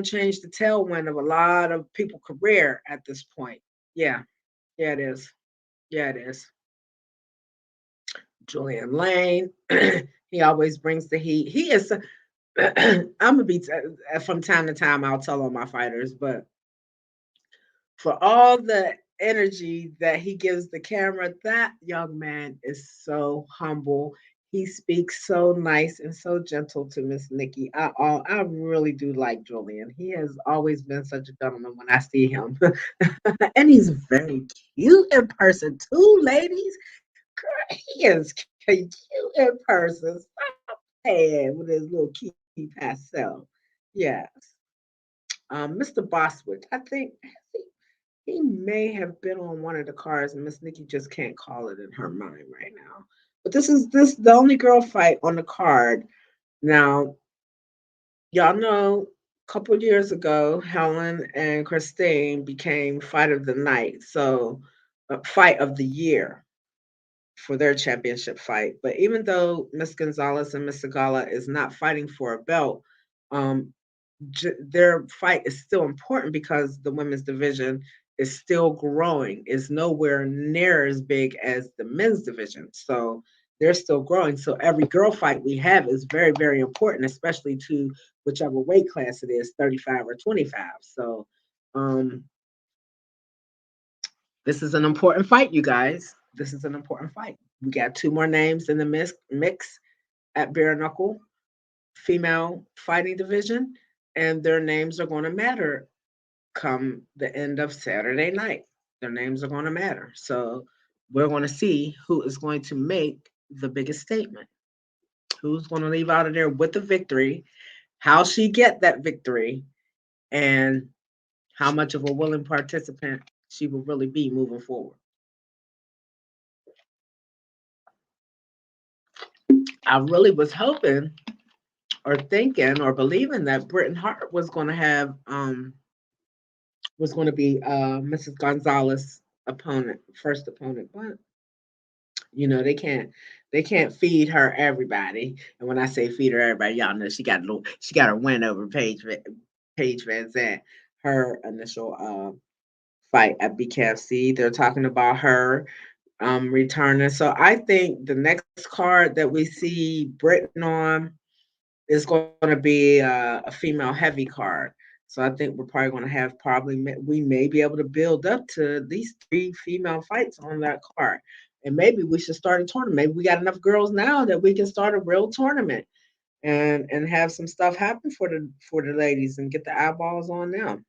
[SPEAKER 1] change the tailwind of a lot of people's career at this point. Yeah. Yeah, it is. Yeah, it is. Julian Lane. He always brings the heat. He is I'm gonna be from time to time I'll tell on my fighters, but for all the energy that he gives the camera, that young man is so humble. He speaks so nice and so gentle to Miss Nikki. I really do like Julian. He has always been such a gentleman when I see him. And he's very cute in person too, ladies. Girl, he is cute in person. Stop playing with his little key pastel. Yes. Mr. Boswick, I think he may have been on one of the cards, and Miss Nikki just can't call it in her mind right now. But this is the only girl fight on the card. Now, y'all know a couple of years ago, Helen and Christine became fight of the night, so fight of the year for their championship fight. But even though Miss Gonzalez and Miss Segala is not fighting for a belt, um, their fight is still important because the women's division is still growing. Is nowhere near as big as the men's division. So they're still growing. So every girl fight we have is very, very important, especially to whichever weight class it is, 35 or 25. So this is an important fight, you guys. This is an important fight. We got 2 more names in the mix at bare knuckle female fighting division, and their names are going to matter come the end of Saturday night. Their names are going to matter. So we're going to see who is going to make the biggest statement. Who's going to leave out of there with the victory, how she get that victory, and how much of a willing participant she will really be moving forward. I really was hoping or thinking or believing that Britton Hart was going to have was going to be Mrs. Gonzalez' opponent, first opponent, but They can't feed her everybody. And when I say feed her everybody, y'all know she got a win over Paige Van Zandt, her initial fight at BKFC. They're talking about her returning. So I think the next card that we see Britain on is going to be a female heavy card. So I think we're probably going to have we may be able to build up to at least 3 female fights on that card. And maybe we should start a tournament. Maybe we got enough girls now that we can start a real tournament and have some stuff happen for the ladies and get the eyeballs on them.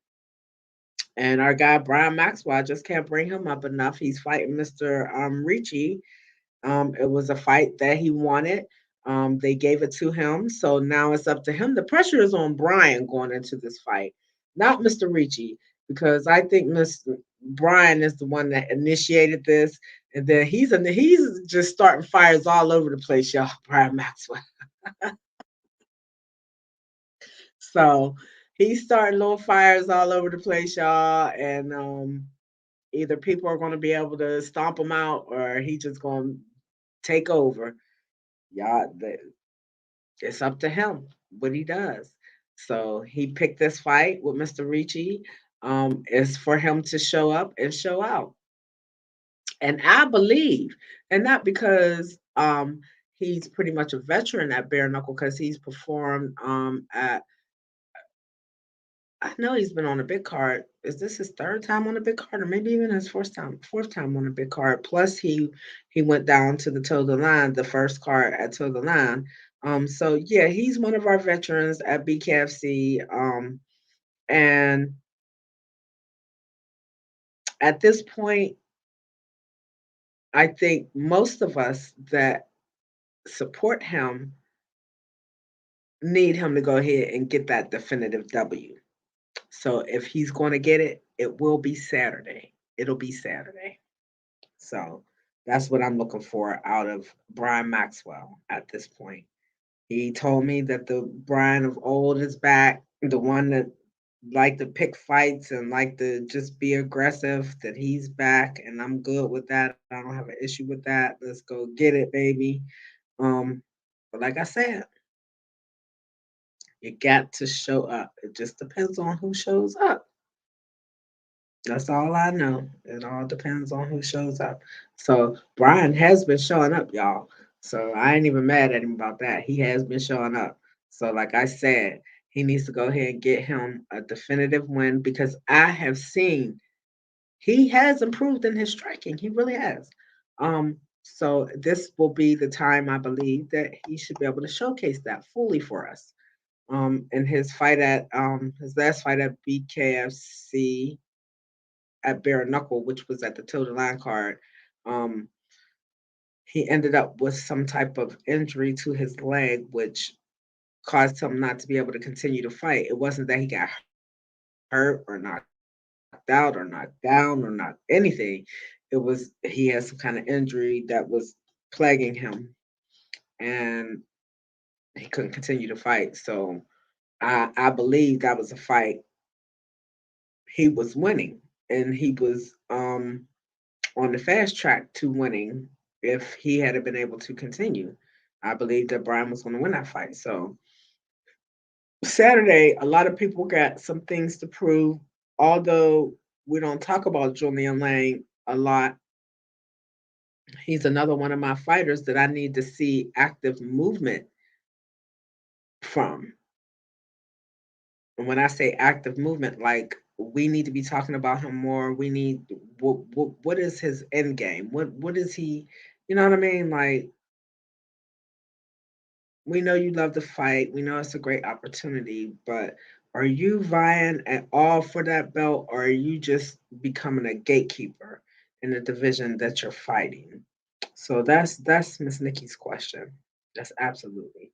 [SPEAKER 1] And our guy Brian Maxwell, I just can't bring him up enough. He's fighting Mr. Ricci. It was a fight that he wanted. They gave it to him, so now it's up to him. The pressure is on Brian going into this fight, not Mr. Ricci, because I think Mr. Brian is the one that initiated this, and then he's just starting fires all over the place, y'all. Brian Maxwell. So he's starting little fires all over the place, y'all, and either people are going to be able to stomp him out, or he just going to take over. Y'all, it's up to him what he does. So he picked this fight with Mr. Ricci. It's for him to show up and show out. And I believe, and not because he's pretty much a veteran at bare knuckle, because he's performed at, I know he's been on a big card. Is this his third time on a big card, or maybe even his fourth time on a big card? Plus, he went down to the toe of the line, the first card at toe of the line. So yeah, he's one of our veterans at BKFC. And at this point, I think most of us that support him need him to go ahead and get that definitive W. So if he's going to get it, it will be Saturday. It'll be Saturday. So that's what I'm looking for out of Brian Maxwell at this point. He told me that the Brian of old is back, the one that liked to pick fights and like to just be aggressive, that he's back, and I'm good with that. I don't have an issue with that. Let's go get it, baby. Um, but like I said, you got to show up. It just depends on who shows up. That's all I know. It all depends on who shows up. So Brian has been showing up, y'all. So I ain't even mad at him about that. He has been showing up. So like I said, he needs to go ahead and get him a definitive win, because I have seen he has improved in his striking. He really has. So this will be the time, I believe, that he should be able to showcase that fully for us. In his last fight at BKFC at bare knuckle, which was at the toe the line card, um, he ended up with some type of injury to his leg, which caused him not to be able to continue to fight. It wasn't that he got hurt or knocked out or knocked down or not anything. It was he had some kind of injury that was plaguing him, and he couldn't continue to fight. So I believe that was a fight he was winning, and he was on the fast track to winning if he had been able to continue. I believe that Brian was going to win that fight. So Saturday, a lot of people got some things to prove. Although we don't talk about Julian Lang a lot, he's another one of my fighters that I need to see active movement from. And when I say active movement, like, we need to be talking about him more. We need what is his end game? What is he? You know what I mean? Like, we know you love to fight. We know it's a great opportunity, but are you vying at all for that belt, or are you just becoming a gatekeeper in the division that you're fighting? So that's Miss Nikki's question. That's absolutely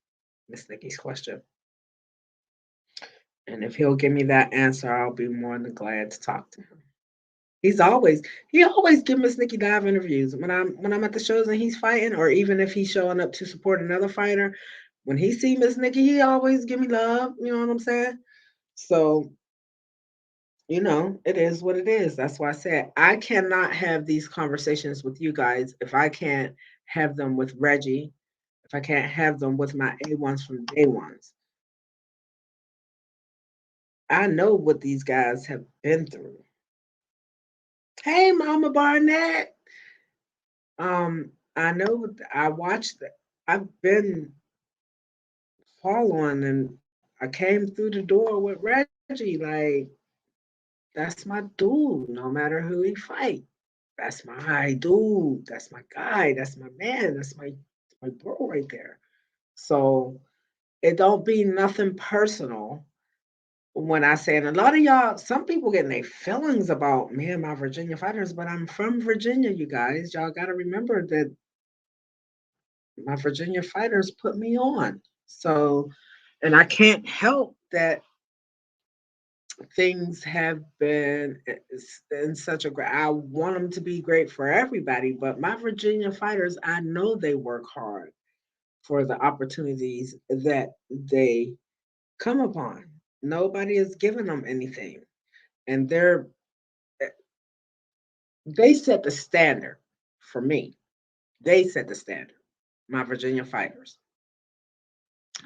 [SPEAKER 1] Miss Nikki's question. And if he'll give me that answer, I'll be more than glad to talk to him. He always give Miss Nikki live interviews when I'm at the shows and he's fighting, or even if he's showing up to support another fighter. When he see Miss Nikki, he always give me love. You know what I'm saying? So it is what it is. That's why I said I cannot have these conversations with you guys if I can't have them with Reggie, if I can't have them with my A1s from day ones, I know what these guys have been through. Hey, Mama Barnett. I know I watched it. I've been following and I came through the door with Reggie. Like, that's my dude, no matter who he fight. That's my dude. That's my guy. That's my man. That's my bro right there. So it don't be nothing personal when I say, and a lot of y'all, some people getting their feelings about me and my Virginia fighters, but I'm from Virginia, you guys. Y'all got to remember that my Virginia fighters put me on. So, and I can't help that things have been in such a great. I want them to be great for everybody, but my Virginia fighters, I know they work hard for the opportunities that they come upon. Nobody is giving them anything, and they set the standard for me. They set the standard, my Virginia fighters.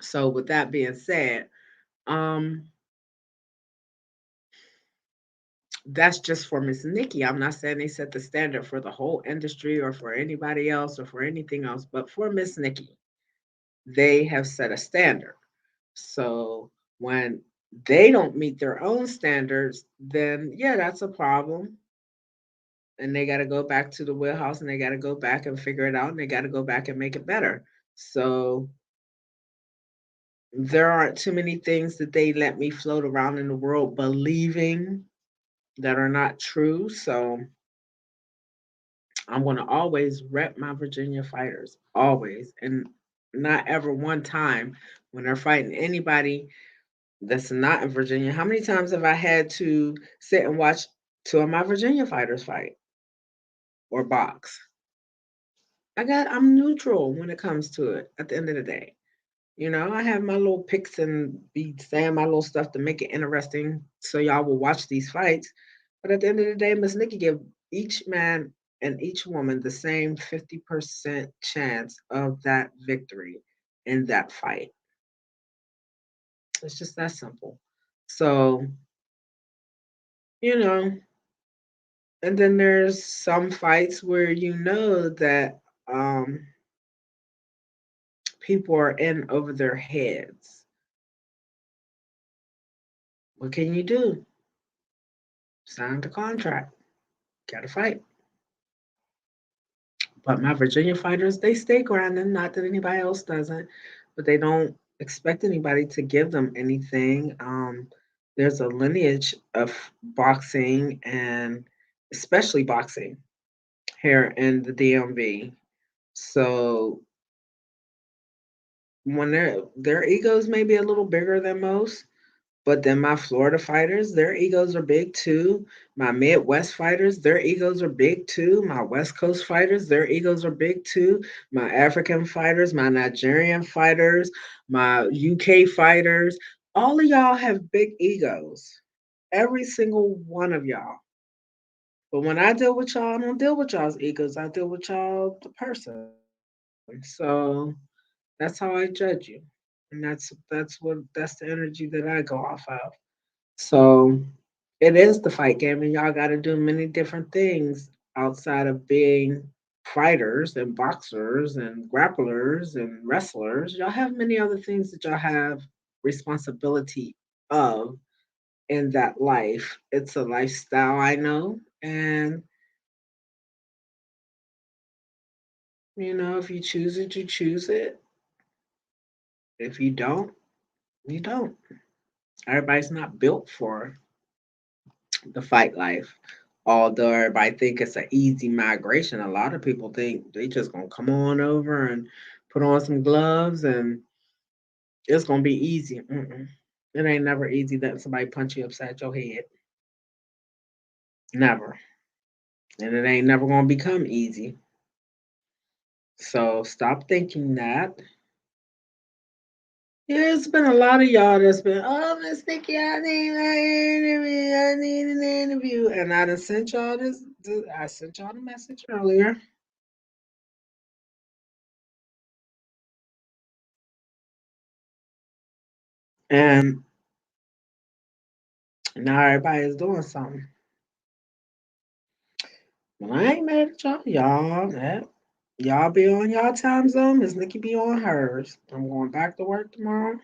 [SPEAKER 1] So, with that being said, um, that's just for Miss Nikki. I'm not saying they set the standard for the whole industry or for anybody else or for anything else, but for Miss Nikki, they have set a standard. So when they don't meet their own standards, then yeah, that's a problem. And they got to go back to the wheelhouse and they got to go back and figure it out and they got to go back and make it better. So there aren't too many things that they let me float around in the world believing that are not true. So I'm going to always rep my Virginia fighters, always. And not ever one time when they're fighting anybody that's not in Virginia. How many times have I had to sit and watch two of my Virginia fighters fight or box? I'm neutral when it comes to it at the end of the day. You know, I have my little picks and be saying my little stuff to make it interesting so y'all will watch these fights. But at the end of the day, Miss Nikki give each man and each woman the same 50% chance of that victory in that fight. It's just that simple. So, you know, and then there's some fights where you know that people are in over their heads. What can you do? Sign the contract. Gotta fight. But my Virginia fighters, they stay grinding. Not that anybody else doesn't, but they don't expect anybody to give them anything. There's a lineage of boxing and especially boxing here in the DMV. So when their egos may be a little bigger than most, but then my Florida fighters, their egos are big too. My Midwest fighters, their egos are big too. My West Coast fighters, their egos are big too. My African fighters, my Nigerian fighters, my UK fighters, all of y'all have big egos. Every single one of y'all. But when I deal with y'all, I don't deal with y'all's egos. I deal with y'all, the person. So that's how I judge you. And that's the energy that I go off of. So it is the fight game, and y'all got to do many different things outside of being fighters and boxers and grapplers and wrestlers. Y'all have many other things that y'all have responsibility of in that life. It's a lifestyle, I know. And, if you choose it, you choose it. If you don't, you don't. Everybody's not built for the fight life. Although everybody think it's an easy migration, a lot of people think they just gonna come on over and put on some gloves and it's gonna be easy. Mm-mm. It ain't never easy letting somebody punch you upside your head. Never. And it ain't never gonna become easy. So stop thinking that. Yeah, it's been a lot of y'all that's been, oh, Miss Nikki, I need an interview. And I done sent y'all I sent y'all the message earlier. And now everybody is doing something. Well, I ain't mad at y'all. Y'all be on y'all time zone. Miss Nikki be on hers. I'm going back to work tomorrow.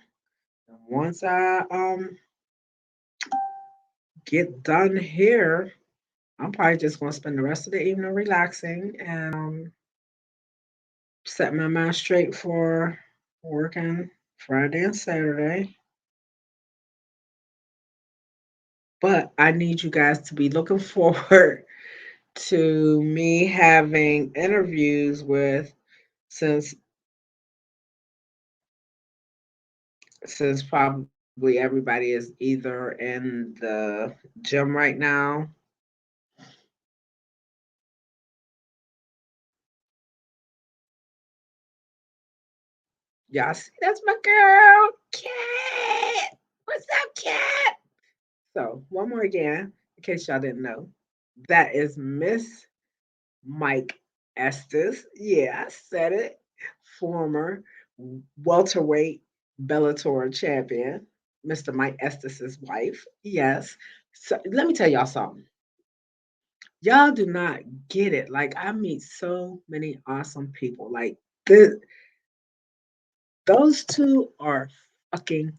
[SPEAKER 1] And once I get done here, I'm probably just gonna spend the rest of the evening relaxing and set my mind straight for working Friday and Saturday. But I need you guys to be looking forward to me having interviews with since probably everybody is either in the gym right now. Y'all see, that's my girl, Cat. What's up, Cat? So, one more again, in case y'all didn't know, that is Miss Mike Estes. Yeah, I said it. Former welterweight Bellator champion, Mr. Mike Estes' wife. Yes. So, let me tell y'all something. Y'all do not get it. Like, I meet so many awesome people. Like, those two are fucking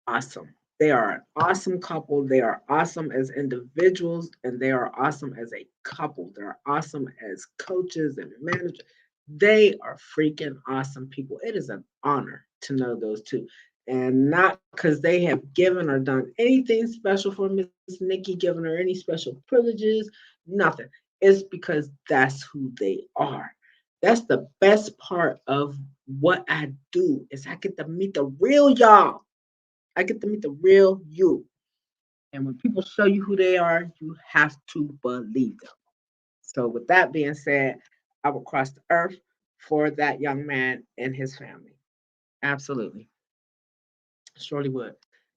[SPEAKER 1] awesome. They are an awesome couple. They are awesome as individuals, and they are awesome as a couple. They're awesome as coaches and managers. They are freaking awesome people. It is an honor to know those two. And not because they have given or done anything special for Miss Nikki, given her any special privileges, nothing. It's because that's who they are. That's the best part of what I do is I get to meet the real y'all. I get to meet the real you. And when people show you who they are, you have to believe them. So, with that being said, I will cross the earth for that young man and his family. Absolutely. Surely would.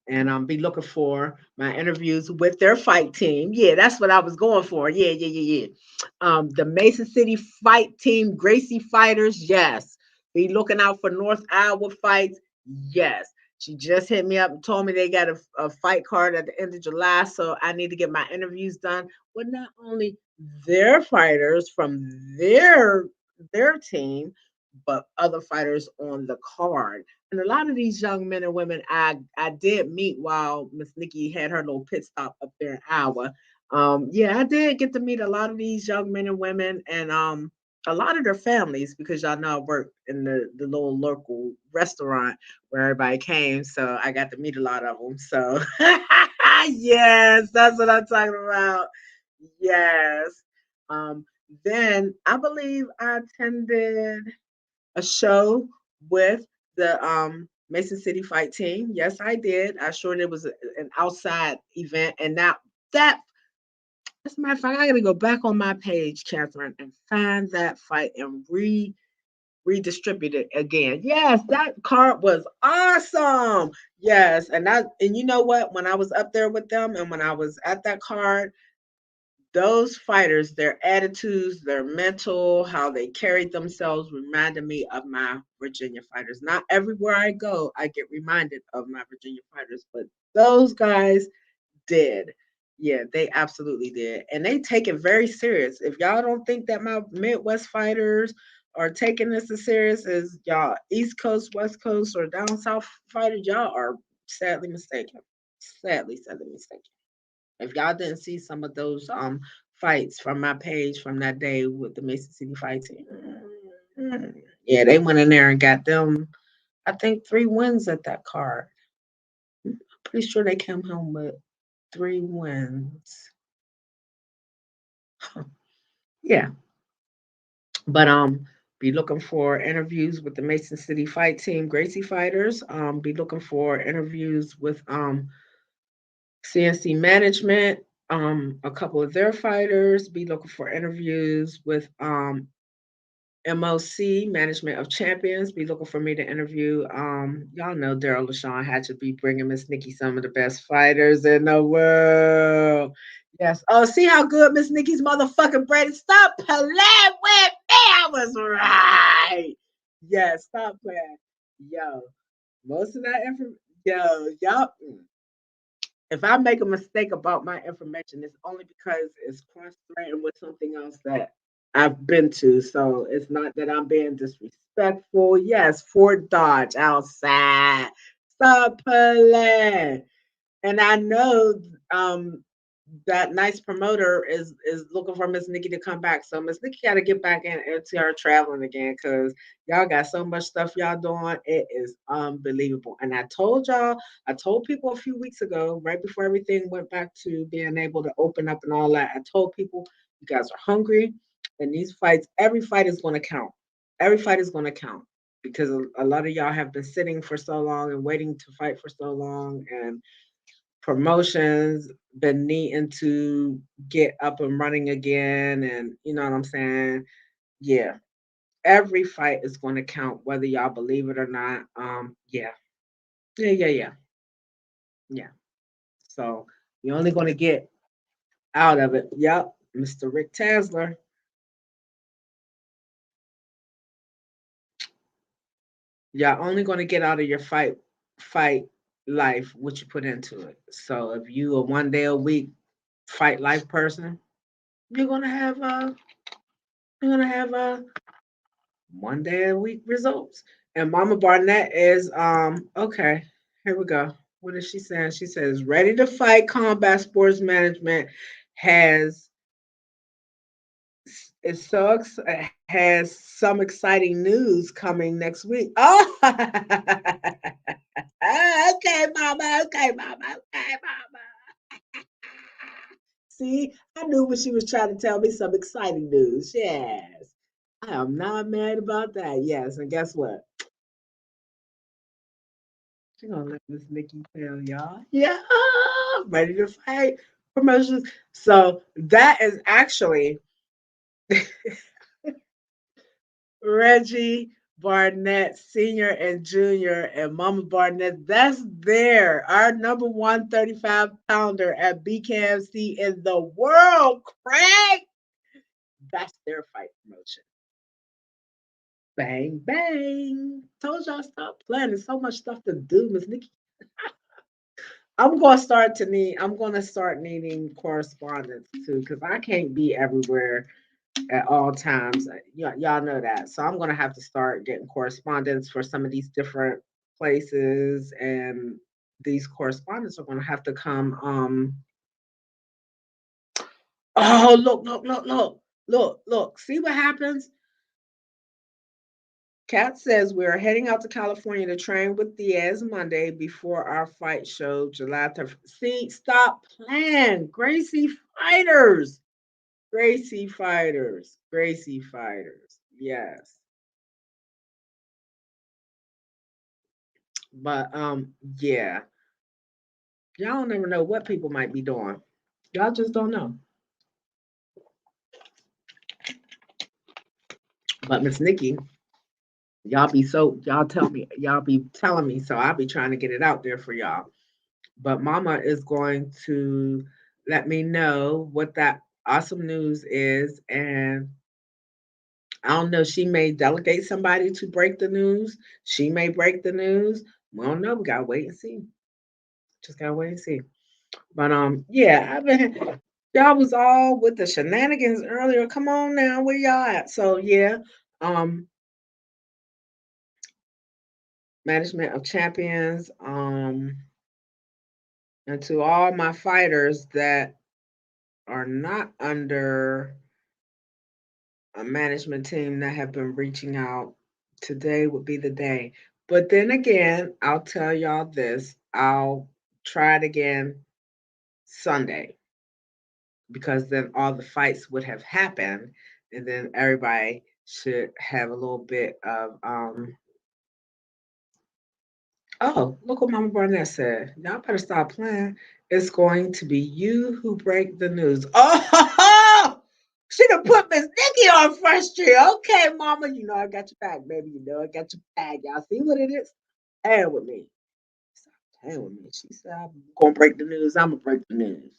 [SPEAKER 1] And be looking for my interviews with their fight team. Yeah, that's what I was going for. Yeah. The Mason City fight team, Gracie Fighters. Yes. Be looking out for North Iowa fights. Yes. She just hit me up and told me they got a fight card at the end of July. So I need to get my interviews done with not only their fighters from their team, but other fighters on the card. And a lot of these young men and women I did meet while Miss Nikki had her little pit stop up there in Iowa. Yeah, I did get to meet a lot of these young men and women and a lot of their families because y'all know I work in the little local restaurant where everybody came. So I got to meet a lot of them. So yes, that's what I'm talking about. Yes. Um, then I believe I attended a show with the Mason City Fight Team. Yes, I did. I sure it was an outside event, and now that as a matter of fact, I got to go back on my page, Catherine, and find that fight and redistribute it again. Yes, that card was awesome. Yes, and you know what? When I was up there with them, and when I was at that card, those fighters, their attitudes, their mental, how they carried themselves reminded me of my Virginia fighters. Not everywhere I go, I get reminded of my Virginia fighters, but those guys did. Yeah, they absolutely did. And they take it very serious. If y'all don't think that my Midwest fighters are taking this as serious as y'all East Coast, West Coast, or down South fighters, y'all are sadly mistaken. Sadly mistaken. If y'all didn't see some of those fights from my page from that day with the Mason City fight team, yeah, they went in there and got them. I think 3 wins at that card. I'm pretty sure they came home with 3 wins. Huh. Yeah, but be looking for interviews with the Mason City fight team, Gracie fighters. Be looking for interviews with CNC management, a couple of their fighters, be looking for interviews with MOC, Management of Champions, be looking for me to interview. Y'all know Daryl LaShawn had to be bringing Miss Nikki some of the best fighters in the world. Yes. Oh, see how good Miss Nikki's motherfucking brain. Stop playing with me. I was right. Yes, stop playing. Yo, most of that information. Yo, y'all. If I make a mistake about my information, it's only because it's cross-threading with something else that I've been to. So it's not that I'm being disrespectful. Yes, Fort Dodge outside. Stop pulling. And I know that nice promoter is looking for Miss Nikki to come back. So Miss Nikki got to get back into her traveling again because y'all got so much stuff y'all doing. It is unbelievable. And I told people a few weeks ago, right before everything went back to being able to open up and all that, I told people you guys are hungry, and these fights, every fight is going to count. Every fight is going to count because a lot of y'all have been sitting for so long and waiting to fight for so long, and promotions been needing to get up and running again, and you know what I'm saying? Yeah. Every fight is going to count, whether y'all believe it or not. Yeah. Yeah, yeah, yeah. Yeah. So you're only gonna get out of it. Yep. Mr. Rick Tasler. Y'all only gonna get out of your fight life what you put into it. So if you a 1 day a week fight life person, you're gonna have a 1 day a week results. And Mama Barnett is okay. Here we go. What is she saying? She says, "Ready to Fight Combat Sports Management has has some exciting news coming next week." Oh, okay, Mama. Okay, Mama. Okay, Mama. See, I knew when she was trying to tell me some exciting news. Yes, I am not mad about that. Yes, and guess what? She gonna let Miss Nikki tell y'all. Yeah, ready to fight promotions. So that is actually Reggie Barnett Sr. and Jr. and Mama Barnett. That's there. Our number 135-pounder at BKFC in the world, Craig. That's their fight promotion. Bang, bang. Told y'all stop playing. There's so much stuff to do, Miss Nikki. I'm gonna start needing correspondence too, because I can't be everywhere at all times. Y'all know that. So I'm gonna have to start getting correspondence for some of these different places, and these correspondents are gonna have to come. Oh, look. See what happens? Kat says we are heading out to California to train with Diaz Monday before our fight show July 3rd. See, stop playing. Gracie fighters. Yes. But yeah. Y'all never know what people might be doing. Y'all just don't know. But Miss Nikki, y'all be telling me, so I'll be trying to get it out there for y'all. But Mama is going to let me know what that awesome news is. And I don't know, she may delegate somebody to break the news. She may break the news. We don't know. We gotta wait and see. Just gotta wait and see. But yeah, y'all was all with the shenanigans earlier. Come on now, where y'all at? So yeah, um, management of champions, and to all my fighters that are not under a management team that have been reaching out, today would be the day. But then again, I'll tell y'all this. I'll try it again Sunday, because then all the fights would have happened, and then everybody should have a little bit of oh, look what Mama Barnett said. Y'all better stop playing. It's going to be you who break the news. Oh, she done put Miss Nikki on Front Street. Okay, Mama, you know I got your back, baby. You know I got your back. Y'all see what it is? Playing with me. Stop playing with me. She said I'm gonna break the news. I'm gonna break the news.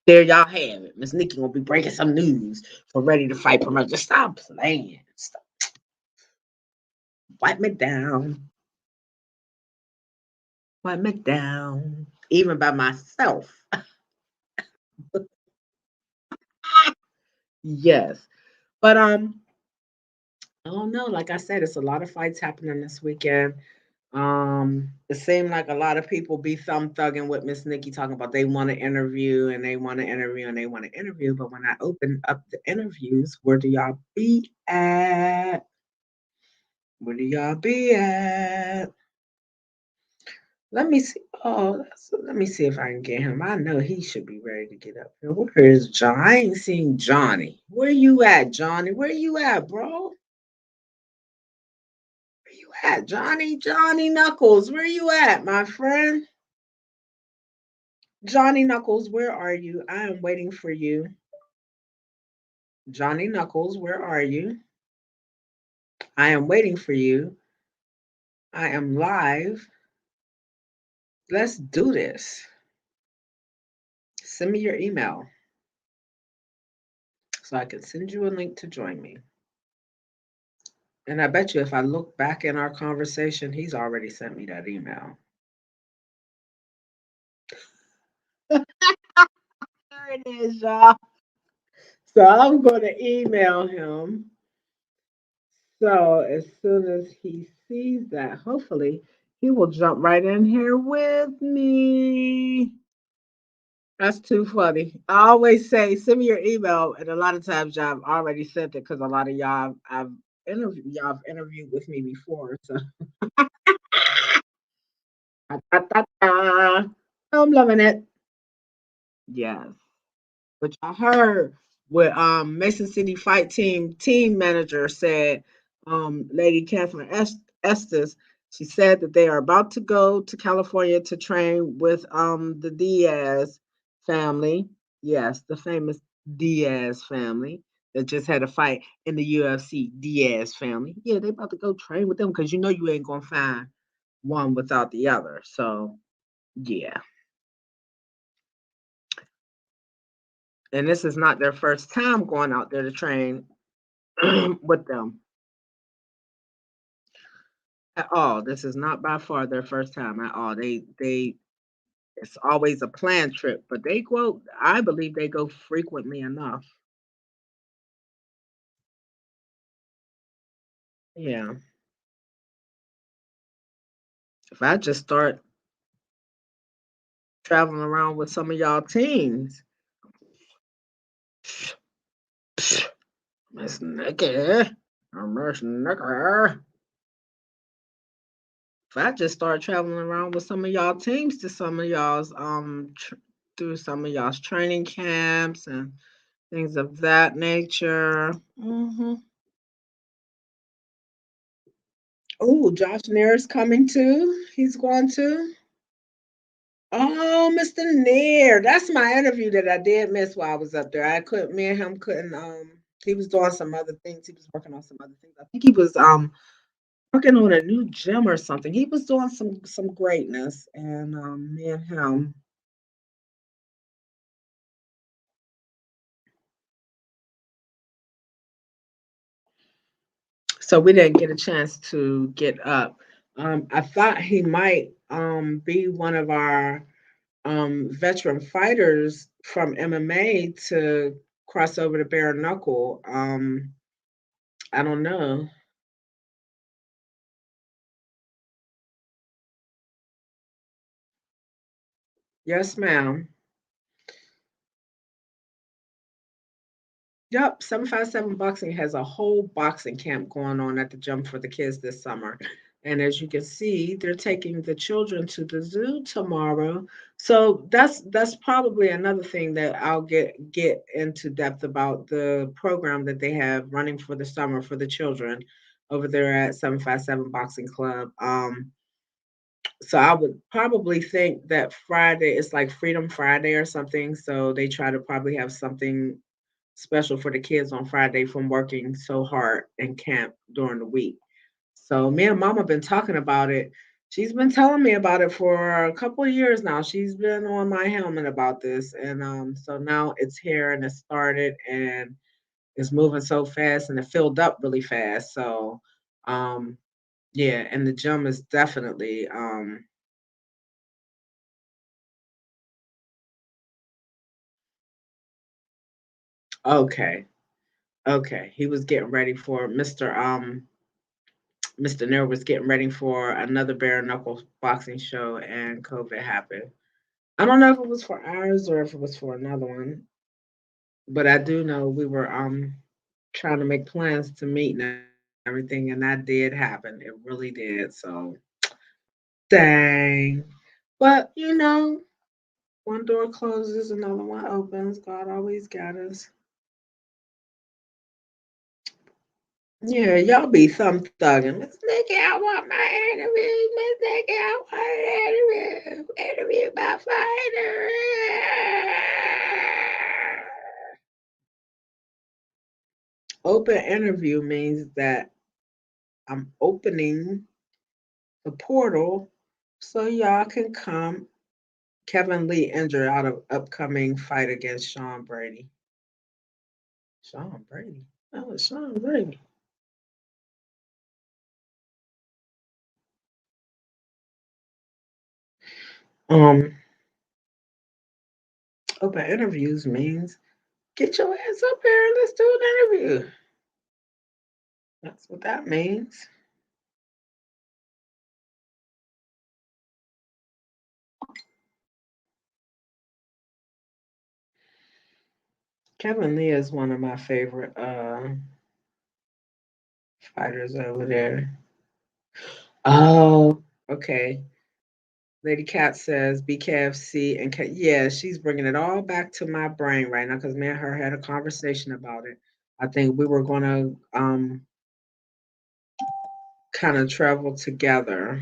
[SPEAKER 1] There y'all have it. Miss Nikki gonna be breaking some news for Ready to Fight promotion. Just stop playing. Stop. Wipe me down. Wipe me down, even by myself. Yes. But I don't know. Like I said, it's a lot of fights happening this weekend. It seemed like a lot of people be thumb thugging with Miss Nikki talking about they want to interview and they want to interview and they want to interview. But when I open up the interviews, where do y'all be at? Where do y'all be at? Let me see. Let me see if I can get him. I know he should be ready to get up here. Where is John? I ain't seen Johnny. Where you at, Johnny? Where you at, bro? Where you at, Johnny? Johnny Knuckles, where you at, my friend? Johnny Knuckles, where are you? I am waiting for you. Johnny Knuckles, where are you? I am waiting for you. I am live. Let's do this. Send me your email so I can send you a link to join me. And I bet you if I look back in our conversation, he's already sent me that email. There it is, y'all. So I'm going to email him. So as soon as he sees that, hopefully he will jump right in here with me. That's too funny. I always say, send me your email, and a lot of times y'all have already sent it because a lot of y'all have interviewed with me before. So I'm loving it. Yes. But I heard what Mason City Fight team manager said, Lady Catherine Estes, she said that they are about to go to California to train with the Diaz family. Yes, the famous Diaz family that just had a fight in the UFC. Diaz family. Yeah, they about to go train with them because you know you ain't gonna find one without the other. So yeah. And this is not their first time going out there to train with them at all. This is not by far their first time at all. They it's always a planned trip, but they go. I believe they go frequently enough. Yeah. If I just start traveling around with some of y'all teens, Miss Nikki, Miss Nikki. If I just start traveling around with some of y'all teams to some of y'all's through some of y'all's training camps and things of that nature. Oh, Josh Nair's coming too. He's going to. Oh, Mr. Nair. That's my interview that I did miss while I was up there. I couldn't, me and him couldn't, he was doing some other things. He was working on some other things. I think he was working on a new gym or something. He was doing some greatness and me and him. So we didn't get a chance to get up. I thought he might be one of our veteran fighters from MMA to cross over to bare knuckle. I don't know. Yes, ma'am. Yep, 757 Boxing has a whole boxing camp going on at the gym for the kids this summer. And as you can see, they're taking the children to the zoo tomorrow. So that's probably another thing that I'll get into depth about the program that they have running for the summer for the children over there at 757 Boxing Club. So I would probably think that Friday is like Freedom Friday or something. So they try to probably have something special for the kids on Friday from working so hard in camp during the week. So me and Mama been talking about it. She's been telling me about it for a couple of years now. She's been on my helmet about this, and so now it's here and it started and it's moving so fast and it filled up really fast. So um, yeah, and the gym is definitely Okay. Okay. He was getting ready for Mr. Nair was getting ready for another bare knuckle boxing show and COVID happened. I don't know if it was for ours or if it was for another one, but I do know we were trying to make plans to meet and everything, and that did happen. It really did. So dang. But one door closes, another one opens. God always got us. Yeah, y'all be thumb thugging. Miss Nikki, I want my interview. Miss Nikki, I want an interview. Interview my fighter. Open interview means that I'm opening the portal so y'all can come. Kevin Lee injured out of upcoming fight against Sean Brady. Sean Brady. Oh, it's Sean Brady. Um, open interviews means get your ass up here and let's do an interview. That's what that means. Kevin Lee is one of my favorite fighters over there. Oh, okay. Lady Cat says BKFC and yeah, she's bringing it all back to my brain right now because me and her had a conversation about it. I think we were going to kind of travel together.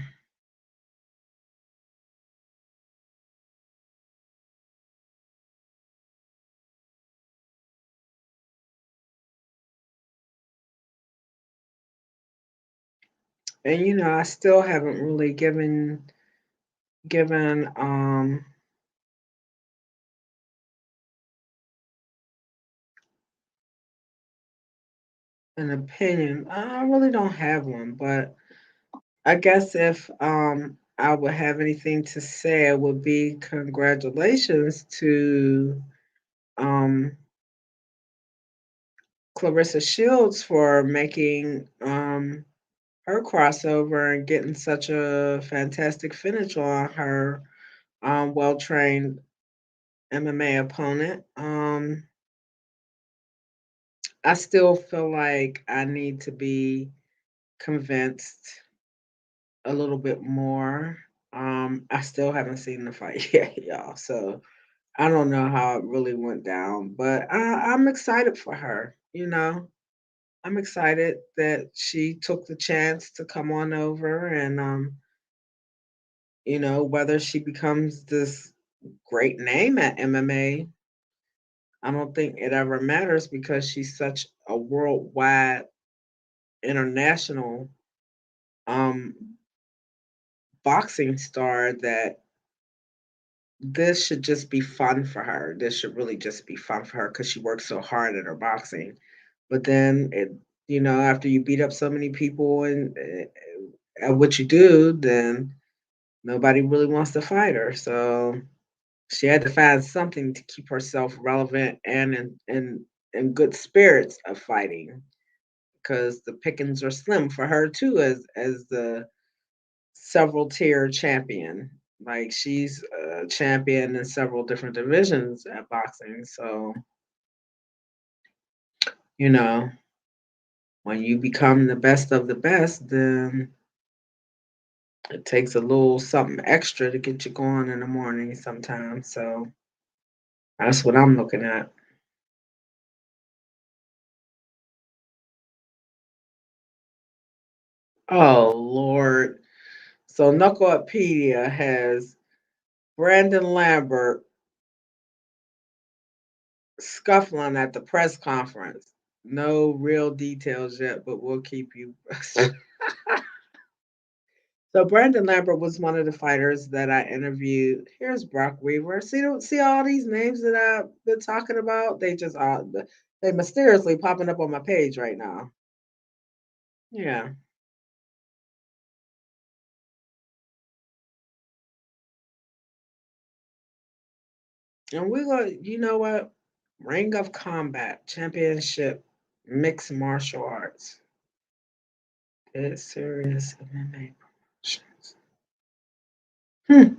[SPEAKER 1] And I still haven't really given an opinion. I really don't have one, but I guess if I would have anything to say, it would be congratulations to um Clarissa Shields for making her crossover and getting such a fantastic finish on her well trained MMA opponent. I still feel like I need to be convinced a little bit more. I still haven't seen the fight yet, y'all. So I don't know how it really went down, but I'm excited for her. I'm excited that she took the chance to come on over and whether she becomes this great name at MMA, I don't think it ever matters because she's such a worldwide international um boxing star that this should just be fun for her. This should really just be fun for her because she works so hard at her boxing. But then after you beat up so many people and at what you do, then nobody really wants to fight her. So she had to find something to keep herself relevant and in good spirits of fighting because the pickings are slim for her too as the several tier champion. Like she's a champion in several different divisions at boxing. So, you know, when you become the best of the best, then it takes a little something extra to get you going in the morning sometimes. So that's what I'm looking at. Oh Lord. So Knucklepedia has Brandon Lambert scuffling at the press conference. No real details yet, but we'll keep you. So Brandon Lambert was one of the fighters that I interviewed. Here's Brock Weaver. See all these names that I've been talking about. They just are they mysteriously popping up on my page right now. Yeah, and we're gonna. You know what? Ring of Combat Championship Mixed Martial Arts. It's serious MMA promotions.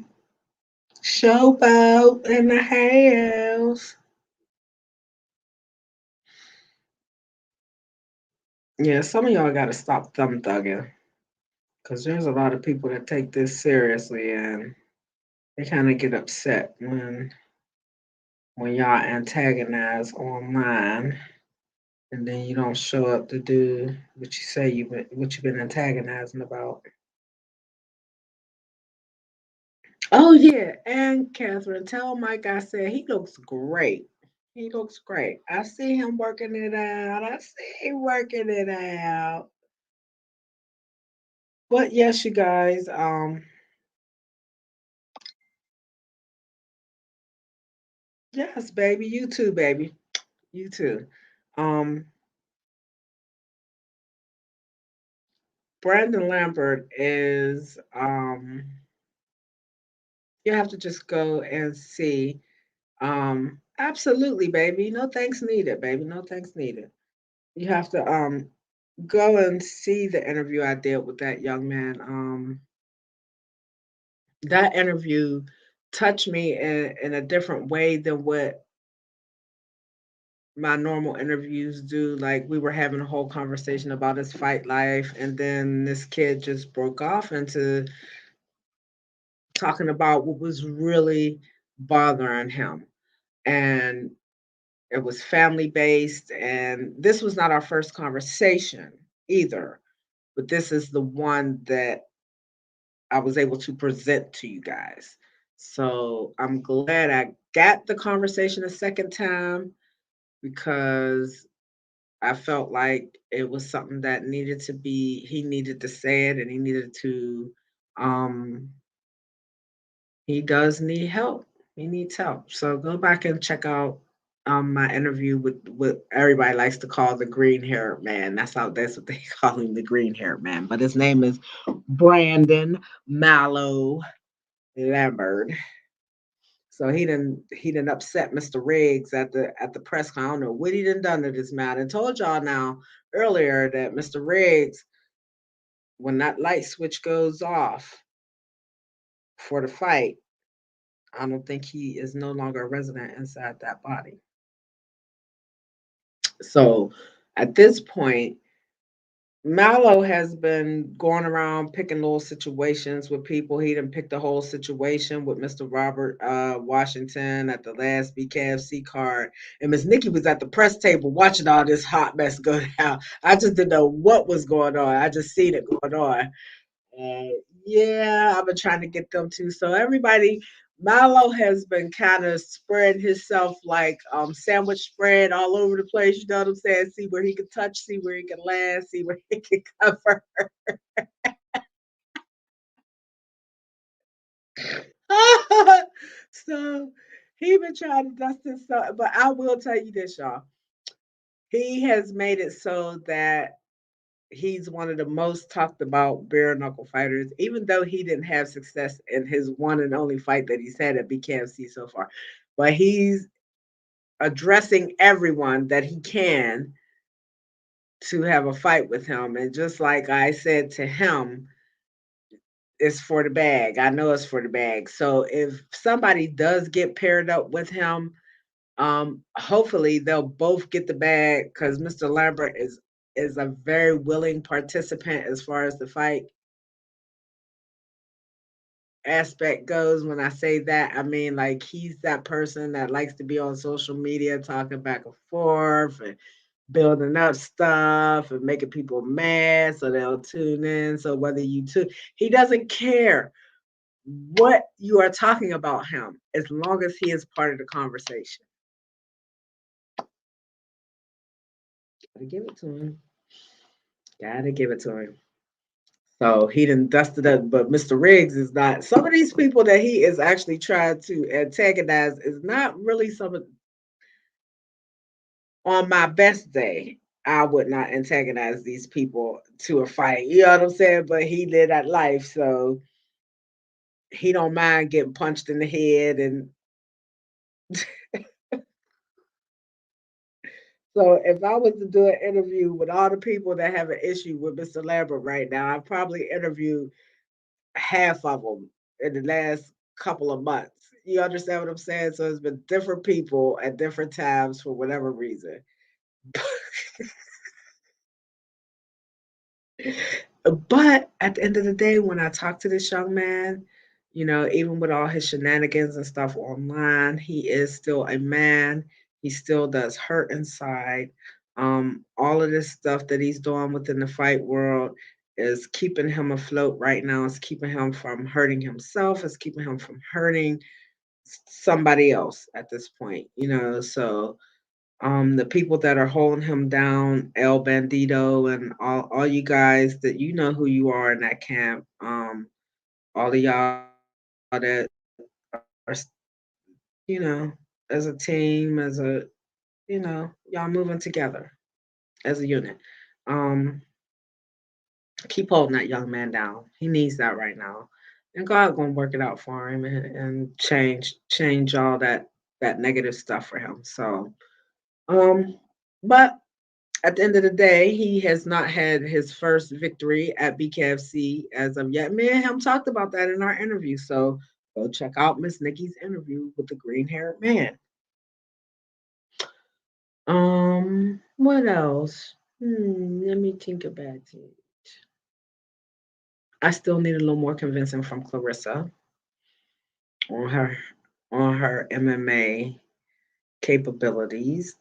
[SPEAKER 1] Showboat in the house. Yeah, some of y'all got to stop thumb thugging because there's a lot of people that take this seriously and they kind of get upset when y'all antagonize online and then you don't show up to do what you say what you've been antagonizing about. Oh yeah, and Catherine, tell Mike I said he looks great. He looks great. I see him working it out. I see him working it out. But yes, you guys, yes, baby, you too, baby. You too. Um, Brandon Lambert is you have to just go and see. Absolutely, baby. No thanks needed, baby. No thanks needed. You have to go and see the interview I did with that young man. That interview touched me in a different way than what my normal interviews do. Like we were having a whole conversation about his fight life, and then this kid just broke off into talking about what was really bothering him. And it was family based, and this was not our first conversation either, but this is the one that I was able to present to you guys. So I'm glad I got the conversation a second time because I felt like it was something that needed to be, he needed to say it and he needed to, um, he does need help. He needs help. So go back and check out my interview with what everybody likes to call the green haired man. That's what they call him, the green haired man. But his name is Brandon Mallow Lambert. So he didn't upset Mr. Riggs at the press con. I don't know what he done to this man. I told y'all now earlier that Mr. Riggs, when that light switch goes off for the fight, I don't think he is no longer a resident inside that body. So at this point, Mallow has been going around picking little situations with people. He didn't pick the whole situation with Mr. Robert Washington at the last BKFC card. And Miss Nikki was at the press table watching all this hot mess go down. I just didn't know what was going on. I just seen it going on. Yeah, I've been trying to get them too. So everybody, Milo has been kind of spreading himself like sandwich spread all over the place. You know what I'm saying? See where he can touch, see where he can land, see where he can cover. So he been trying to dust this up, but I will tell you this, y'all. He has made it so that he's one of the most talked about bare knuckle fighters, even though he didn't have success in his one and only fight that he's had at BKFC so far. But he's addressing everyone that he can to have a fight with him. And just like I said to him, it's for the bag. I know it's for the bag. So if somebody does get paired up with him, hopefully they'll both get the bag because Mr. Lambert is a very willing participant as far as the fight aspect goes. When I say that, I mean like he's that person that likes to be on social media talking back and forth and building up stuff and making people mad so they'll tune in. So whether you tune, he doesn't care what you are talking about him as long as he is part of the conversation. Gotta give it to him. Gotta give it to him. So he done dusted up, but Mr. Riggs is not. Some of these people that he is actually trying to antagonize is not really some of. On my best day, I would not antagonize these people to a fight. You know what I'm saying? But he lived that life, so he don't mind getting punched in the head and So if I was to do an interview with all the people that have an issue with Mr. Lambert right now, I'd probably interview half of them in the last couple of months. You understand what I'm saying? So it's been different people at different times for whatever reason. But at the end of the day, when I talk to this young man, even with all his shenanigans and stuff online, he is still a man. He still does hurt inside. All of this stuff that he's doing within the fight world is keeping him afloat right now. It's keeping him from hurting himself. It's keeping him from hurting somebody else at this point. So the people that are holding him down, El Bandito and all you guys that you know who you are in that camp, all of y'all that as a team, y'all moving together as a unit. Um, keep holding that young man down. He needs that right now. And God gonna work it out for him and change all that negative stuff for him. So but at the end of the day, he has not had his first victory at BKFC as of yet. Me and him talked about that in our interview. So go check out Miss Nikki's interview with the green haired man. What else? Let me think about it. I still need a little more convincing from Clarissa on her MMA capabilities.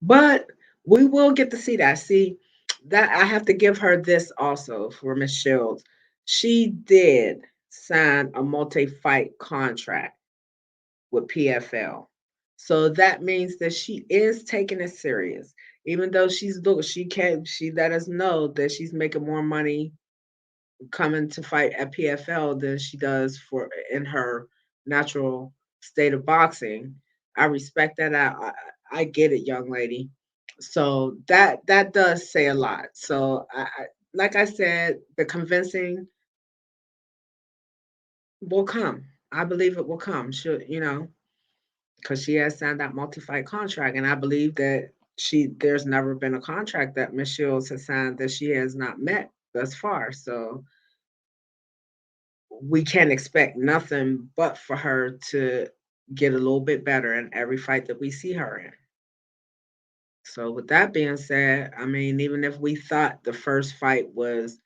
[SPEAKER 1] But we will get to see that. See, that I have to give her this also for Miss Shields. She did sign a multi-fight contract with PFL. So that means that she is taking it serious. Even though she let us know that she's making more money coming to fight at PFL than she does for in her natural state of boxing. I respect that. I get it, young lady. So that does say a lot. So like I said, the convincing will come. I believe it will come. Because she has signed that multi-fight contract, and I believe that there's never been a contract that Miss Shields has signed that she has not met thus far. So we can't expect nothing but for her to get a little bit better in every fight that we see her in. So with that being said, I mean, even if we thought the first fight was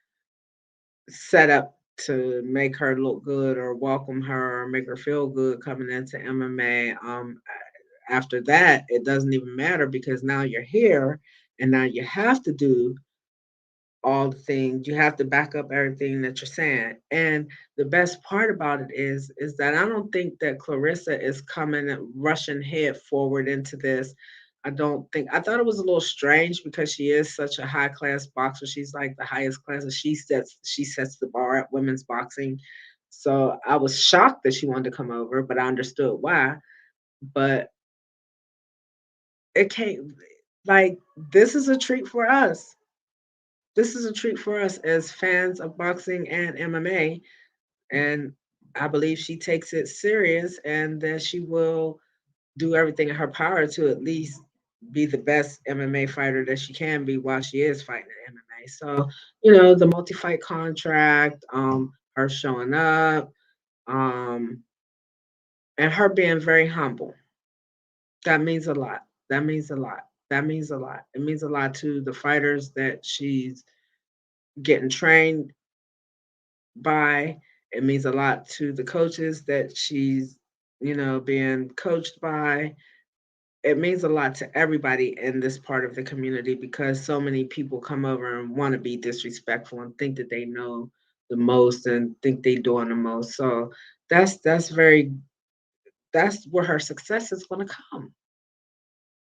[SPEAKER 1] set up to make her look good or welcome her or make her feel good coming into MMA, after that, it doesn't even matter because now you're here and now you have to do all the things. You have to back up everything that you're saying. And the best part about it is that I don't think that Clarissa is coming and rushing head forward into this. I thought it was a little strange because she is such a high class boxer. She's like the highest class and she sets the bar at women's boxing. So I was shocked that she wanted to come over, but I understood why. But it can't like this is a treat for us. This is a treat for us as fans of boxing and MMA. And I believe she takes it serious and that she will do everything in her power to at least be the best MMA fighter that she can be while she is fighting in MMA. So, the multi-fight contract, her showing up, um, and her being very humble. That means a lot. That means a lot. That means a lot. It means a lot to the fighters that she's getting trained by. It means a lot to the coaches that she's, being coached by. It means a lot to everybody in this part of the community because so many people come over and want to be disrespectful and think that they know the most and think they're doing the most. So that's where her success is going to come.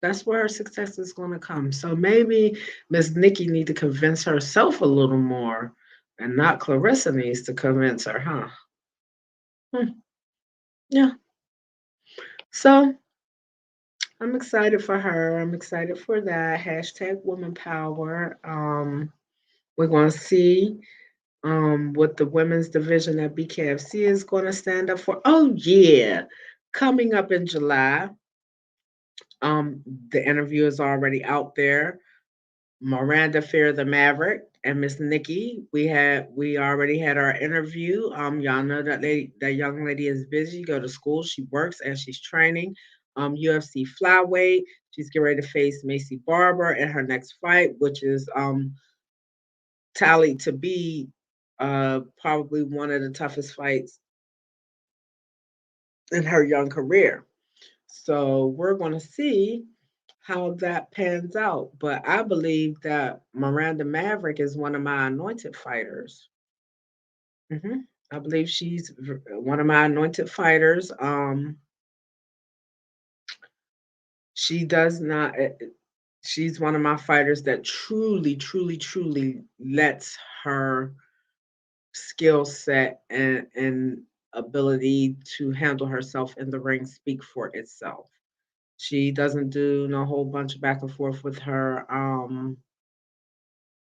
[SPEAKER 1] That's where her success is going to come. So maybe Miss Nikki need to convince herself a little more, and not Clarissa needs to convince her, huh? Hmm. Yeah. So I'm excited for her. I'm excited for that. Hashtag woman power. We're going to see what the women's division at BKFC is going to stand up for. Oh, yeah. Coming up in July, The interview is already out there. Miranda Fear the Maverick and Miss Nikki. We already had our interview. Y'all know that young lady is busy, go to school, she works and she's training. UFC flyweight. She's getting ready to face Macy Barber in her next fight, which is tallied to be probably one of the toughest fights in her young career. So we're going to see how that pans out. But I believe that Miranda Maverick is one of my anointed fighters. I believe she's one of my anointed fighters. She does not. She's one of my fighters that truly, truly, truly lets her skill set and ability to handle herself in the ring speak for itself. She doesn't do no whole bunch of back and forth with her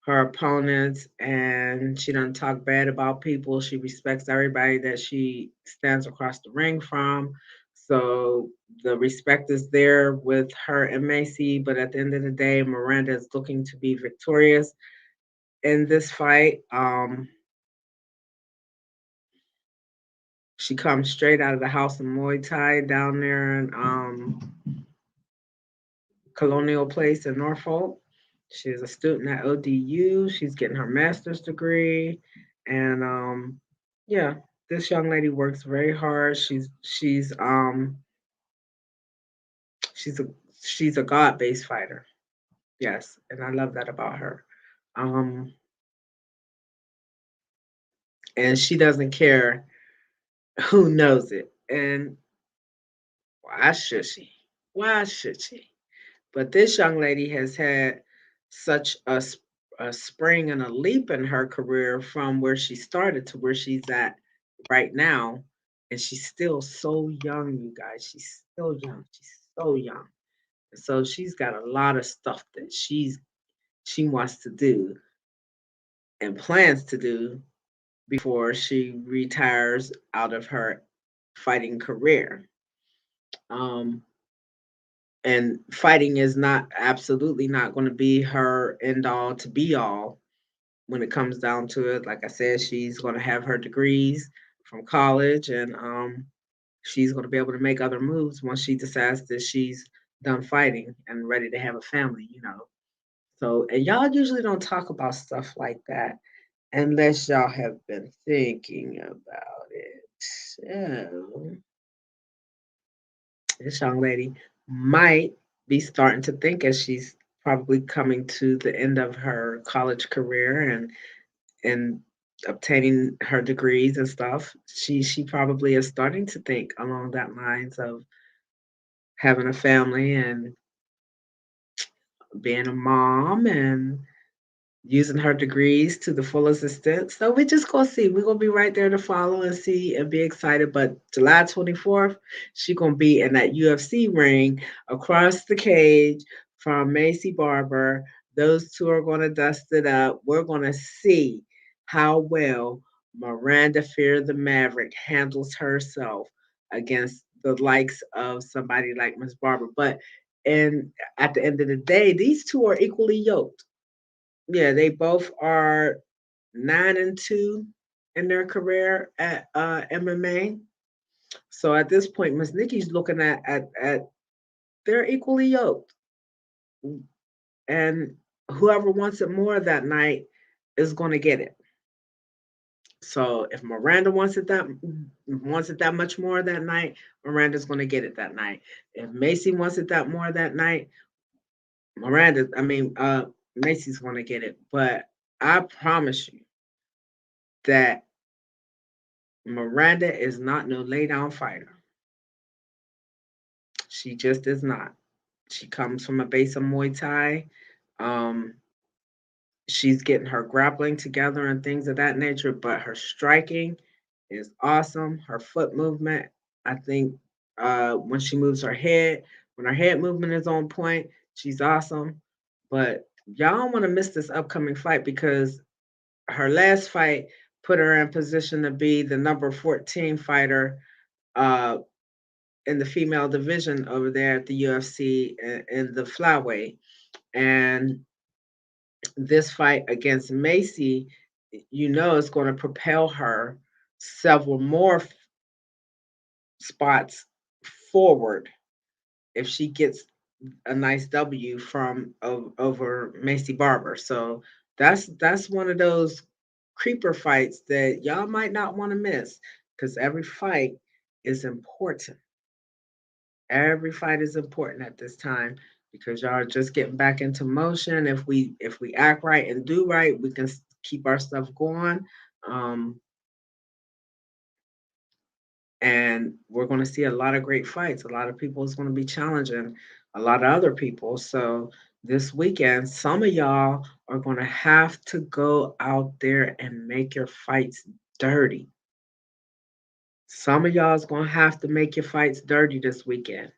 [SPEAKER 1] opponents, and she doesn't talk bad about people. She respects everybody that she stands across the ring from. So the respect is there with her and Macy, but at the end of the day, Miranda is looking to be victorious in this fight. She comes straight out of the house of Muay Thai down there in Colonial Place in Norfolk. She's a student at ODU. She's getting her master's degree, and yeah, this young lady works very hard. She's a she's a God-based fighter. Yes, and I love that about her. Um, and she doesn't care who knows it. And why should she? Why should she? But this young lady has had such a spring and a leap in her career from where she started to where she's at right now. And she's still so young, you guys. She's still young. She's so young. So she's got a lot of stuff that she wants to do and plans to do before she retires out of her fighting career. Um, and fighting is not absolutely not going to be her end all to be all when it comes down to it. Like I said, she's going to have her degrees from college, and she's going to be able to make other moves once she decides that she's done fighting and ready to have a family, you know. So, and y'all usually don't talk about stuff like that unless y'all have been thinking about it. So, this young lady might be starting to think as she's probably coming to the end of her college career and obtaining her degrees and stuff. She probably is starting to think along that lines of having a family and being a mom and using her degrees to the fullest extent. So we just gonna see. We're gonna be right there to follow and see and be excited. But July 24th, she gonna be in that UFC ring across the cage from Macy Barber. Those two are gonna dust it up. We're gonna see how well Miranda Fear the Maverick handles herself against the likes of somebody like Miss Barber. But and at the end of the day, these two are equally yoked. Yeah, they both are 9-2 in their career at MMA. So at this point, Miss Nikki's looking at they're equally yoked, and whoever wants it more that night is going to get it. So if Miranda wants it that much more that night, Miranda's going to get it that night. If Macy wants it that more that night, Macy's going to get it. But I promise you that Miranda is not no lay down fighter. She just is not. She comes from a base of Muay Thai. Um, she's getting her grappling together and things of that nature, but her striking is awesome. Her foot movement, I think, when she moves her head, when her head movement is on point, she's awesome. But y'all don't want to miss this upcoming fight because her last fight put her in position to be the number 14 fighter in the female division over there at the UFC in the flyweight. And this fight against Macy, is going to propel her several more spots forward if she gets a nice W from over Macy Barber. So that's one of those creeper fights that y'all might not want to miss because every fight is important. Every fight is important at this time because y'all are just getting back into motion. If we act right and do right, we can keep our stuff going. Um, and we're going to see a lot of great fights. A lot of people is going to be challenging a lot of other people. So this weekend, some of y'all are going to have to go out there and make your fights dirty. Some of y'all is going to have to make your fights dirty this weekend.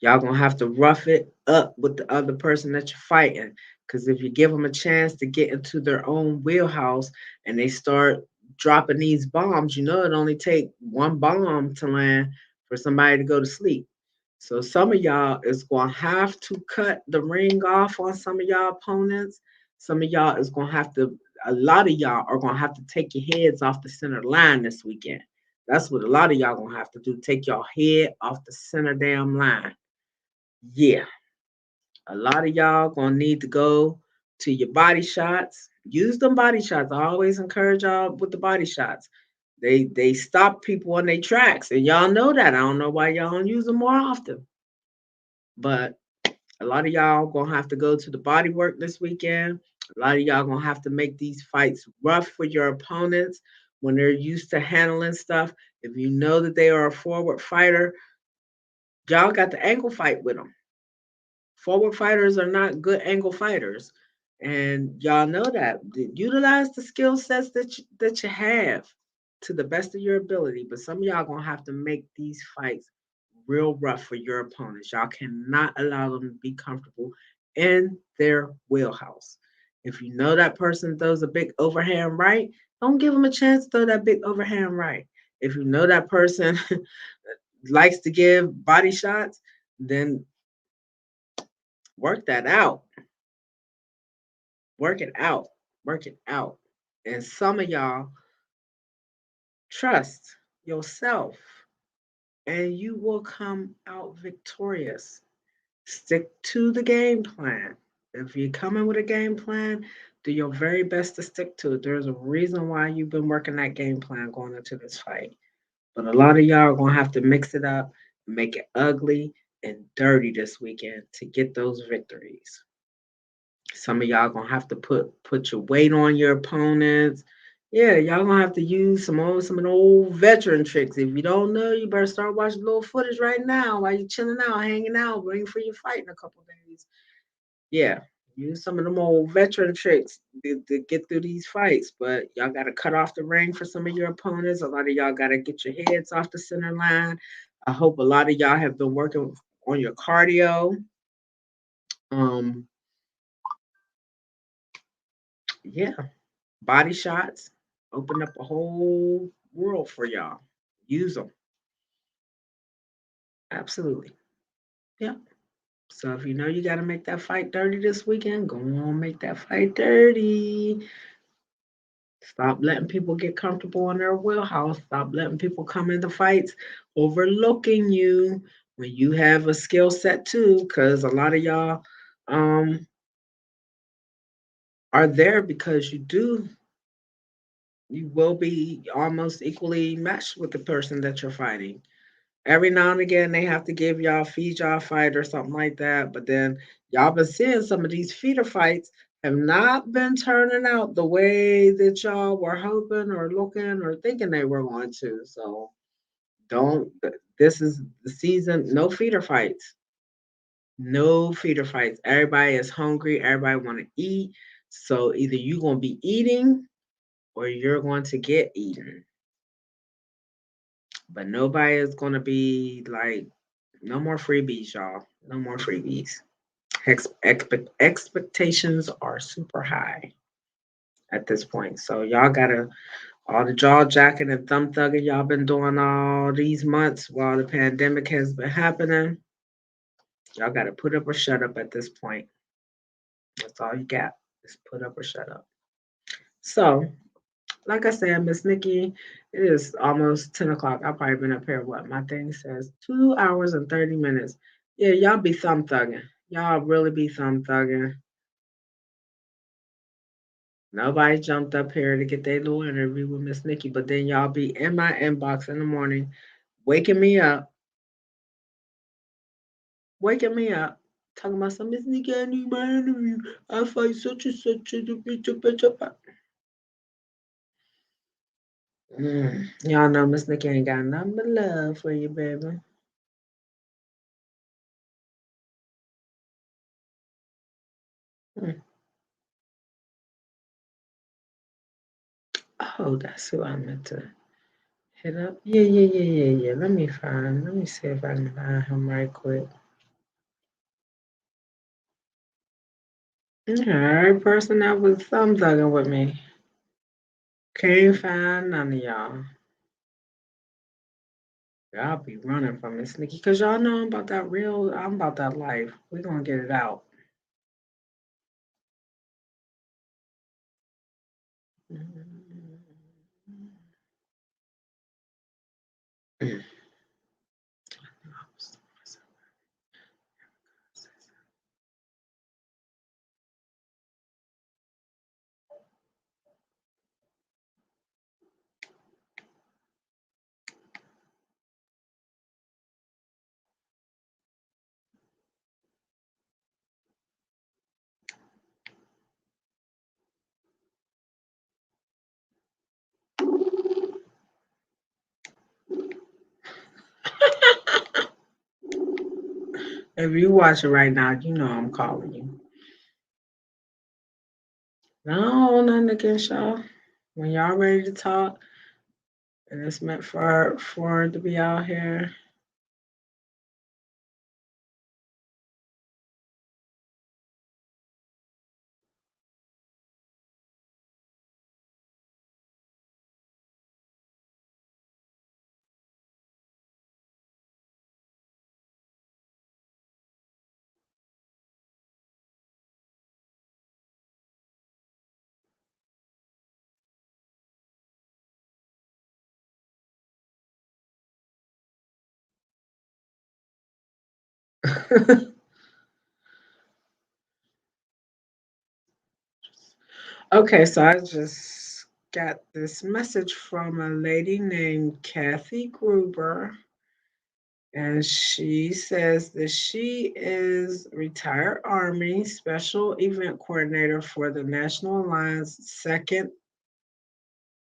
[SPEAKER 1] Y'all gonna have to rough it up with the other person that you're fighting. Because if you give them a chance to get into their own wheelhouse and they start dropping these bombs, it only take one bomb to land for somebody to go to sleep. So some of y'all is gonna have to cut the ring off on some of y'all opponents. Some of y'all is gonna have to. A lot of y'all are gonna have to take your heads off the center line this weekend. That's what a lot of y'all gonna have to do. Take your head off the center damn line. Yeah, a lot of y'all gonna need to go to your body shots. Use them body shots. I always encourage y'all with the body shots. They stop people on their tracks, and y'all know that. I don't know why y'all don't use them more often. But a lot of y'all gonna have to go to the body work this weekend. A lot of y'all gonna have to make these fights rough for your opponents when they're used to handling stuff. If you know that they are a forward fighter, y'all got the ankle fight with them. Forward fighters are not good angle fighters, and y'all know that. Utilize the skill sets that you have to the best of your ability. But some of y'all gonna have to make these fights real rough for your opponents. Y'all cannot allow them to be comfortable in their wheelhouse. If you know that person throws a big overhand right, don't give them a chance to throw that big overhand right. If you know that person likes to give body shots, then work that out. Work it out. Work it out. And some of y'all trust yourself and you will come out victorious. Stick to the game plan. If you're coming with a game plan, do your very best to stick to it. There's a reason why you've been working that game plan going into this fight. But a lot of y'all are going to have to mix it up, make it ugly and dirty this weekend to get those victories. Some of y'all gonna have to put your weight on your opponents. Yeah, y'all gonna have to use some of the old veteran tricks. If you don't know, you better start watching a little footage right now while you're chilling out, hanging out, waiting for your fight in a couple days. Yeah, use some of them old veteran tricks to get through these fights. But y'all gotta cut off the ring for some of your opponents. A lot of y'all gotta get your heads off the center line. I hope a lot of y'all have been working on your cardio. Um, yeah, body shots open up a whole world for y'all. Use them. Absolutely. Yeah. So if you know you got to make that fight dirty this weekend, go on, make that fight dirty. Stop letting people get comfortable in their wheelhouse. Stop letting people come into fights overlooking you when you have a skill set too, because a lot of y'all um, are there because you will be almost equally matched with the person that you're fighting. Every now and again, they have to feed y'all a fight or something like that. But then y'all been seeing some of these feeder fights have not been turning out the way that y'all were hoping or looking or thinking they were going to. So don't, this is the season, no feeder fights. No feeder fights. Everybody is hungry. Everybody want to eat. So either you're going to be eating or you're going to get eaten. But nobody is going to be like, no more freebies, y'all. No more freebies. Expectations are super high at this point. So y'all got to All the jaw jacking and thumb thugging y'all been doing all these months while the pandemic has been happening, y'all got to put up or shut up at this point. That's all you got is put up or shut up. So, like I said, Miss Nikki, it is almost 10 o'clock. I've probably been up here. What my thing says 2 hours and 30 minutes. Yeah, y'all be thumb thugging. Y'all really be thumb thugging. Nobody jumped up here to get their little interview with Miss Nikki, but then y'all be in my inbox in the morning, waking me up, talking about some Miss Nikki, I need my interview. I fight such and such a bitch. Y'all know Miss Nikki ain't got nothing but love for you, baby. Mm. Oh, that's who I meant to hit up. Yeah. Let me see if I can find him right quick. Every person that was thumb thugging with me. Can't find none of y'all. Y'all be running from Miss Nikki because y'all know I'm about that life. We gonna get it out. If you watching right now, you know I'm calling you. No, nothing against y'all. When y'all ready to talk, and it's meant for to be out here. Okay, so I just got this message from a lady named Kathy Gruber, and she says that she is retired Army Special Event Coordinator for the National Alliance Second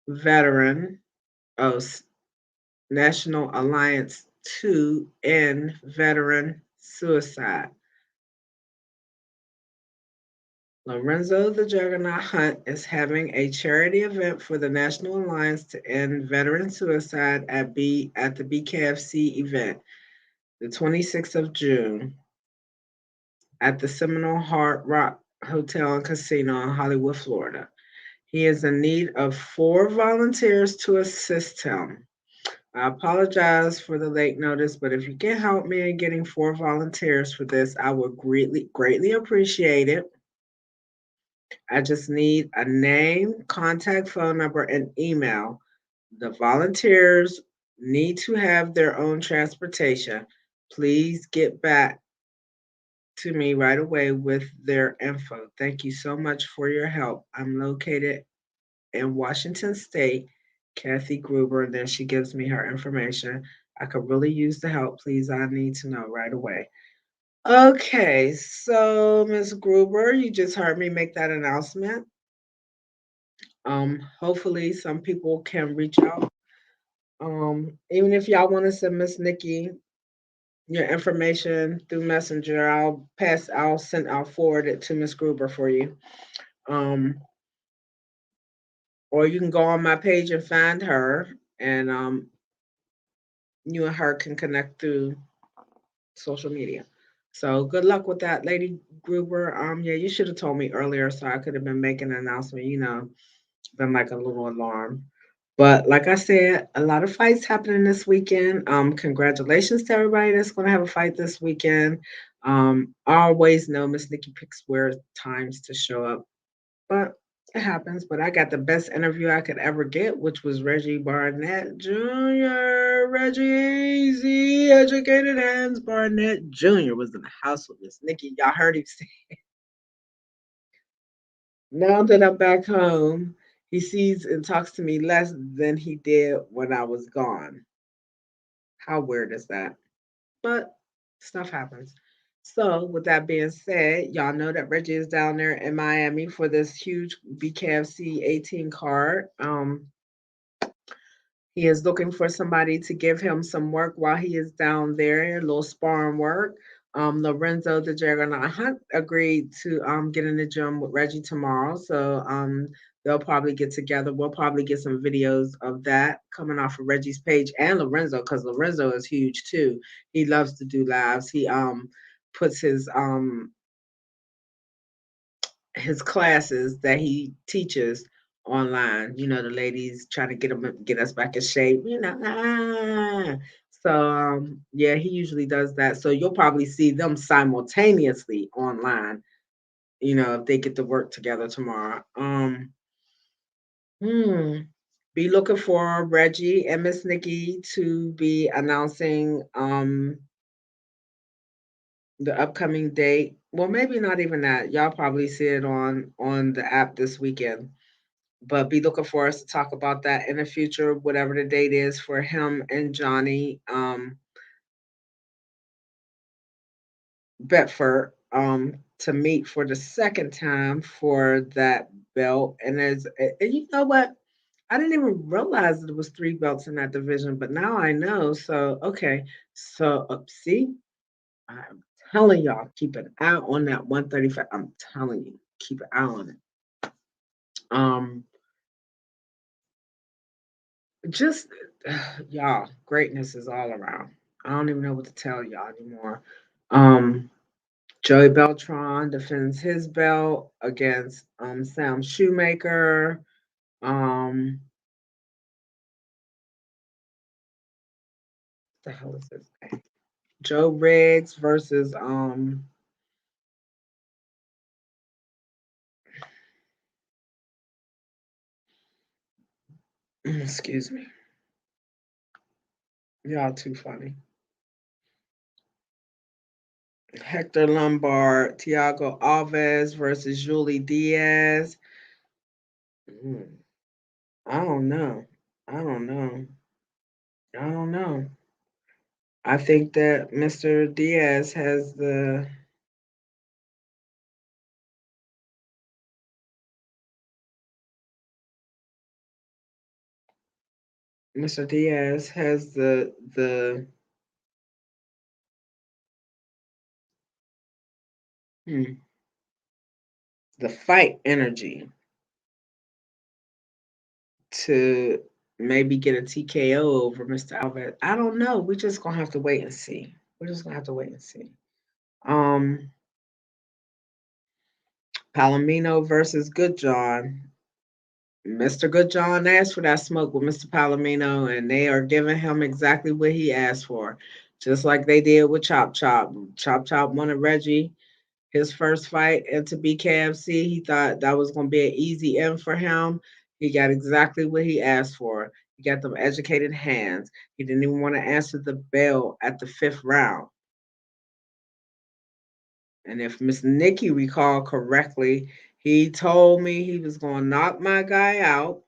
[SPEAKER 1] Veteran, oh, National Alliance 2 in Veteran Suicide. Lorenzo the Juggernaut Hunt is having a charity event for the National Alliance to End Veteran Suicide at the BKFC event, the 26th of June, at the Seminole Hard Rock Hotel and Casino in Hollywood, Florida. He is in need of 4 volunteers to assist him. I apologize for the late notice, but if you can help me in getting 4 volunteers for this, I would greatly appreciate it. I just need a name, contact phone number, and email. The volunteers need to have their own transportation. Please get back to me right away with their info. Thank you so much for your help. I'm located in Washington State, Kathy Gruber. And then she gives me her information. I could really use the help. Please, I need to know right away. Okay, so Ms. Gruber, you just heard me make that announcement. Hopefully some people can reach out. Even if y'all want to send Miss Nikki your information through Messenger, I'll forward it to Miss Gruber for you. Or you can go on my page and find her, and you and her can connect through social media. So good luck with that, Lady Gruber. Yeah, you should have told me earlier so I could have been making an announcement. Been like a little alarm. But like I said, a lot of fights happening this weekend. Congratulations to everybody that's going to have a fight this weekend. I always know Miss Nikki picks where times to show up, but it happens. But I got the best interview I could ever get, which was Reggie Barnett Jr. Reggie Easy Educated Hands Barnett Jr. was in the house with Miss Nikki. Y'all heard him say, now that I'm back home, he sees and talks to me less than he did when I was gone. How weird is that? But stuff happens. So, with that being said, y'all know that Reggie is down there in Miami for this huge BKFC 18 card. He is looking for somebody to give him some work while he is down there, a little sparring work. Lorenzo the Juggernaut Hunt agreed to get in the gym with Reggie tomorrow. So they'll probably get together. We'll probably get some videos of that coming off of Reggie's page and Lorenzo, because Lorenzo is huge too. He loves to do lives. He puts his classes that he teaches online. You know, the ladies trying to get us back in shape. You know, so yeah, he usually does that. So you'll probably see them simultaneously online. You know, if they get to work together tomorrow. Hmm. Be looking for Reggie and Miss Nikki to be announcing the upcoming date. Well, maybe not even that. Y'all probably see it on the app this weekend. But be looking for us to talk about that in the future, whatever the date is for him and Johnny Betford to meet for the second time for that belt. And you know what? I didn't even realize that there was three belts in that division, but now I know. So okay, so see, I'm telling y'all, keep an eye on that 135. I'm telling you, keep an eye on it. Um, just y'all, greatness is all around. I don't even know what to tell y'all anymore. Um, Joey Beltran defends his belt against Sam Shoemaker. Um, what the hell is his name? Joe Riggs versus excuse me. Y'all too funny. Hector Lombard, Tiago Alves versus Julie Diaz. Mm, I don't know. I don't know. I don't know. I think that Mr. Diaz has the Mr. Diaz has hmm, the fight energy to maybe get a TKO over Mr. Alves. I don't know. We're just gonna have to wait and see. We're just gonna have to wait and see. Um, Palomino versus Good John. Mr. Good John asked for that smoke with Mr. Palomino, and they are giving him exactly what he asked for, just like they did with Chop Chop. Chop Chop wanted Reggie his first fight into BKFC. He thought that was going to be an easy in for him. He got exactly what he asked for. He got them educated hands. He didn't even want to answer the bell at the fifth round. And if Miss Nikki recalled correctly, he told me he was going to knock my guy out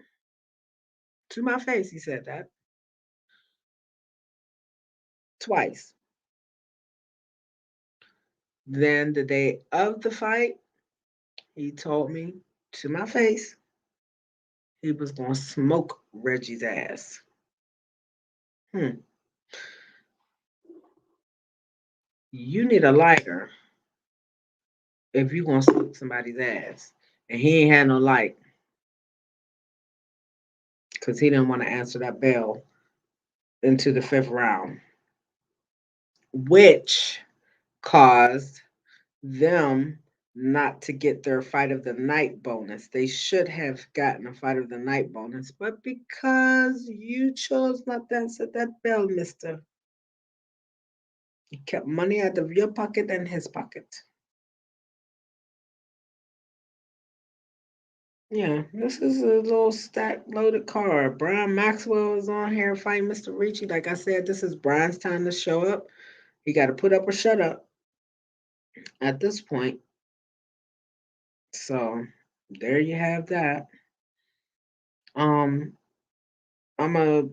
[SPEAKER 1] to my face. He said that twice. Then the day of the fight, he told me to my face he was going to smoke Reggie's ass. Hmm. You need a lighter if you going to smoke somebody's ass. And he ain't had no light because he didn't want to answer that bell into the fifth round, which caused them not to get their fight of the night bonus. They should have gotten a fight of the night bonus, but because you chose not to answer that bell, mister, you kept money out of your pocket and his pocket. Yeah, this is a little stack loaded card. Brian Maxwell is on here fighting Mr. Ricci. Like I said, this is Brian's time to show up. He got to put up or shut up at this point. So there you have that. Um, I'm gonna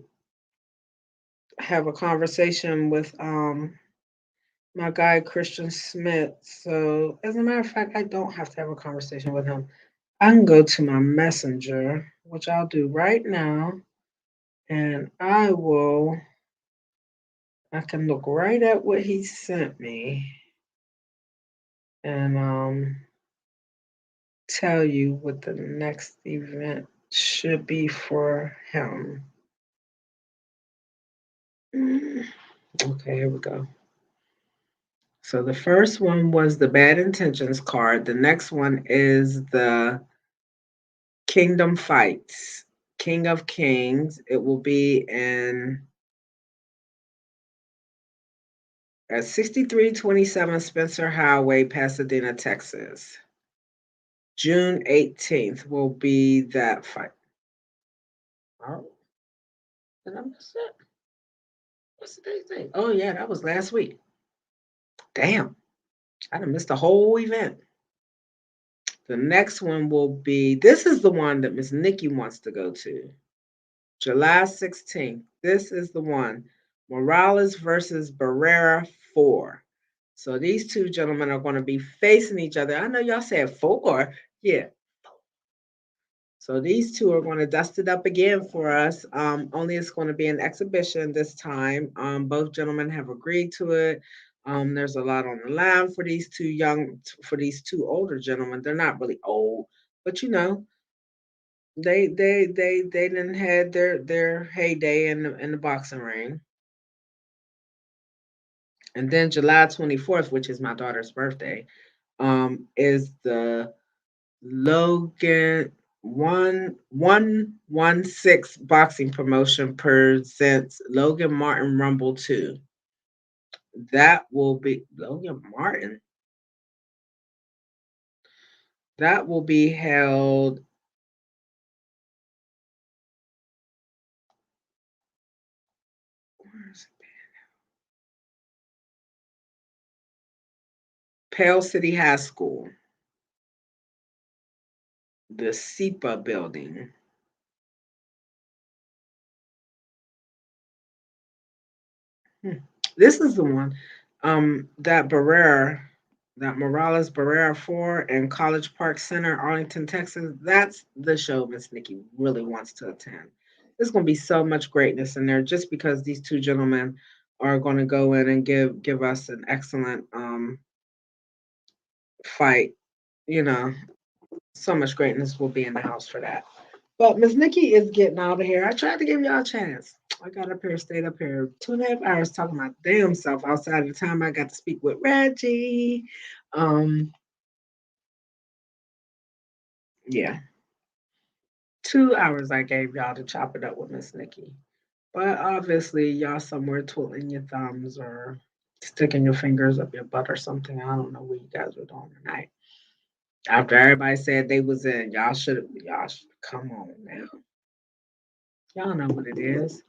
[SPEAKER 1] have a conversation with my guy Christian Smith. So as a matter of fact, I don't have to have a conversation with him. I can go to my messenger, which I'll do right now, and I can look right at what he sent me and tell you what the next event should be for him. Okay, here we go. So the first one was the bad intentions card. The next one is the Kingdom Fights, King of Kings. It will be in at 6327 Spencer Highway, Pasadena, Texas. June 18th will be that fight. Oh, did I miss it? What's today's date? Oh, yeah, that was last week. Damn, I done missed the whole event. The next one will be this is the one that Miss Nikki wants to go to. July 16th. This is the one. Morales versus Barrera 4. So these two gentlemen are going to be facing each other. I know y'all said 4. Yeah. So these two are going to dust it up again for us. Only it's going to be an exhibition this time. Both gentlemen have agreed to it. There's a lot on the line for these two older gentlemen. They're not really old, but they didn't had their heyday in the boxing ring. And then July 24th, which is my daughter's birthday, is the Logan 116 boxing promotion presents Logan Martin Rumble 2. That will be Logan Martin. That will be held Pale City High School, the SEPA building. This is the one that Morales Barrera 4 in College Park Center, Arlington, Texas. That's the show Miss Nikki really wants to attend. There's going to be so much greatness in there just because these two gentlemen are going to go in and give us an excellent fight. You know, so much greatness will be in the house for that. But Miss Nikki is getting out of here. I tried to give y'all a chance. I got up here, stayed up here 2.5 hours talking my damn self outside of the time I got to speak with Reggie. Yeah. 2 hours I gave y'all to chop it up with Miss Nikki. But obviously y'all somewhere twiddling your thumbs or sticking your fingers up your butt or something. I don't know what you guys were doing tonight. After everybody said they was in, y'all should come on now. Y'all know what it is.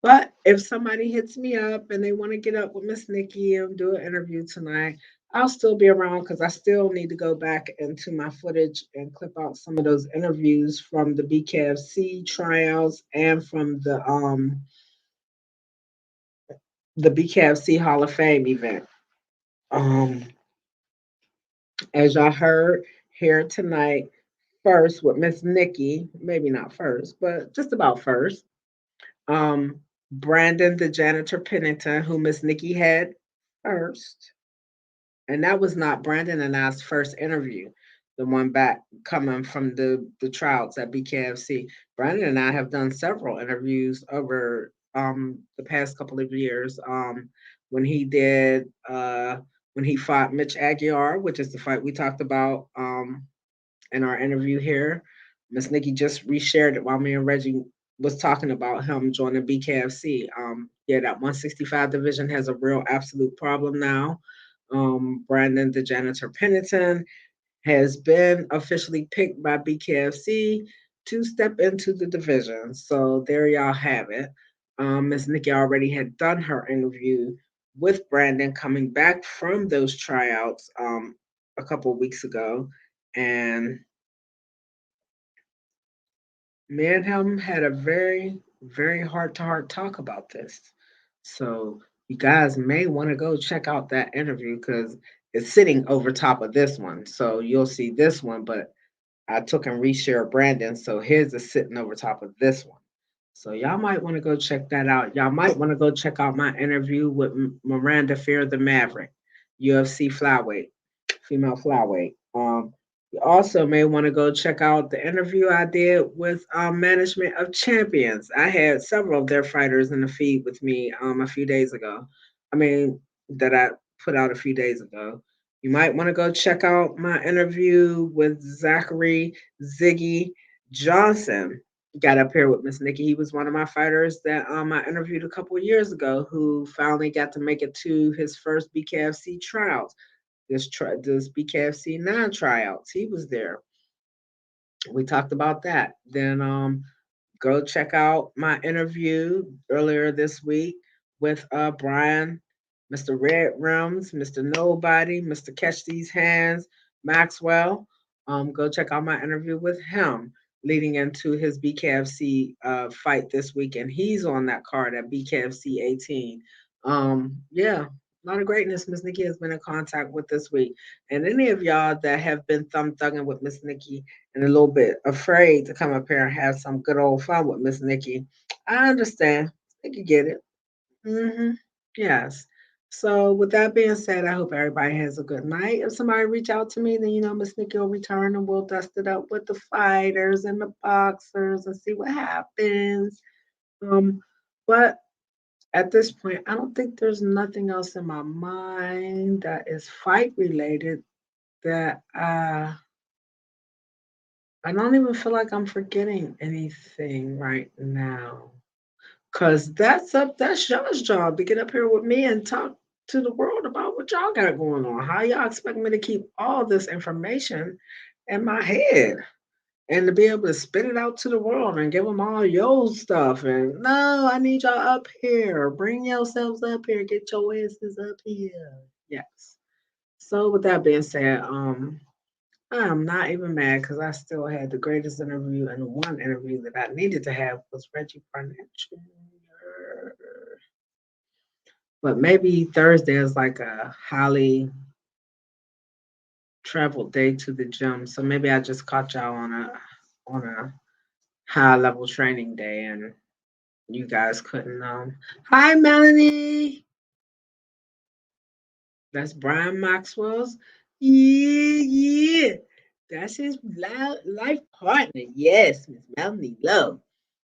[SPEAKER 1] But if somebody hits me up and they want to get up with Miss Nikki and do an interview tonight, I'll still be around because I still need to go back into my footage and clip out some of those interviews from the BKFC trials and from the BKFC Hall of Fame event. Um, as y'all heard here tonight, first with Miss Nikki, maybe not first, but just about first. Brandon, the janitor Pennington, who Miss Nikki had first. And that was not Brandon and I's first interview, the one back coming from the trials at BKFC. Brandon and I have done several interviews over the past couple of years. When he did when he fought Mitch Aguiar, which is the fight we talked about in our interview here. Miss Nikki just reshared it while me and Reggie was talking about him joining BKFC. Yeah, that 165 division has a real absolute problem now. Brandon the Janitor Pennington has been officially picked by BKFC to step into the division. So there y'all have it. Miss Nikki already had done her interview with Brandon coming back from those tryouts a couple weeks ago. And me and him had a very, very heart to heart talk about this. So you guys may want to go check out that interview because it's sitting over top of this one. So you'll see this one, but I took and reshared Brandon, so his is sitting over top of this one. So y'all might want to go check that out. Y'all might want to go check out my interview with Miranda Fear the Maverick, UFC flyweight, female flyweight. You also may want to go check out the interview I did with Management of Champions. I had several of their fighters in the feed with me a few days ago. I mean, that I put out a few days ago. You might want to go check out my interview with Zachary Ziggy Johnson. Got up here with Miss Nikki. He was one of my fighters that I interviewed a couple of years ago who finally got to make it to his first BKFC trials. This BKFC 9 tryouts. He was there. We talked about that. Then go check out my interview earlier this week with Brian, Mr. Red Rims, Mr. Nobody, Mr. Catch These Hands, Maxwell. Go check out my interview with him leading into his BKFC fight this weekend. He's on that card at BKFC 18. Yeah, a lot of greatness Miss Nikki has been in contact with this week. And any of y'all that have been thumb thugging with Miss Nikki and a little bit afraid to come up here and have some good old fun with Miss Nikki, I understand. I can get it. Yes. So with that being said, I hope everybody has a good night. If somebody reach out to me, then Miss Nikki will return and we'll dust it up with the fighters and the boxers and see what happens. But at this point, I don't think there's nothing else in my mind that is fight related that I don't even feel like I'm forgetting anything right now. Cause that's y'all's job to get up here with me and talk to the world about what y'all got going on. How y'all expect me to keep all this information in my head and to be able to spit it out to the world and give them all your stuff? And no, I need y'all up here. Bring yourselves up here. Get your asses up here. Yes. So with that being said, I'm not even mad because I still had the greatest interview, and the one interview that I needed to have was Reggie Barnett Jr. But maybe Thursday is like a highly traveled day to the gym, so maybe I just caught y'all on a high level training day, and you guys couldn't. Hi, Melanie. That's Brian Maxwell's. Yeah, yeah. That's his life partner. Yes, Miss Melanie Love.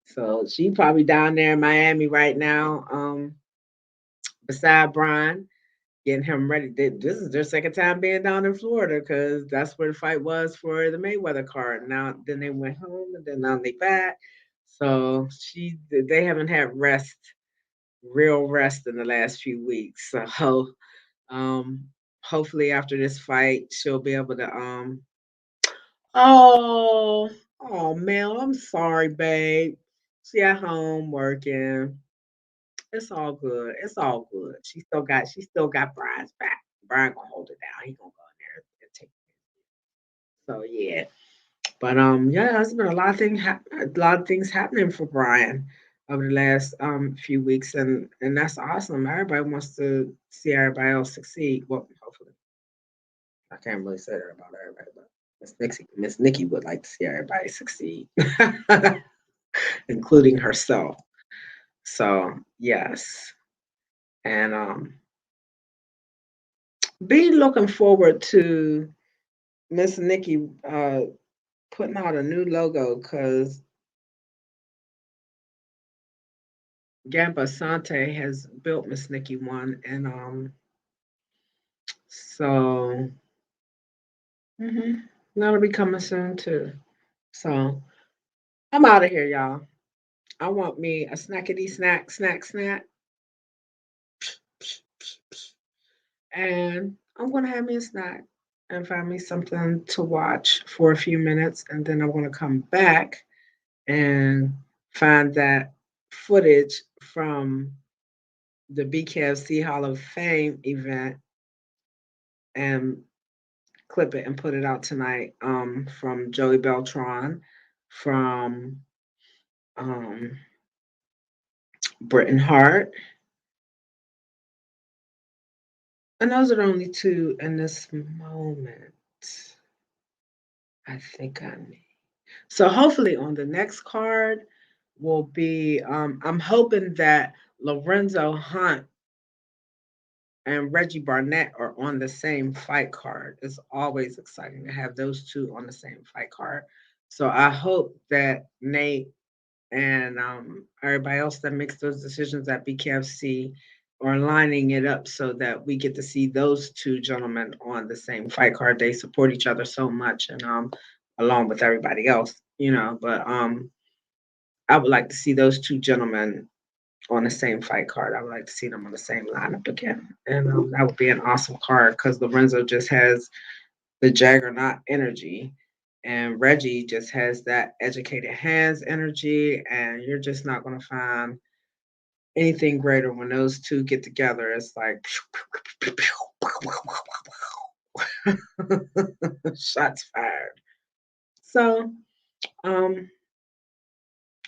[SPEAKER 1] So she probably down there in Miami right now, beside Brian, getting him ready. This is their second time being down in Florida because that's where the fight was for the Mayweather card. Now then they went home and then now they back. So they haven't had real rest in the last few weeks. So um hopefully after this fight she'll be able to oh Mel, I'm sorry, babe. She at home working. It's all good. It's all good. She still got Brian's back. Brian gonna hold it down. He gonna go in there and take it. So yeah. But yeah, there's been a lot of things happening for Brian over the last few weeks, and that's awesome. Everybody wants to see everybody else succeed. Well, hopefully. I can't really say that about everybody, but Miss Nikki would like to see everybody succeed, including herself. So yes. And be looking forward to Miss Nikki putting out a new logo because Gamba Sante has built Miss Nikki one, and So that'll be coming soon too. So I'm out of here, y'all. I want me a snackety snack, and I'm gonna have me a snack and find me something to watch for a few minutes, and then I want to come back and find that footage from the BKFC Hall of Fame event and clip it and put it out tonight from Joey Beltran, from um, Britton Hart. And those are the only two in this moment I think I need. So hopefully on the next card will be, I'm hoping that Lorenzo Hunt and Reggie Barnett are on the same fight card. It's always exciting to have those two on the same fight card. So I hope that Nate and everybody else that makes those decisions at BKFC are lining it up so that we get to see those two gentlemen on the same fight card. They support each other so much, and along with everybody else, But I would like to see those two gentlemen on the same fight card. I would like to see them on the same lineup again, and that would be an awesome card because Lorenzo just has the Jaggernaut energy, and Reggie just has that educated hands energy, and you're just not going to find anything greater when those two get together. It's like shots fired. So,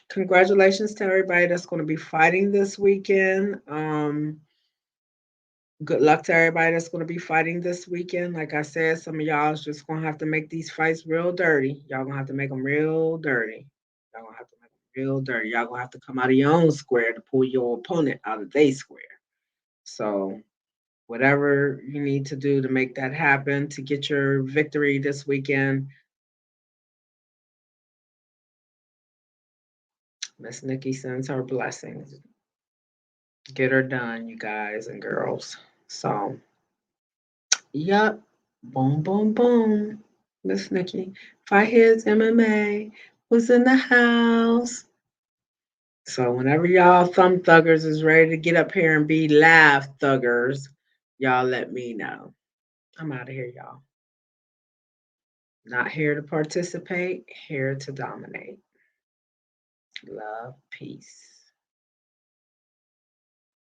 [SPEAKER 1] congratulations to everybody that's going to be fighting this weekend. Good luck to everybody that's going to be fighting this weekend. Like I said, some of y'all is just going to have to make these fights real dirty. Y'all going to have to make them real dirty. Y'all going to have to make them real dirty. Y'all going to have to come out of your own square to pull your opponent out of their square. So, whatever you need to do to make that happen, to get your victory this weekend, Miss Nikki sends her blessings. Get her done, you guys and girls. So, yup. Boom, boom, boom. Miss Nikki. Fightheads MMA was in the house. So whenever y'all thumb thuggers is ready to get up here and be live thuggers, y'all let me know. I'm out of here, y'all. Not here to participate, here to dominate. Love, peace.